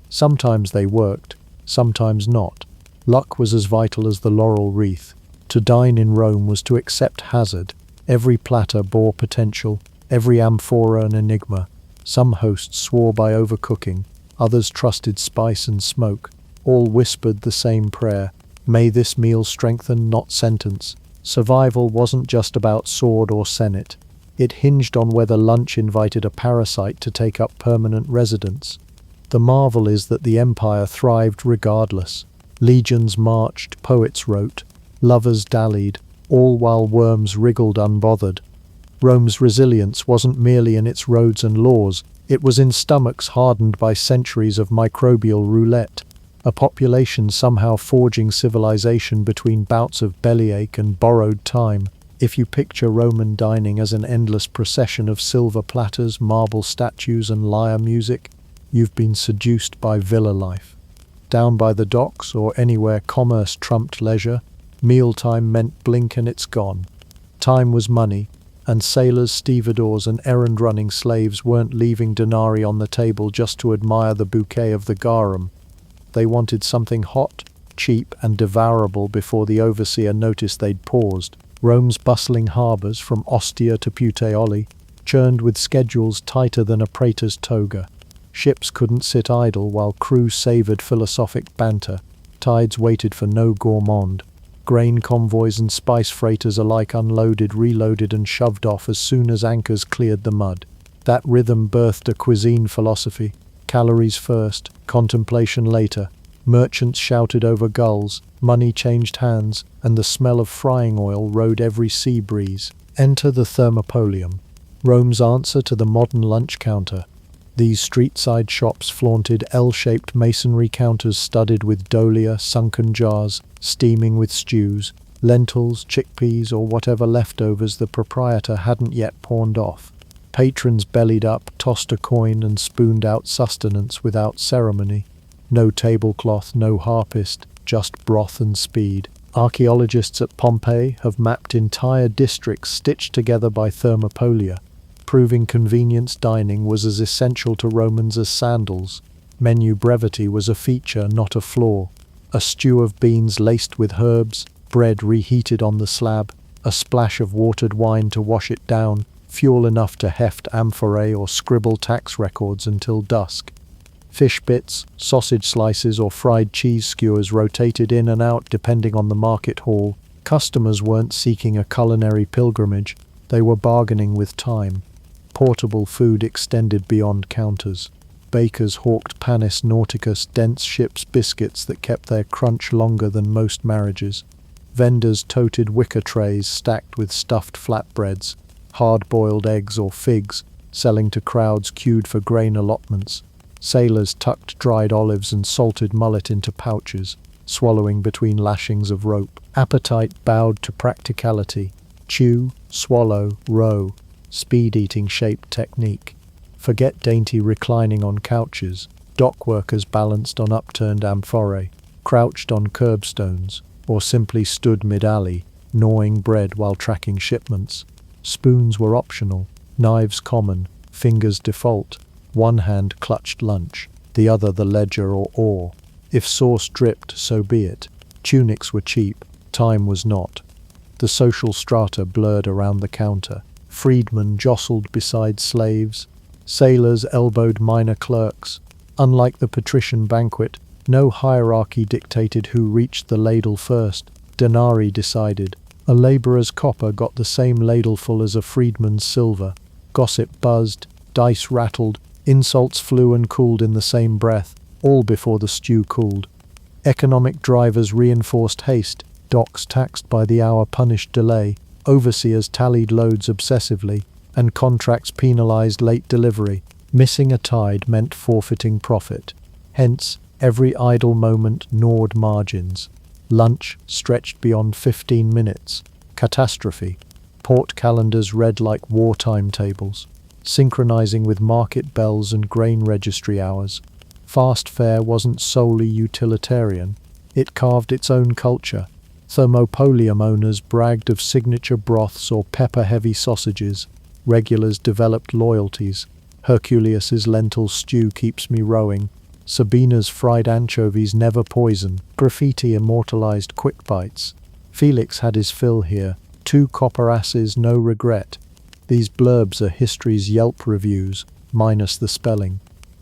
Sometimes they worked, sometimes not. Luck was as vital as the laurel wreath. To dine in Rome was to accept hazard. Every platter bore potential, every amphora an enigma. Some hosts swore by overcooking, others trusted spice and smoke. All whispered the same prayer: may this meal strengthen, not sentence. Survival wasn't just about sword or senate. It hinged on whether lunch invited a parasite to take up permanent residence. The marvel is that the empire thrived regardless. Legions marched, poets wrote, lovers dallied, all while worms wriggled unbothered. Rome's resilience wasn't merely in its roads and laws, it was in stomachs hardened by centuries of microbial roulette. A population somehow forging civilization between bouts of bellyache and borrowed time. If you picture Roman dining as an endless procession of silver platters, marble statues, and lyre music, you've been seduced by villa life. Down by the docks or anywhere commerce trumped leisure, mealtime meant blink and it's gone. Time was money, and sailors, stevedores, and errand-running slaves weren't leaving denarii on the table just to admire the bouquet of the garum. They wanted something hot, cheap, and devourable before the overseer noticed they'd paused. Rome's bustling harbours, from Ostia to Puteoli, churned with schedules tighter than a praetor's toga. Ships couldn't sit idle while crews savoured philosophic banter. Tides waited for no gourmand. Grain convoys and spice freighters alike unloaded, reloaded, and shoved off as soon as anchors cleared the mud. That rhythm birthed a cuisine philosophy. Calories first, contemplation later. Merchants shouted over gulls, money changed hands, and the smell of frying oil rode every sea breeze. Enter the thermopolium, Rome's answer to the modern lunch counter. These street-side shops flaunted L-shaped masonry counters studded with dolia, sunken jars, steaming with stews, lentils, chickpeas, or whatever leftovers the proprietor hadn't yet pawned off. Patrons bellied up, tossed a coin, and spooned out sustenance without ceremony. No tablecloth, no harpist, just broth and speed. Archaeologists at Pompeii have mapped entire districts stitched together by thermopolia, proving convenience dining was as essential to Romans as sandals. Menu brevity was a feature, not a flaw. A stew of beans laced with herbs, bread reheated on the slab, a splash of watered wine to wash it down, fuel enough to heft amphorae or scribble tax records until dusk. Fish bits, sausage slices, or fried cheese skewers rotated in and out depending on the market hall. Customers weren't seeking a culinary pilgrimage, they were bargaining with time. Portable food extended beyond counters. Bakers hawked panis nauticus, dense ship's biscuits that kept their crunch longer than most marriages. Vendors toted wicker trays stacked with stuffed flatbreads, hard-boiled eggs or figs, selling to crowds queued for grain allotments. Sailors tucked dried olives and salted mullet into pouches, swallowing between lashings of rope. Appetite bowed to practicality. Chew, swallow, row. Speed-eating shaped technique. Forget dainty reclining on couches. Dock workers balanced on upturned amphorae, crouched on curbstones, or simply stood mid-alley, gnawing bread while tracking shipments. Spoons were optional, knives common, fingers default. One hand clutched lunch, the other the ledger or oar. If sauce dripped, so be it. Tunics were cheap, time was not. The social strata blurred around the counter. Freedmen jostled beside slaves. Sailors elbowed minor clerks. Unlike the patrician banquet, no hierarchy dictated who reached the ladle first. Denarii decided. A laborer's copper got the same ladleful as a freedman's silver. Gossip buzzed, dice rattled, insults flew and cooled in the same breath, all before the stew cooled. Economic drivers reinforced haste, docks taxed by the hour punished delay, overseers tallied loads obsessively, and contracts penalized late delivery. Missing a tide meant forfeiting profit. Hence, every idle moment gnawed margins. Lunch stretched beyond 15 minutes. Catastrophe. Port calendars read like wartime tables, synchronizing with market bells and grain registry hours. Fast fare wasn't solely utilitarian. It carved its own culture. Thermopolium owners bragged of signature broths or pepper-heavy sausages. Regulars developed loyalties. Herculeus's lentil stew keeps me rowing. Sabina's fried anchovies never poison. Graffiti immortalized quick bites. Felix had his fill here. 2 copper asses, no regret. These blurbs are history's Yelp reviews, minus the spelling.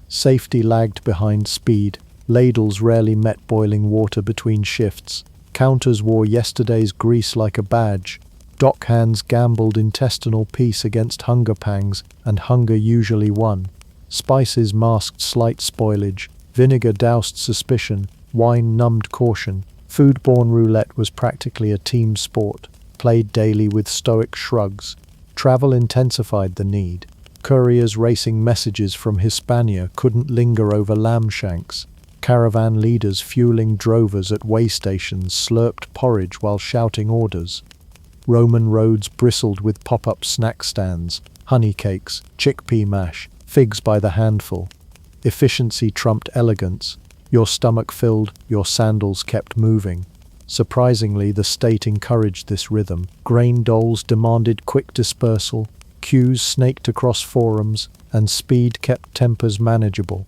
Safety lagged behind speed. Ladles rarely met boiling water between shifts. Counters wore yesterday's grease like a badge. Dockhands gambled intestinal peace against hunger pangs, and hunger usually won. Spices masked slight spoilage. Vinegar doused suspicion. Wine numbed caution. Foodborne roulette was practically a team sport, played daily with stoic shrugs. Travel intensified the need. Couriers racing messages from Hispania couldn't linger over lamb shanks. Caravan leaders fueling drovers at way stations slurped porridge while shouting orders. Roman roads bristled with pop-up snack stands, honey cakes, chickpea mash, figs by the handful. Efficiency trumped elegance. Your stomach filled, your sandals kept moving. Surprisingly, the state encouraged this rhythm. Grain doles demanded quick dispersal, queues snaked across forums, and speed kept tempers manageable.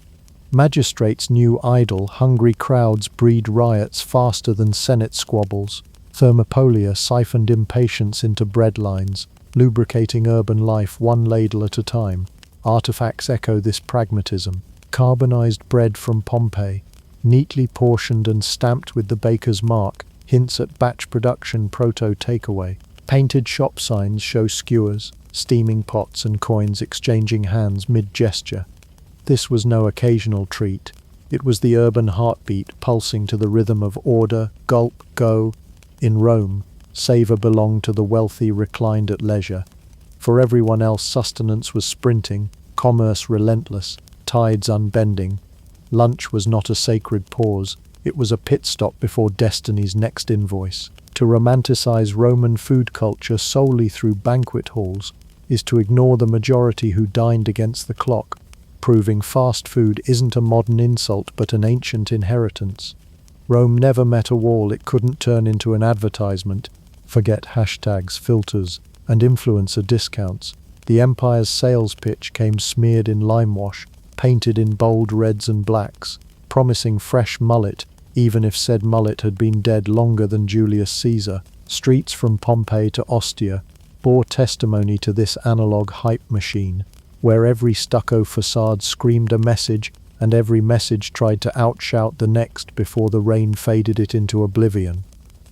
Magistrates knew idle, hungry crowds breed riots faster than Senate squabbles. Thermopolia siphoned impatience into breadlines, lubricating urban life one ladle at a time. Artifacts echo this pragmatism. Carbonized bread from Pompeii, neatly portioned and stamped with the baker's mark, hints at batch production proto-takeaway. Painted shop signs show skewers, steaming pots and coins exchanging hands mid-gesture. This was no occasional treat. It was the urban heartbeat pulsing to the rhythm of order, gulp, go. In Rome, savor belonged to the wealthy reclined at leisure. For everyone else, sustenance was sprinting, commerce relentless, tides unbending. Lunch was not a sacred pause. It was a pit stop before destiny's next invoice. To romanticize Roman food culture solely through banquet halls is to ignore the majority who dined against the clock, proving fast food isn't a modern insult but an ancient inheritance. Rome never met a wall it couldn't turn into an advertisement. Forget hashtags, filters, and influencer discounts. The empire's sales pitch came smeared in lime wash, painted in bold reds and blacks, promising fresh mullet, even if said mullet had been dead longer than Julius Caesar. Streets from Pompeii to Ostia bore testimony to this analog hype machine, where every stucco facade screamed a message, and every message tried to outshout the next before the rain faded it into oblivion.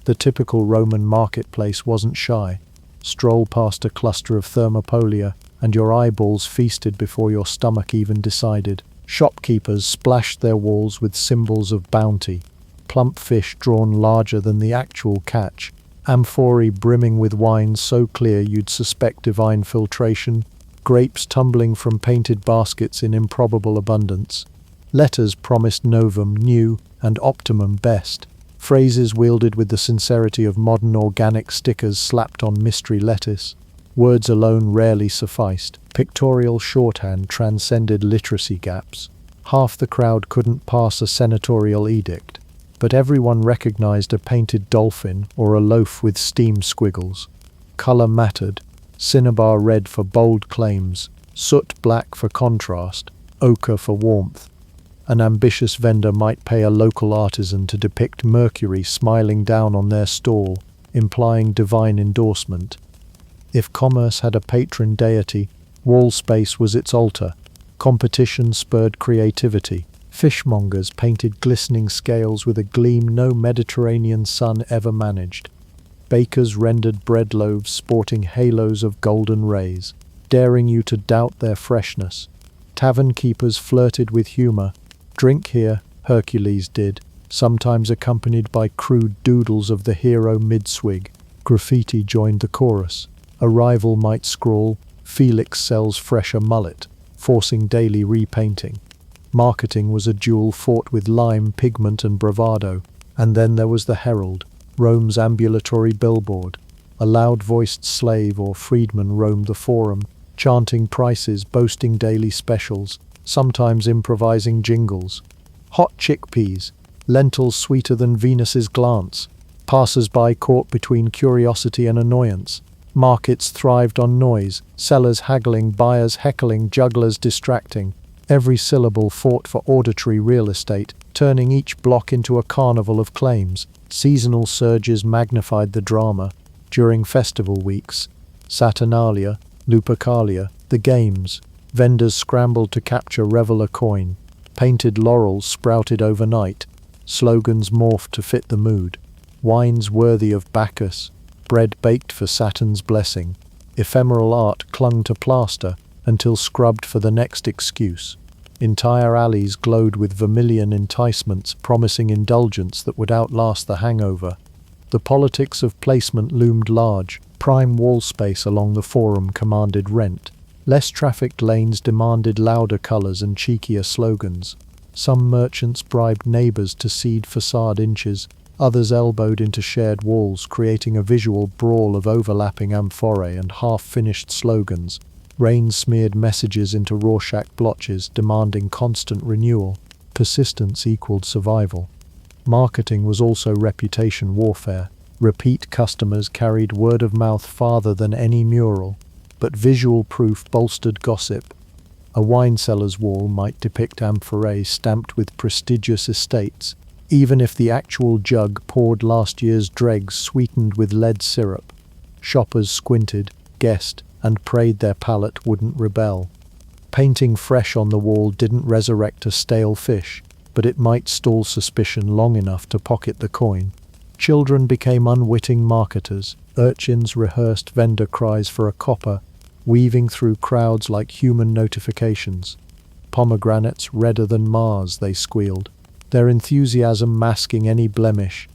The typical Roman marketplace wasn't shy. Stroll past a cluster of thermopolia, and your eyeballs feasted before your stomach even decided. Shopkeepers splashed their walls with symbols of bounty. Plump fish drawn larger than the actual catch. Amphorae brimming with wine so clear you'd suspect divine filtration. Grapes tumbling from painted baskets in improbable abundance. Letters promised novum, new, and optimum, best. Phrases wielded with the sincerity of modern organic stickers slapped on mystery lettuce. Words alone rarely sufficed. Pictorial shorthand transcended literacy gaps. Half the crowd couldn't pass a senatorial edict, but everyone recognized a painted dolphin or a loaf with steam squiggles. Color mattered. Cinnabar red for bold claims, soot black for contrast, ochre for warmth. An ambitious vendor might pay a local artisan to depict Mercury smiling down on their stall, implying divine endorsement. If commerce had a patron deity, wall space was its altar. Competition spurred creativity. Fishmongers painted glistening scales with a gleam no Mediterranean sun ever managed. Bakers rendered bread loaves sporting halos of golden rays, daring you to doubt their freshness. Tavern keepers flirted with humor. Drink here, Hercules did, sometimes accompanied by crude doodles of the hero mid-swig. Graffiti joined the chorus. A rival might scrawl, "Felix sells fresher mullet," forcing daily repainting. Marketing was a duel fought with lime, pigment and bravado. And then there was the herald, Rome's ambulatory billboard. A loud-voiced slave or freedman roamed the forum, chanting prices, boasting daily specials, sometimes improvising jingles. Hot chickpeas, lentils sweeter than Venus's glance. Passers-by caught between curiosity and annoyance. Markets thrived on noise, sellers haggling, buyers heckling, jugglers distracting. Every syllable fought for auditory real estate, turning each block into a carnival of claims. Seasonal surges magnified the drama. During festival weeks, Saturnalia, Lupercalia, the games, vendors scrambled to capture reveler coin. Painted laurels sprouted overnight. Slogans morphed to fit the mood. Wines worthy of Bacchus, bread baked for Saturn's blessing. Ephemeral art clung to plaster until scrubbed for the next excuse. Entire alleys glowed with vermilion enticements promising indulgence that would outlast the hangover. The politics of placement loomed large. Prime wall space along the forum commanded rent. Less trafficked lanes demanded louder colors and cheekier slogans. Some merchants bribed neighbors to cede facade inches. Others elbowed into shared walls, creating a visual brawl of overlapping amphorae and half-finished slogans. Rain smeared messages into Rorschach blotches, demanding constant renewal. Persistence equaled survival. Marketing was also reputation warfare. Repeat customers carried word of mouth farther than any mural, but visual proof bolstered gossip. A wine cellar's wall might depict amphorae stamped with prestigious estates, even if the actual jug poured last year's dregs sweetened with lead syrup. Shoppers squinted, guessed, and prayed their palate wouldn't rebel. Painting fresh on the wall didn't resurrect a stale fish, but it might stall suspicion long enough to pocket the coin. Children became unwitting marketers. Urchins rehearsed vendor cries for a copper, weaving through crowds like human notifications. Pomegranates redder than Mars, they squealed, their enthusiasm masking any blemish.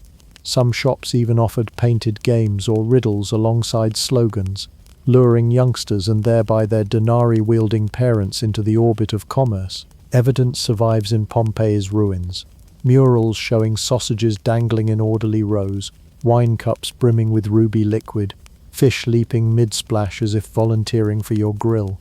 Some shops even offered painted games or riddles alongside slogans, luring youngsters and thereby their denarii-wielding parents into the orbit of commerce. Evidence survives in Pompeii's ruins. Murals showing sausages dangling in orderly rows, wine cups brimming with ruby liquid, fish leaping mid-splash as if volunteering for your grill.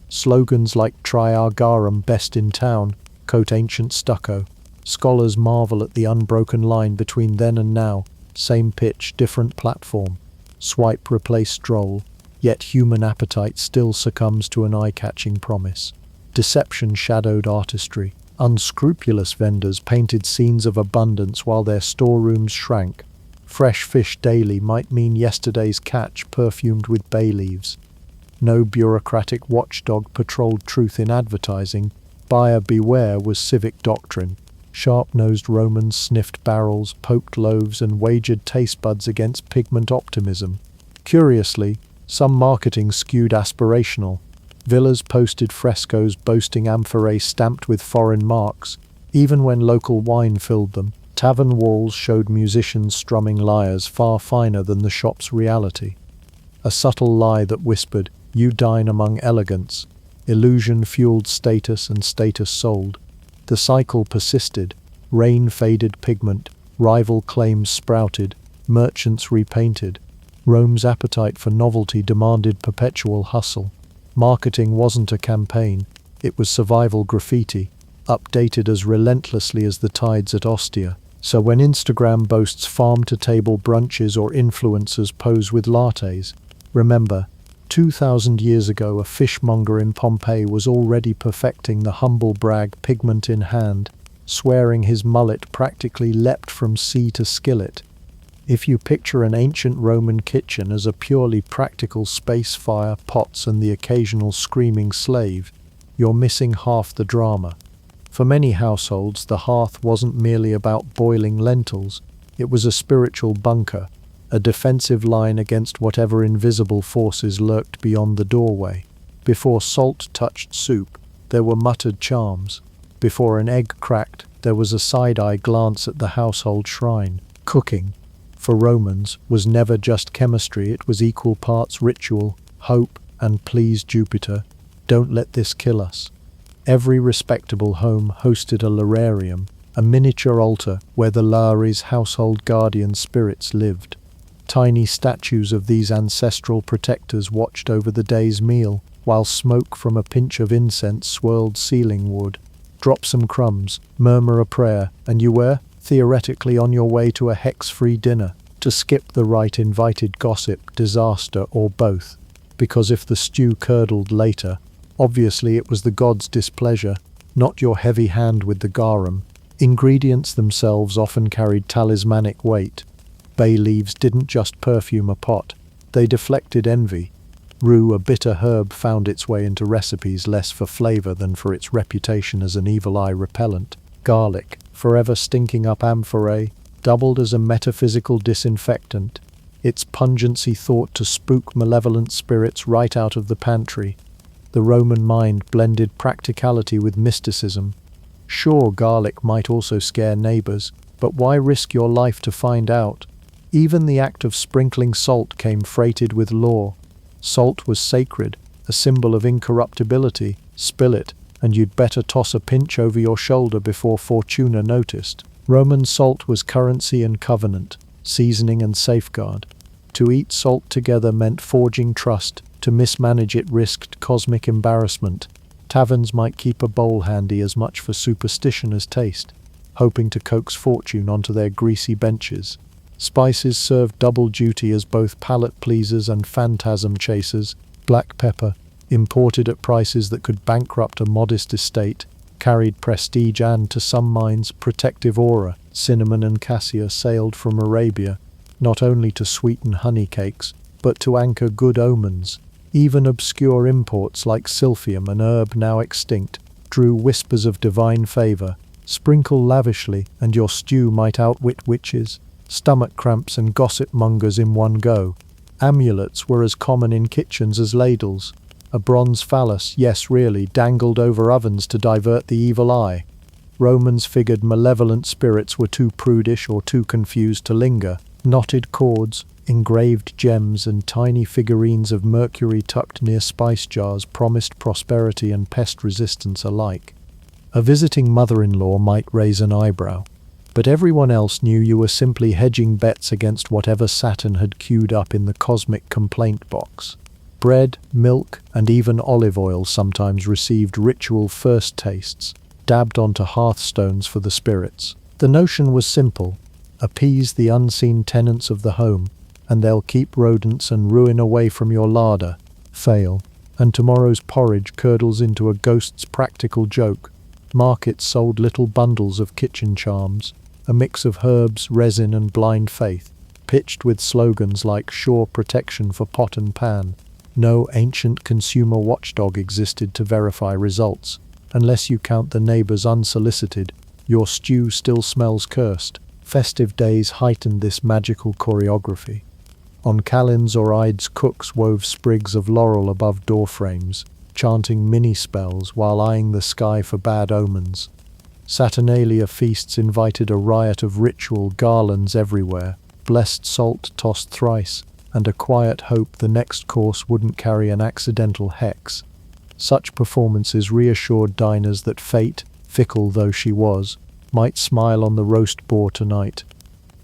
Slogans like "Try our garum, best in town," coat ancient stucco. Scholars marvel at the unbroken line between then and now. Same pitch, different platform. Swipe replace stroll, yet human appetite still succumbs to an eye-catching promise. Deception shadowed artistry. Unscrupulous vendors painted scenes of abundance while their storerooms shrank. Fresh fish daily might mean yesterday's catch perfumed with bay leaves. No bureaucratic watchdog patrolled truth in advertising. Buyer beware was civic doctrine. Sharp-nosed Romans sniffed barrels, poked loaves, and wagered taste buds against pigment optimism. Curiously, some marketing skewed aspirational. Villas posted frescoes boasting amphorae stamped with foreign marks, even when local wine filled them. Tavern walls showed musicians strumming lyres far finer than the shop's reality. A subtle lie that whispered, "You dine among elegants." Illusion fueled status and status sold. The cycle persisted. Rain faded pigment, rival claims sprouted, merchants repainted. Rome's appetite for novelty demanded perpetual hustle. Marketing wasn't a campaign, it was survival graffiti, updated as relentlessly as the tides at Ostia. So when Instagram boasts farm-to-table brunches or influencers pose with lattes, remember, 2,000 years ago a fishmonger in Pompeii was already perfecting the humble brag pigment in hand, swearing his mullet practically leapt from sea to skillet. If you picture an ancient Roman kitchen as a purely practical space, fire, pots, and the occasional screaming slave, you're missing half the drama. For many households, the hearth wasn't merely about boiling lentils, it was a spiritual bunker, a defensive line against whatever invisible forces lurked beyond the doorway. Before salt touched soup, there were muttered charms. Before an egg cracked, there was a side-eye glance at the household shrine. Cooking, for Romans, was never just chemistry, it was equal parts ritual, hope, and please Jupiter, don't let this kill us. Every respectable home hosted a lararium, a miniature altar where the Lares' household guardian spirits lived. Tiny statues of these ancestral protectors watched over the day's meal, while smoke from a pinch of incense swirled ceiling wood. Drop some crumbs, murmur a prayer, and you were, theoretically, on your way to a hex-free dinner, to skip the right invited gossip, disaster, or both. Because if the stew curdled later, obviously it was the god's displeasure, not your heavy hand with the garum. Ingredients themselves often carried talismanic weight. Bay leaves didn't just perfume a pot, they deflected envy. Rue, a bitter herb, found its way into recipes less for flavor than for its reputation as an evil eye repellent. Garlic, forever stinking up amphorae, doubled as a metaphysical disinfectant, its pungency thought to spook malevolent spirits right out of the pantry. The Roman mind blended practicality with mysticism. Sure, garlic might also scare neighbors, but why risk your life to find out? Even the act of sprinkling salt came freighted with lore. Salt was sacred, a symbol of incorruptibility. Spill it, and you'd better toss a pinch over your shoulder before Fortuna noticed. Roman salt was currency and covenant, seasoning and safeguard. To eat salt together meant forging trust, to mismanage it risked cosmic embarrassment. Taverns might keep a bowl handy as much for superstition as taste, hoping to coax fortune onto their greasy benches. Spices served double duty as both palate pleasers and phantasm chasers. Black pepper, imported at prices that could bankrupt a modest estate, carried prestige and, to some minds, protective aura. Cinnamon and cassia sailed from Arabia, not only to sweeten honey cakes, but to anchor good omens. Even obscure imports like silphium, an herb now extinct, drew whispers of divine favor. Sprinkle lavishly, and your stew might outwit witches, stomach cramps and gossip mongers in one go. Amulets were as common in kitchens as ladles. A bronze phallus, yes really, dangled over ovens to divert the evil eye. Romans figured malevolent spirits were too prudish or too confused to linger. Knotted cords, engraved gems, and tiny figurines of Mercury tucked near spice jars promised prosperity and pest resistance alike. A visiting mother-in-law might raise an eyebrow, but everyone else knew you were simply hedging bets against whatever Saturn had queued up in the cosmic complaint box. Bread, milk, and even olive oil sometimes received ritual first tastes, dabbed onto hearthstones for the spirits. The notion was simple: appease the unseen tenants of the home, and they'll keep rodents and ruin away from your larder. Fail, and tomorrow's porridge curdles into a ghost's practical joke. Markets sold little bundles of kitchen charms, a mix of herbs, resin, and blind faith, pitched with slogans like "sure protection for pot and pan." No ancient consumer watchdog existed to verify results. Unless you count the neighbors unsolicited, your stew still smells cursed. Festive days heightened this magical choreography. On calends or ides, cooks wove sprigs of laurel above doorframes, chanting mini-spells while eyeing the sky for bad omens. Saturnalia feasts invited a riot of ritual, garlands everywhere, blessed salt tossed thrice, and a quiet hope the next course wouldn't carry an accidental hex. Such performances reassured diners that fate, fickle though she was, might smile on the roast boar tonight.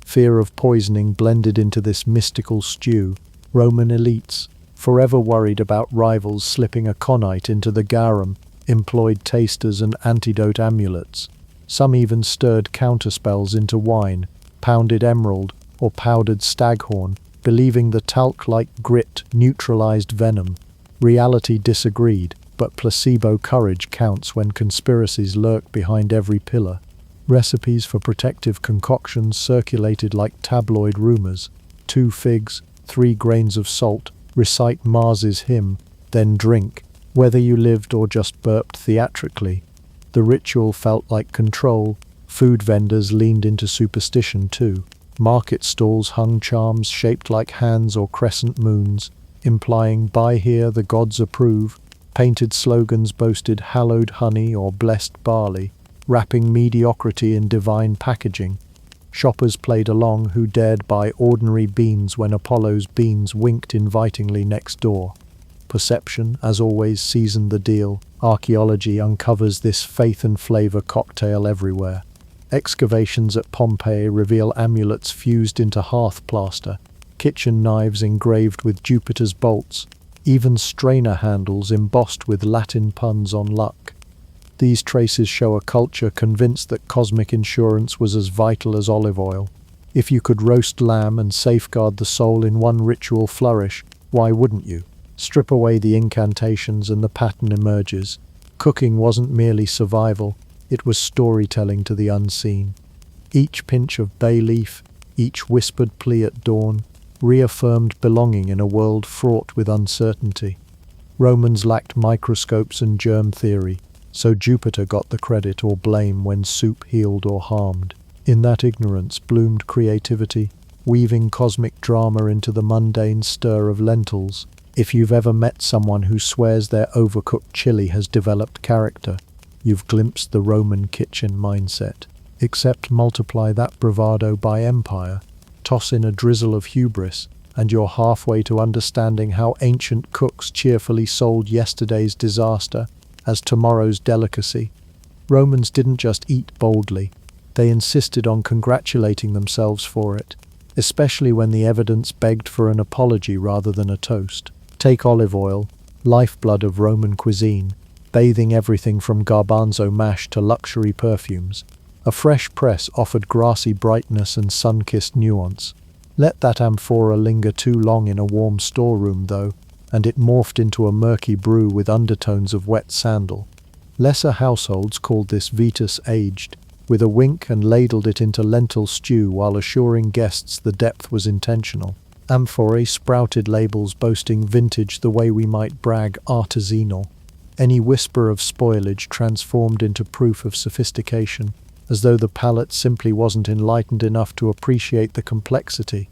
Fear of poisoning blended into this mystical stew. Roman elites, forever worried about rivals slipping a conite into the garum, employed tasters and antidote amulets. Some even stirred counterspells into wine, pounded emerald, or powdered staghorn, believing the talc-like grit neutralized venom. Reality disagreed, but placebo courage counts when conspiracies lurk behind every pillar. Recipes for protective concoctions circulated like tabloid rumors. 2 figs, 3 grains of salt, recite Mars's hymn, then drink, whether you lived or just burped theatrically. The ritual felt like control. Food vendors leaned into superstition too. Market stalls hung charms shaped like hands or crescent moons, implying "buy here, the gods approve." Painted slogans boasted hallowed honey or blessed barley, wrapping mediocrity in divine packaging. Shoppers played along who dared buy ordinary beans when Apollo's beans winked invitingly next door. Perception, as always, seasoned the deal. Archaeology uncovers this faith and flavor cocktail everywhere. Excavations at Pompeii reveal amulets fused into hearth plaster, kitchen knives engraved with Jupiter's bolts, even strainer handles embossed with Latin puns on luck. These traces show a culture convinced that cosmic insurance was as vital as olive oil. If you could roast lamb and safeguard the soul in one ritual flourish, why wouldn't you? Strip away the incantations and the pattern emerges. Cooking wasn't merely survival, it was storytelling to the unseen. Each pinch of bay leaf, each whispered plea at dawn, reaffirmed belonging in a world fraught with uncertainty. Romans lacked microscopes and germ theory, so Jupiter got the credit or blame when soup healed or harmed. In that ignorance bloomed creativity, weaving cosmic drama into the mundane stir of lentils. If you've ever met someone who swears their overcooked chili has developed character, you've glimpsed the Roman kitchen mindset. Except multiply that bravado by empire, toss in a drizzle of hubris, and you're halfway to understanding how ancient cooks cheerfully sold yesterday's disaster as tomorrow's delicacy. Romans didn't just eat boldly, they insisted on congratulating themselves for it, especially when the evidence begged for an apology rather than a toast. Take olive oil, lifeblood of Roman cuisine, bathing everything from garbanzo mash to luxury perfumes. A fresh press offered grassy brightness and sun-kissed nuance. Let that amphora linger too long in a warm storeroom, though, and it morphed into a murky brew with undertones of wet sandal. Lesser households called this Vetus aged, with a wink, and ladled it into lentil stew while assuring guests the depth was intentional. Amphorae sprouted labels boasting vintage the way we might brag artisanal. Any whisper of spoilage transformed into proof of sophistication, as though the palate simply wasn't enlightened enough to appreciate the complexity.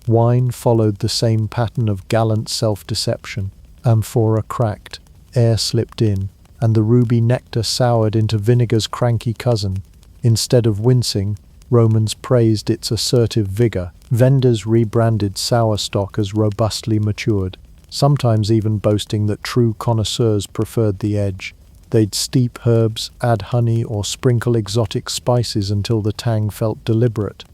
Wine followed the same pattern of gallant self-deception. Amphora cracked, air slipped in, and the ruby nectar soured into vinegar's cranky cousin. Instead of wincing, Romans praised its assertive vigor. Vendors rebranded sour stock as robustly matured, sometimes even boasting that true connoisseurs preferred the edge. They'd steep herbs, add honey, or sprinkle exotic spices until the tang felt deliberate.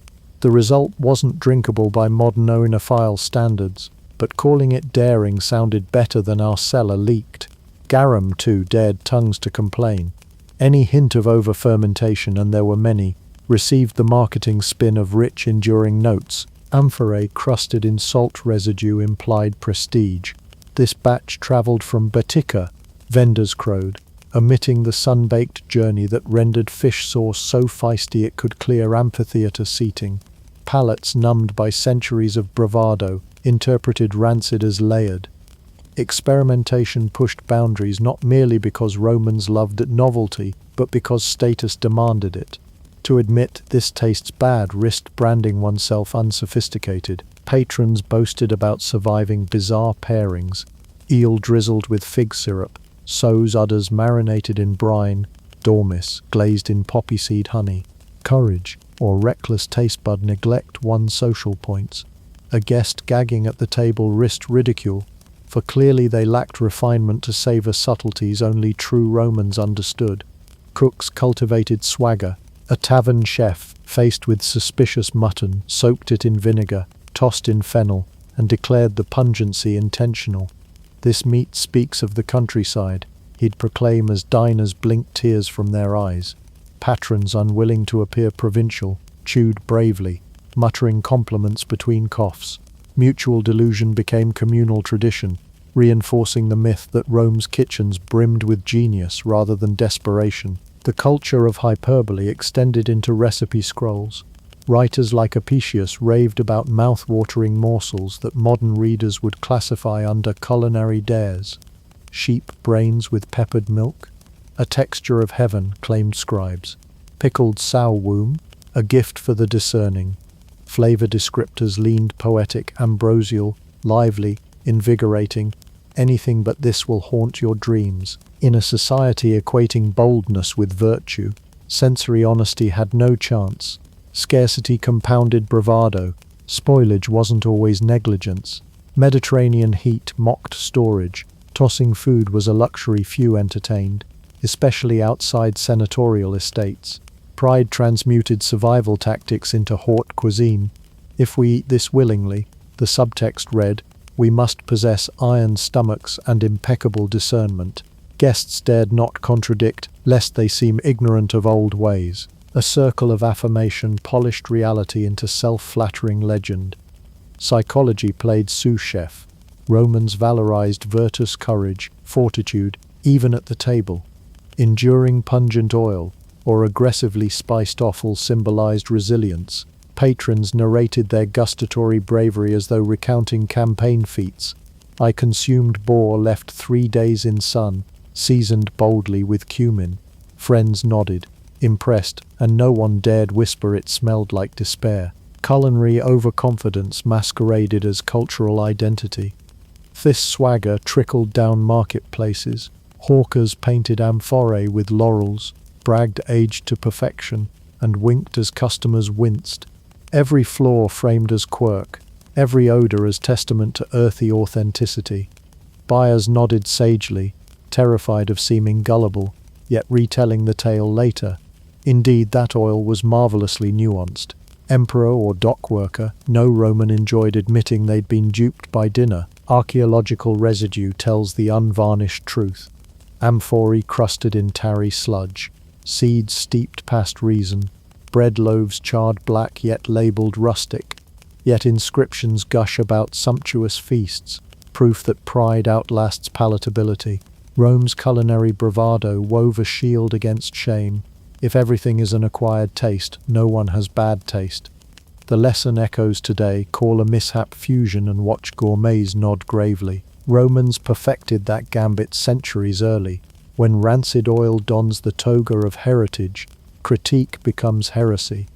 The result wasn't drinkable by modern oenophile standards, but calling it daring sounded better than our cellar leaked. Garum, too, dared tongues to complain. Any hint of over-fermentation, and there were many, received the marketing spin of rich, enduring notes. Amphorae crusted in salt residue implied prestige. This batch travelled from Baetica, vendors crowed, omitting the sun-baked journey that rendered fish sauce so feisty it could clear amphitheatre seating. Palates numbed by centuries of bravado interpreted rancid as layered. Experimentation pushed boundaries not merely because Romans loved novelty, but because status demanded it. To admit "this tastes bad" risked branding oneself unsophisticated. Patrons boasted about surviving bizarre pairings: eel drizzled with fig syrup, sows udders marinated in brine, dormice glazed in poppy seed honey. Courage or reckless taste bud neglect won social points. A guest gagging at the table risked ridicule, for clearly they lacked refinement to savor subtleties only true Romans understood. Cooks cultivated swagger. A tavern chef, faced with suspicious mutton, soaked it in vinegar, tossed in fennel, and declared the pungency intentional. "This meat speaks of the countryside," he'd proclaim as diners blinked tears from their eyes. Patrons, unwilling to appear provincial, chewed bravely, muttering compliments between coughs. Mutual delusion became communal tradition, reinforcing the myth that Rome's kitchens brimmed with genius rather than desperation. The culture of hyperbole extended into recipe scrolls. Writers like Apicius raved about mouth-watering morsels that modern readers would classify under culinary dares. Sheep brains with peppered milk? A texture of heaven, claimed scribes. Pickled sow womb? A gift for the discerning. Flavor descriptors leaned poetic, ambrosial, lively, invigorating. Anything but this will haunt your dreams. In a society equating boldness with virtue, sensory honesty had no chance. Scarcity compounded bravado. Spoilage wasn't always negligence. Mediterranean heat mocked storage. Tossing food was a luxury few entertained, especially outside senatorial estates. Pride transmuted survival tactics into haute cuisine. If we eat this willingly, the subtext read, we must possess iron stomachs and impeccable discernment. Guests dared not contradict, lest they seem ignorant of old ways. A circle of affirmation polished reality into self-flattering legend. Psychology played sous chef. Romans valorized virtus, courage, fortitude, even at the table. Enduring pungent oil or aggressively spiced offal symbolized resilience. Patrons narrated their gustatory bravery as though recounting campaign feats. I consumed boar left 3 days in sun, seasoned boldly with cumin. Friends nodded, impressed, and no one dared whisper it smelled like despair. Culinary overconfidence masqueraded as cultural identity. This swagger trickled down marketplaces. Hawkers painted amphorae with laurels, bragged aged to perfection, and winked as customers winced. Every flaw framed as quirk, every odor as testament to earthy authenticity. Buyers nodded sagely, terrified of seeming gullible, yet retelling the tale later. Indeed, that oil was marvelously nuanced. Emperor or dock worker, no Roman enjoyed admitting they'd been duped by dinner. Archaeological residue tells the unvarnished truth. Amphorae crusted in tarry sludge, seeds steeped past reason, bread loaves charred black yet labelled rustic. Yet inscriptions gush about sumptuous feasts, proof that pride outlasts palatability. Rome's culinary bravado wove a shield against shame. If everything is an acquired taste, no one has bad taste. The lesson echoes today: call a mishap fusion and watch gourmets nod gravely. Romans perfected that gambit centuries early. When rancid oil dons the toga of heritage, critique becomes heresy.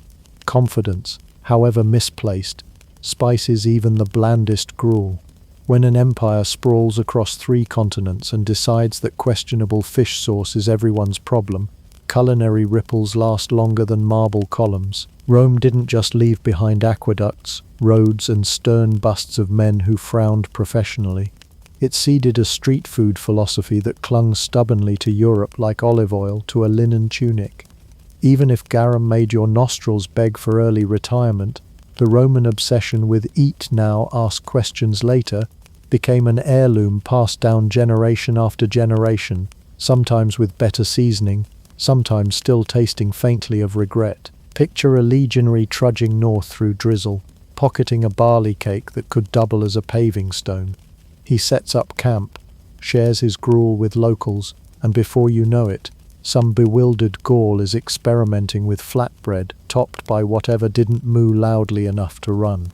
Confidence, however misplaced, spices even the blandest gruel. When an empire sprawls across 3 continents and decides that questionable fish sauce is everyone's problem, culinary ripples last longer than marble columns. Rome didn't just leave behind aqueducts, roads, and stern busts of men who frowned professionally. It seeded a street food philosophy that clung stubbornly to Europe like olive oil to a linen tunic. Even if garum made your nostrils beg for early retirement, the Roman obsession with eat now, ask questions later became an heirloom passed down generation after generation, sometimes with better seasoning, sometimes still tasting faintly of regret. Picture a legionary trudging north through drizzle, pocketing a barley cake that could double as a paving stone. He sets up camp, shares his gruel with locals, and before you know it, some bewildered Gaul is experimenting with flatbread topped by whatever didn't moo loudly enough to run.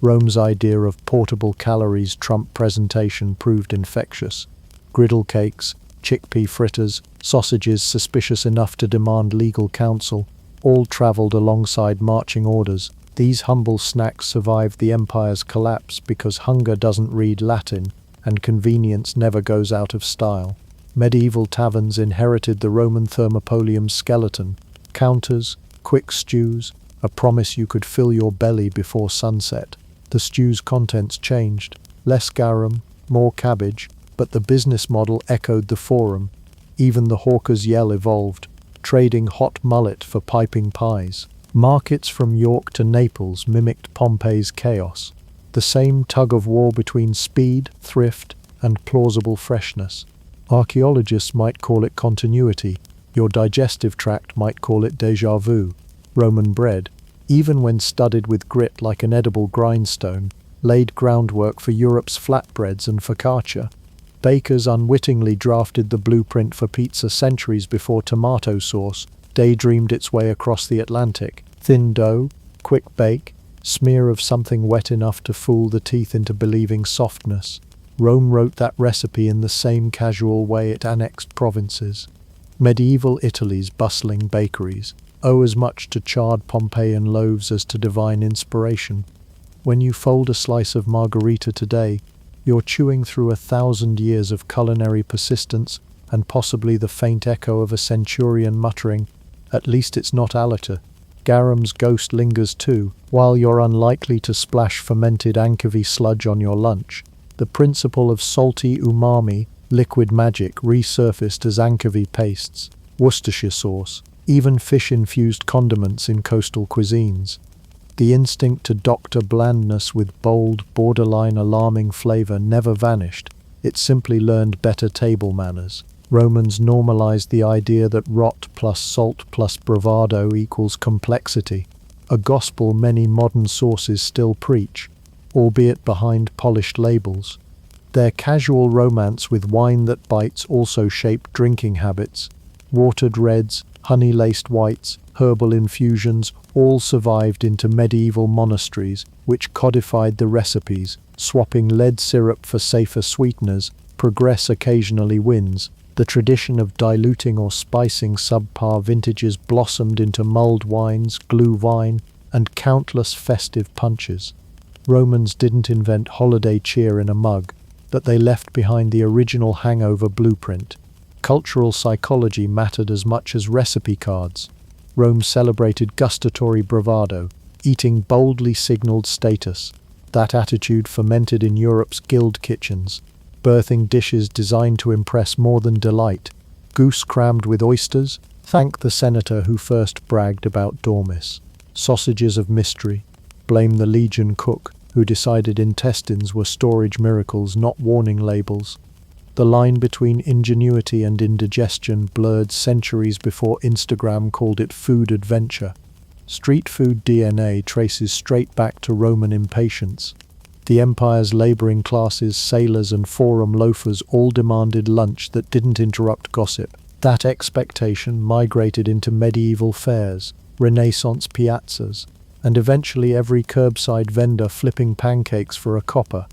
Rome's idea of portable calories trump presentation proved infectious. Griddle cakes, chickpea fritters, sausages suspicious enough to demand legal counsel, all travelled alongside marching orders. These humble snacks survived the empire's collapse because hunger doesn't read Latin and convenience never goes out of style. Medieval taverns inherited the Roman thermopolium's skeleton. Counters, quick stews, a promise you could fill your belly before sunset. The stew's contents changed. Less garum, more cabbage, but the business model echoed the forum. Even the hawker's yell evolved, trading hot mullet for piping pies. Markets from York to Naples mimicked Pompeii's chaos. The same tug-of-war between speed, thrift, and plausible freshness. Archaeologists might call it continuity. Your digestive tract might call it déjà vu. Roman bread, even when studded with grit like an edible grindstone, laid groundwork for Europe's flatbreads and focaccia. Bakers unwittingly drafted the blueprint for pizza centuries before tomato sauce daydreamed its way across the Atlantic. Thin dough, quick bake, smear of something wet enough to fool the teeth into believing softness. Rome wrote that recipe in the same casual way it annexed provinces. Medieval Italy's bustling bakeries owe as much to charred Pompeian loaves as to divine inspiration. When you fold a slice of margherita today, you're chewing through 1,000 years of culinary persistence and possibly the faint echo of a centurion muttering, "At least it's not aliter." Garum's ghost lingers too, while you're unlikely to splash fermented anchovy sludge on your lunch. The principle of salty umami, liquid magic, resurfaced as anchovy pastes, Worcestershire sauce, even fish-infused condiments in coastal cuisines. The instinct to doctor blandness with bold, borderline alarming flavor never vanished. It simply learned better table manners. Romans normalized the idea that rot plus salt plus bravado equals complexity, a gospel many modern sources still preach, albeit behind polished labels. Their casual romance with wine that bites also shaped drinking habits. Watered reds, honey-laced whites, herbal infusions all survived into medieval monasteries, which codified the recipes, swapping lead syrup for safer sweeteners. Progress occasionally wins. The tradition of diluting or spicing subpar vintages blossomed into mulled wines, glue wine, and countless festive punches. Romans didn't invent holiday cheer in a mug, but they left behind the original hangover blueprint. Cultural psychology mattered as much as recipe cards. Rome celebrated gustatory bravado, eating boldly signaled status. That attitude fermented in Europe's guild kitchens, birthing dishes designed to impress more than delight. Goose crammed with oysters? Thank the senator who first bragged about dormice. Sausages of mystery? Blame the legion cook who decided intestines were storage miracles, not warning labels. The line between ingenuity and indigestion blurred centuries before Instagram called it food adventure. Street food DNA traces straight back to Roman impatience. The empire's laboring classes, sailors and forum loafers all demanded lunch that didn't interrupt gossip. That expectation migrated into medieval fairs, Renaissance piazzas, and eventually every curbside vendor flipping pancakes for a copper.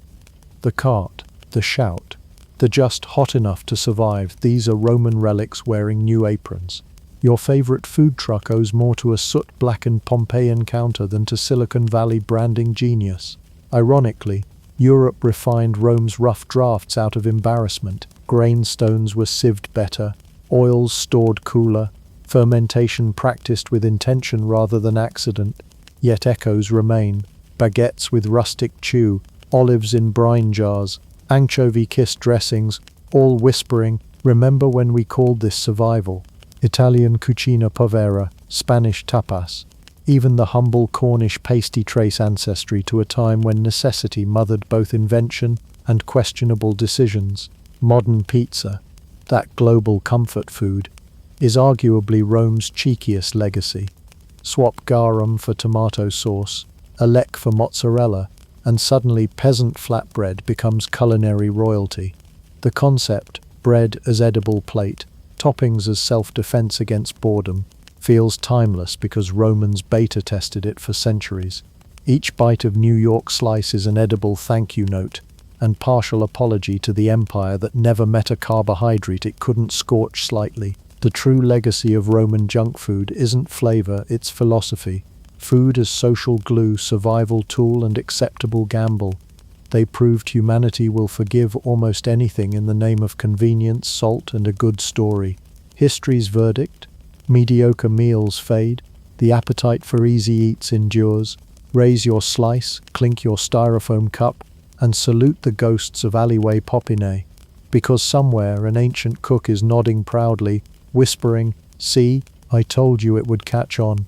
The cart, the shout, the just hot enough to survive, these are Roman relics wearing new aprons. Your favorite food truck owes more to a soot-blackened Pompeian counter than to Silicon Valley branding genius. Ironically, Europe refined Rome's rough drafts out of embarrassment. Grainstones were sieved better, oils stored cooler, fermentation practiced with intention rather than accident. Yet echoes remain. Baguettes with rustic chew, olives in brine jars, anchovy-kissed dressings, all whispering, "Remember when we called this survival?" Italian cucina povera, Spanish tapas. Even the humble Cornish pasty trace ancestry to a time when necessity mothered both invention and questionable decisions. Modern pizza, that global comfort food, is arguably Rome's cheekiest legacy. Swap garum for tomato sauce, alec for mozzarella, and suddenly peasant flatbread becomes culinary royalty. The concept, bread as edible plate, toppings as self-defense against boredom, feels timeless because Romans beta-tested it for centuries. Each bite of New York slice is an edible thank you note, and partial apology to the empire that never met a carbohydrate it couldn't scorch slightly. The true legacy of Roman junk food isn't flavor, it's philosophy. Food as social glue, survival tool, and acceptable gamble. They proved humanity will forgive almost anything in the name of convenience, salt, and a good story. History's verdict? Mediocre meals fade. The appetite for easy eats endures. Raise your slice, clink your styrofoam cup, and salute the ghosts of alleyway popinay. Because somewhere an ancient cook is nodding proudly, whispering, "See, I told you it would catch on."